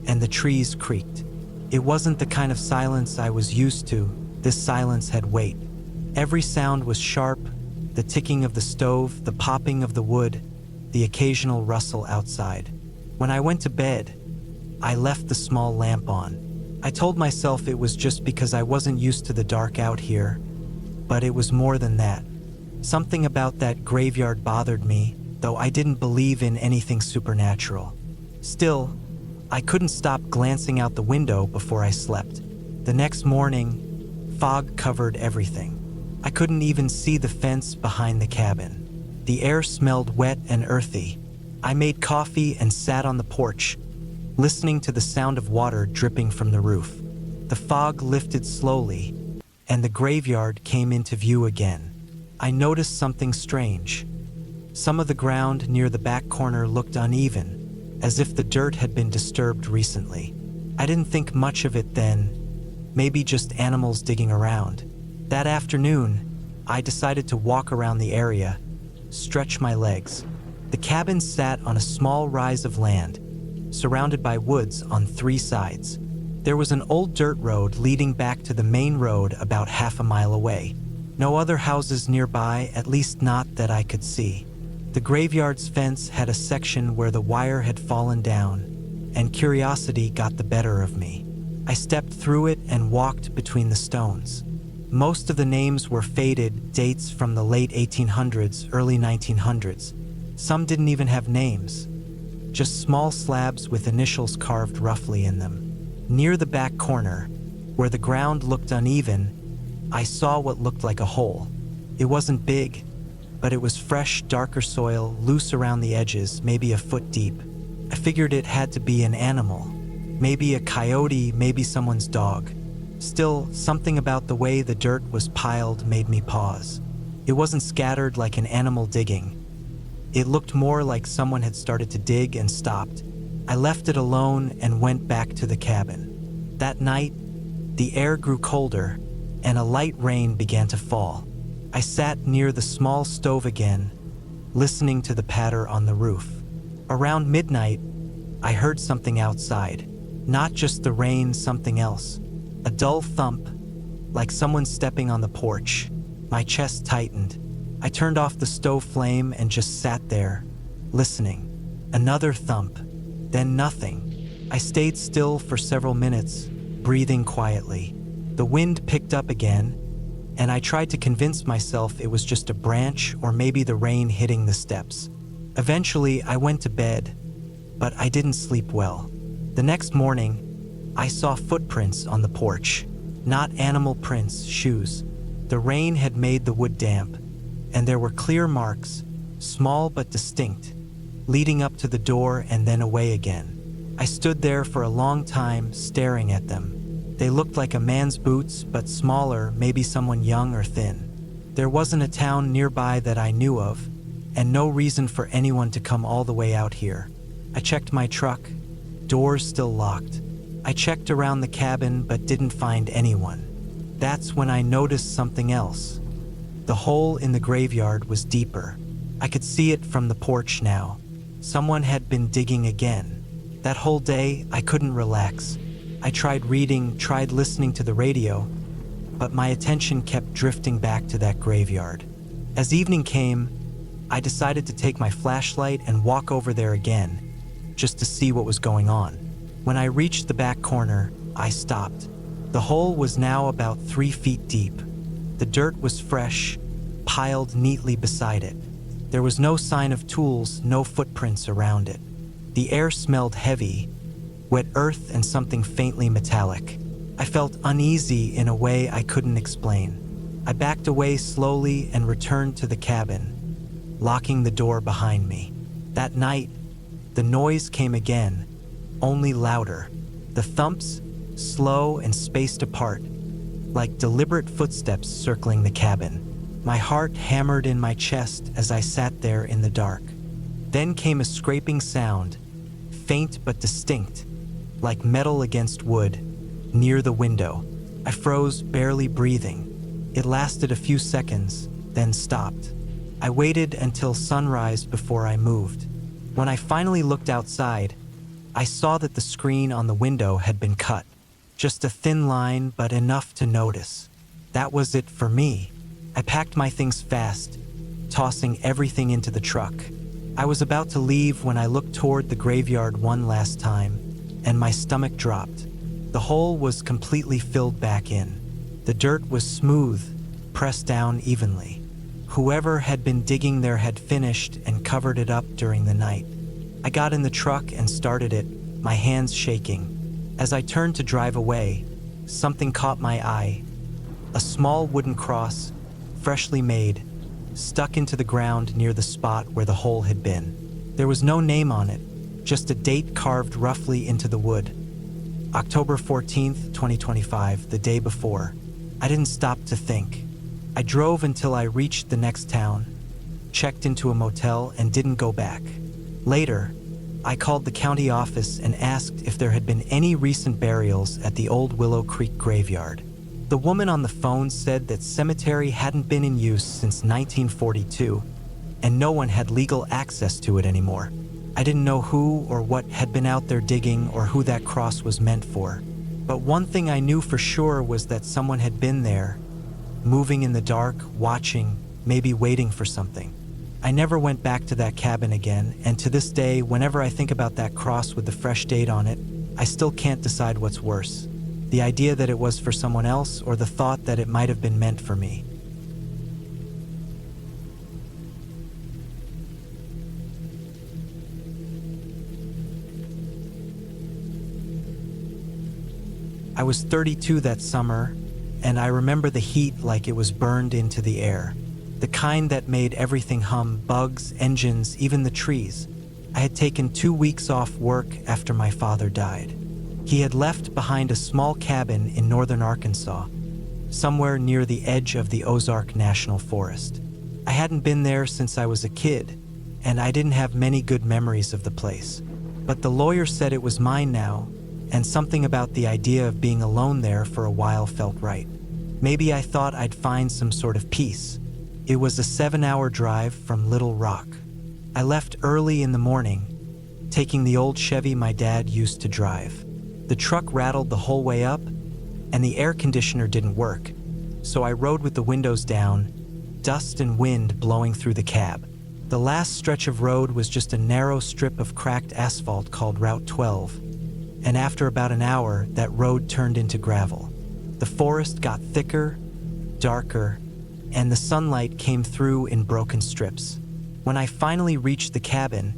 and the trees creaked. It wasn't the kind of silence I was used to. This silence had weight. Every sound was sharp, the ticking of the stove, the popping of the wood, the occasional rustle outside. When I went to bed, I left the small lamp on. I told myself it was just because I wasn't used to the dark out here, but it was more than that. Something about that graveyard bothered me, though I didn't believe in anything supernatural. Still, I couldn't stop glancing out the window before I slept. The next morning, fog covered everything. I couldn't even see the fence behind the cabin. The air smelled wet and earthy. I made coffee and sat on the porch, listening to the sound of water dripping from the roof. The fog lifted slowly, and the graveyard came into view again. I noticed something strange. Some of the ground near the back corner looked uneven, as if the dirt had been disturbed recently. I didn't think much of it then, maybe just animals digging around. That afternoon, I decided to walk around the area, stretch my legs. The cabin sat on a small rise of land, surrounded by woods on three sides. There was an old dirt road leading back to the main road about half a mile away. No other houses nearby, at least not that I could see. The graveyard's fence had a section where the wire had fallen down, and curiosity got the better of me. I stepped through it and walked between the stones. Most of the names were faded, dates from the late 1800s, early 1900s. Some didn't even have names, just small slabs with initials carved roughly in them. Near the back corner, where the ground looked uneven, I saw what looked like a hole. It wasn't big, but it was fresh, darker soil, loose around the edges, maybe a foot deep. I figured it had to be an animal. Maybe a coyote, maybe someone's dog. Still, something about the way the dirt was piled made me pause. It wasn't scattered like an animal digging. It looked more like someone had started to dig and stopped. I left it alone and went back to the cabin. That night, the air grew colder, and a light rain began to fall. I sat near the small stove again, listening to the patter on the roof. Around midnight, I heard something outside. Not just the rain, something else. A dull thump, like someone stepping on the porch. My chest tightened. I turned off the stove flame and just sat there, listening. Another thump, then nothing. I stayed still for several minutes, breathing quietly. The wind picked up again, and I tried to convince myself it was just a branch or maybe the rain hitting the steps. Eventually, I went to bed, but I didn't sleep well. The next morning, I saw footprints on the porch. Not animal prints, shoes. The rain had made the wood damp, and there were clear marks, small but distinct, leading up to the door and then away again. I stood there for a long time, staring at them. They looked like a man's boots, but smaller, maybe someone young or thin. There wasn't a town nearby that I knew of, and no reason for anyone to come all the way out here. I checked my truck, doors still locked. I checked around the cabin, but didn't find anyone. That's when I noticed something else. The hole in the graveyard was deeper. I could see it from the porch now. Someone had been digging again. That whole day, I couldn't relax. I tried reading, tried listening to the radio, but my attention kept drifting back to that graveyard. As evening came, I decided to take my flashlight and walk over there again, just to see what was going on. When I reached the back corner, I stopped. The hole was now about 3 feet deep. The dirt was fresh, piled neatly beside it. There was no sign of tools, no footprints around it. The air smelled heavy, wet earth and something faintly metallic. I felt uneasy in a way I couldn't explain. I backed away slowly and returned to the cabin, locking the door behind me. That night, the noise came again, only louder. The thumps, slow and spaced apart, like deliberate footsteps circling the cabin. My heart hammered in my chest as I sat there in the dark. Then came a scraping sound, faint but distinct, like metal against wood, near the window. I froze, barely breathing. It lasted a few seconds, then stopped. I waited until sunrise before I moved. When I finally looked outside, I saw that the screen on the window had been cut. Just a thin line, but enough to notice. That was it for me. I packed my things fast, tossing everything into the truck. I was about to leave when I looked toward the graveyard one last time, and my stomach dropped. The hole was completely filled back in. The dirt was smooth, pressed down evenly. Whoever had been digging there had finished and covered it up during the night. I got in the truck and started it, my hands shaking. As I turned to drive away, something caught my eye. A small wooden cross, freshly made, stuck into the ground near the spot where the hole had been. There was no name on it, just a date carved roughly into the wood. October 14th, 2025, the day before. I didn't stop to think. I drove until I reached the next town, checked into a motel, and didn't go back. Later, I called the county office and asked if there had been any recent burials at the old Willow Creek graveyard. The woman on the phone said that cemetery hadn't been in use since 1942, and no one had legal access to it anymore. I didn't know who or what had been out there digging or who that cross was meant for. But one thing I knew for sure was that someone had been there, moving in the dark, watching, maybe waiting for something. I never went back to that cabin again, and to this day, whenever I think about that cross with the fresh date on it, I still can't decide what's worse. The idea that it was for someone else or the thought that it might have been meant for me. I was 32 that summer, and I remember the heat like it was burned into the air. the kind that made everything hum, bugs, engines, even the trees. I had taken 2 weeks off work after my father died. He had left behind a small cabin in northern Arkansas, somewhere near the edge of the Ozark National Forest. I hadn't been there since I was a kid, and I didn't have many good memories of the place. But the lawyer said it was mine now, and something about the idea of being alone there for a while felt right. Maybe I thought I'd find some sort of peace. It was a 7-hour drive from Little Rock. I left early in the morning, taking the old Chevy my dad used to drive. The truck rattled the whole way up, and the air conditioner didn't work, so I rode with the windows down, dust and wind blowing through the cab. The last stretch of road was just a narrow strip of cracked asphalt called Route 12, and after about an hour, that road turned into gravel. The forest got thicker, darker, and the sunlight came through in broken strips. When I finally reached the cabin,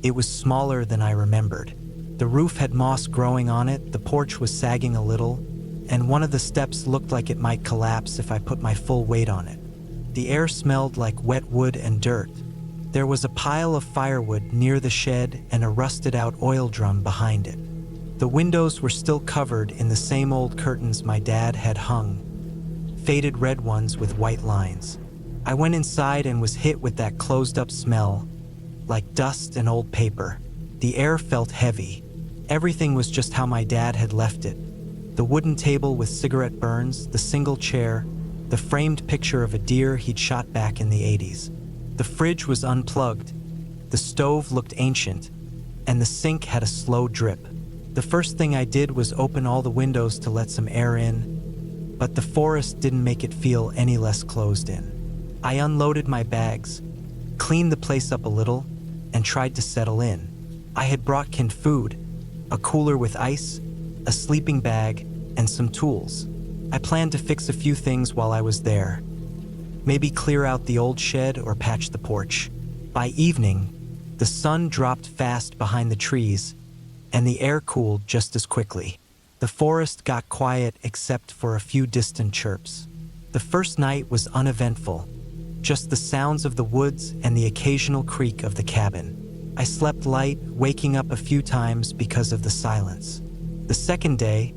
it was smaller than I remembered. The roof had moss growing on it, the porch was sagging a little, and one of the steps looked like it might collapse if I put my full weight on it. The air smelled like wet wood and dirt. There was a pile of firewood near the shed and a rusted-out oil drum behind it. The windows were still covered in the same old curtains my dad had hung, faded red ones with white lines. I went inside and was hit with that closed-up smell, like dust and old paper. The air felt heavy. Everything was just how my dad had left it. The wooden table with cigarette burns, the single chair, the framed picture of a deer he'd shot back in the 80s. The fridge was unplugged, the stove looked ancient, and the sink had a slow drip. The first thing I did was open all the windows to let some air in, but the forest didn't make it feel any less closed in. I unloaded my bags, cleaned the place up a little, and tried to settle in. I had brought canned food, a cooler with ice, a sleeping bag, and some tools. I planned to fix a few things while I was there. Maybe clear out the old shed or patch the porch. By evening, the sun dropped fast behind the trees, and the air cooled just as quickly. The forest got quiet except for a few distant chirps. The first night was uneventful, just the sounds of the woods and the occasional creak of the cabin. I slept light, waking up a few times because of the silence. The second day,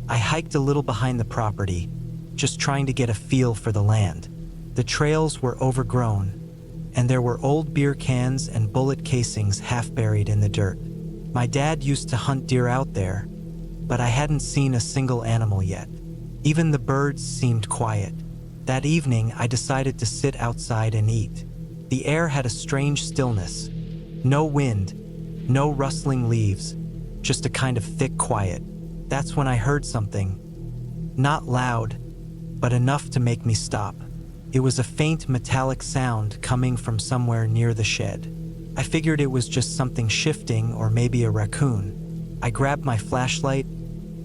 I hiked a little behind the property, just trying to get a feel for the land. The trails were overgrown, and there were old beer cans and bullet casings half buried in the dirt. My dad used to hunt deer out there, but I hadn't seen a single animal yet. Even the birds seemed quiet. That evening, I decided to sit outside and eat. The air had a strange stillness. No wind, no rustling leaves, just a kind of thick quiet. That's when I heard something. Not loud, but enough to make me stop. It was a faint metallic sound coming from somewhere near the shed. I figured it was just something shifting or maybe a raccoon. I grabbed my flashlight,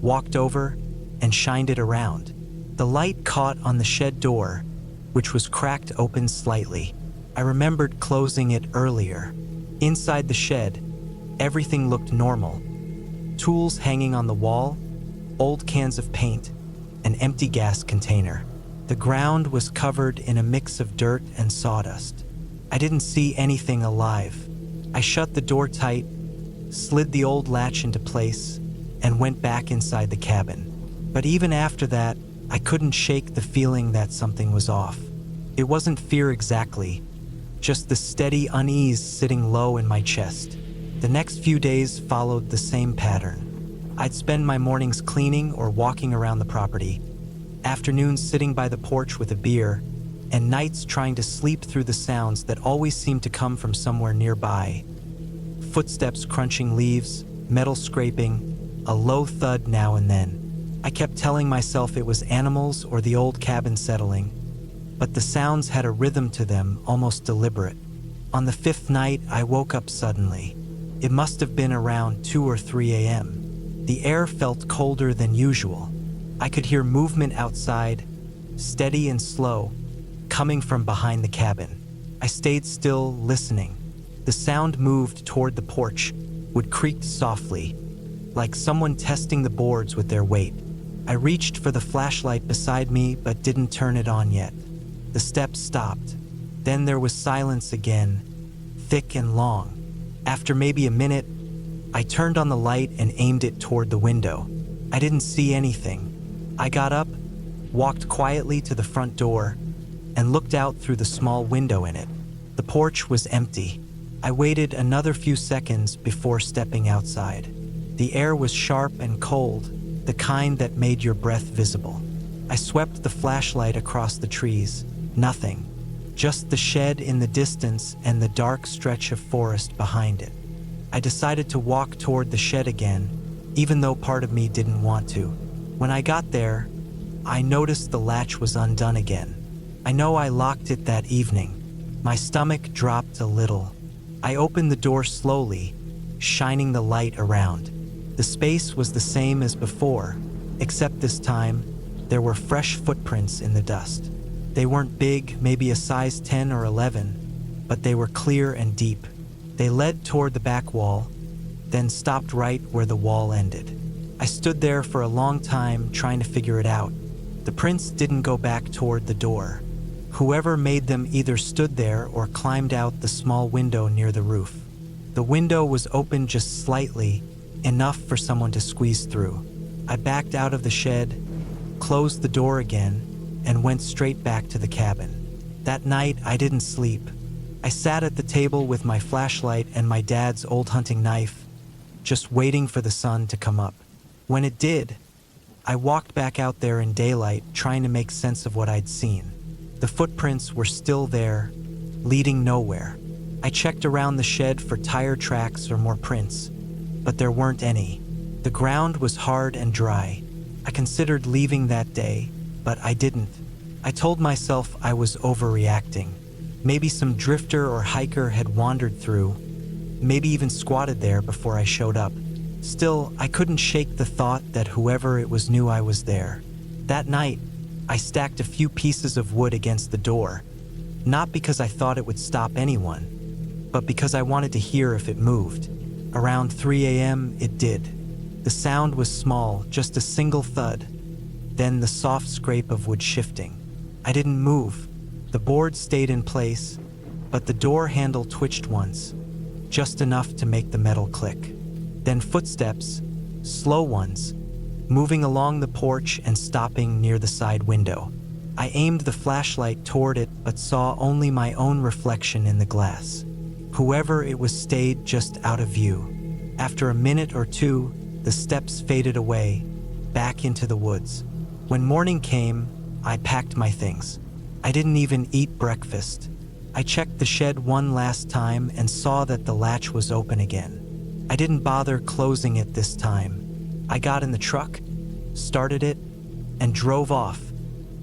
walked over, and shined it around. The light caught on the shed door, which was cracked open slightly. I remembered closing it earlier. Inside the shed, everything looked normal. Tools hanging on the wall, old cans of paint, an empty gas container. The ground was covered in a mix of dirt and sawdust. I didn't see anything alive. I shut the door tight, slid the old latch into place, and went back inside the cabin. But even after that, I couldn't shake the feeling that something was off. It wasn't fear exactly, just the steady unease sitting low in my chest. The next few days followed the same pattern. I'd spend my mornings cleaning or walking around the property, afternoons sitting by the porch with a beer, and nights trying to sleep through the sounds that always seemed to come from somewhere nearby. Footsteps crunching leaves, metal scraping, a low thud now and then. I kept telling myself it was animals or the old cabin settling, but the sounds had a rhythm to them, almost deliberate. On the 5th night, I woke up suddenly. It must have been around 2 or 3 a.m. The air felt colder than usual. I could hear movement outside, steady and slow, coming from behind the cabin. I stayed still, listening. The sound moved toward the porch, would creak softly, like someone testing the boards with their weight. I reached for the flashlight beside me, but didn't turn it on yet. The steps stopped. Then there was silence again, thick and long. After maybe a minute, I turned on the light and aimed it toward the window. I didn't see anything. I got up, walked quietly to the front door, and looked out through the small window in it. The porch was empty. I waited another few seconds before stepping outside. The air was sharp and cold, the kind that made your breath visible. I swept the flashlight across the trees. Nothing. Just the shed in the distance and the dark stretch of forest behind it. I decided to walk toward the shed again, even though part of me didn't want to. When I got there, I noticed the latch was undone again. I know I locked it that evening. My stomach dropped a little. I opened the door slowly, shining the light around. The space was the same as before, except this time, there were fresh footprints in the dust. They weren't big, maybe a size 10 or 11, but they were clear and deep. They led toward the back wall, then stopped right where the wall ended. I stood there for a long time trying to figure it out. The prints didn't go back toward the door. Whoever made them either stood there or climbed out the small window near the roof. The window was open just slightly, enough for someone to squeeze through. I backed out of the shed, closed the door again, and went straight back to the cabin. That night, I didn't sleep. I sat at the table with my flashlight and my dad's old hunting knife, just waiting for the sun to come up. When it did, I walked back out there in daylight, trying to make sense of what I'd seen. The footprints were still there, leading nowhere. I checked around the shed for tire tracks or more prints, but there weren't any. The ground was hard and dry. I considered leaving that day, but I didn't. I told myself I was overreacting. Maybe some drifter or hiker had wandered through, maybe even squatted there before I showed up. Still, I couldn't shake the thought that whoever it was knew I was there. That night, I stacked a few pieces of wood against the door, not because I thought it would stop anyone, but because I wanted to hear if it moved. Around 3 a.m., it did. The sound was small, just a single thud, then the soft scrape of wood shifting. I didn't move. The board stayed in place, but the door handle twitched once, just enough to make the metal click. Then footsteps, slow ones, moving along the porch and stopping near the side window. I aimed the flashlight toward it but saw only my own reflection in the glass. Whoever it was stayed just out of view. After a minute or two, the steps faded away, back into the woods. When morning came, I packed my things. I didn't even eat breakfast. I checked the shed one last time and saw that the latch was open again. I didn't bother closing it this time. I got in the truck, started it, and drove off,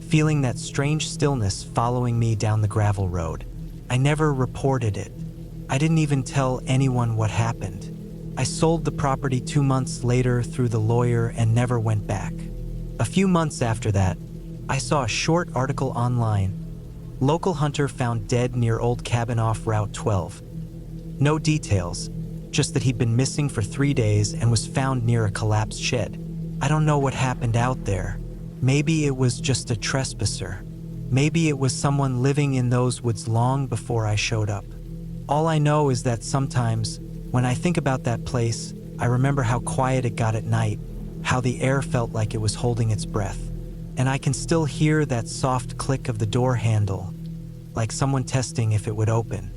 feeling that strange stillness following me down the gravel road. I never reported it. I didn't even tell anyone what happened. I sold the property 2 months later through the lawyer and never went back. A few months after that, I saw a short article online. Local hunter found dead near old cabin off Route 12. No details, just that he'd been missing for 3 days and was found near a collapsed shed. I don't know what happened out there. Maybe it was just a trespasser. Maybe it was someone living in those woods long before I showed up. All I know is that sometimes, when I think about that place, I remember how quiet it got at night, how the air felt like it was holding its breath. And I can still hear that soft click of the door handle, like someone testing if it would open.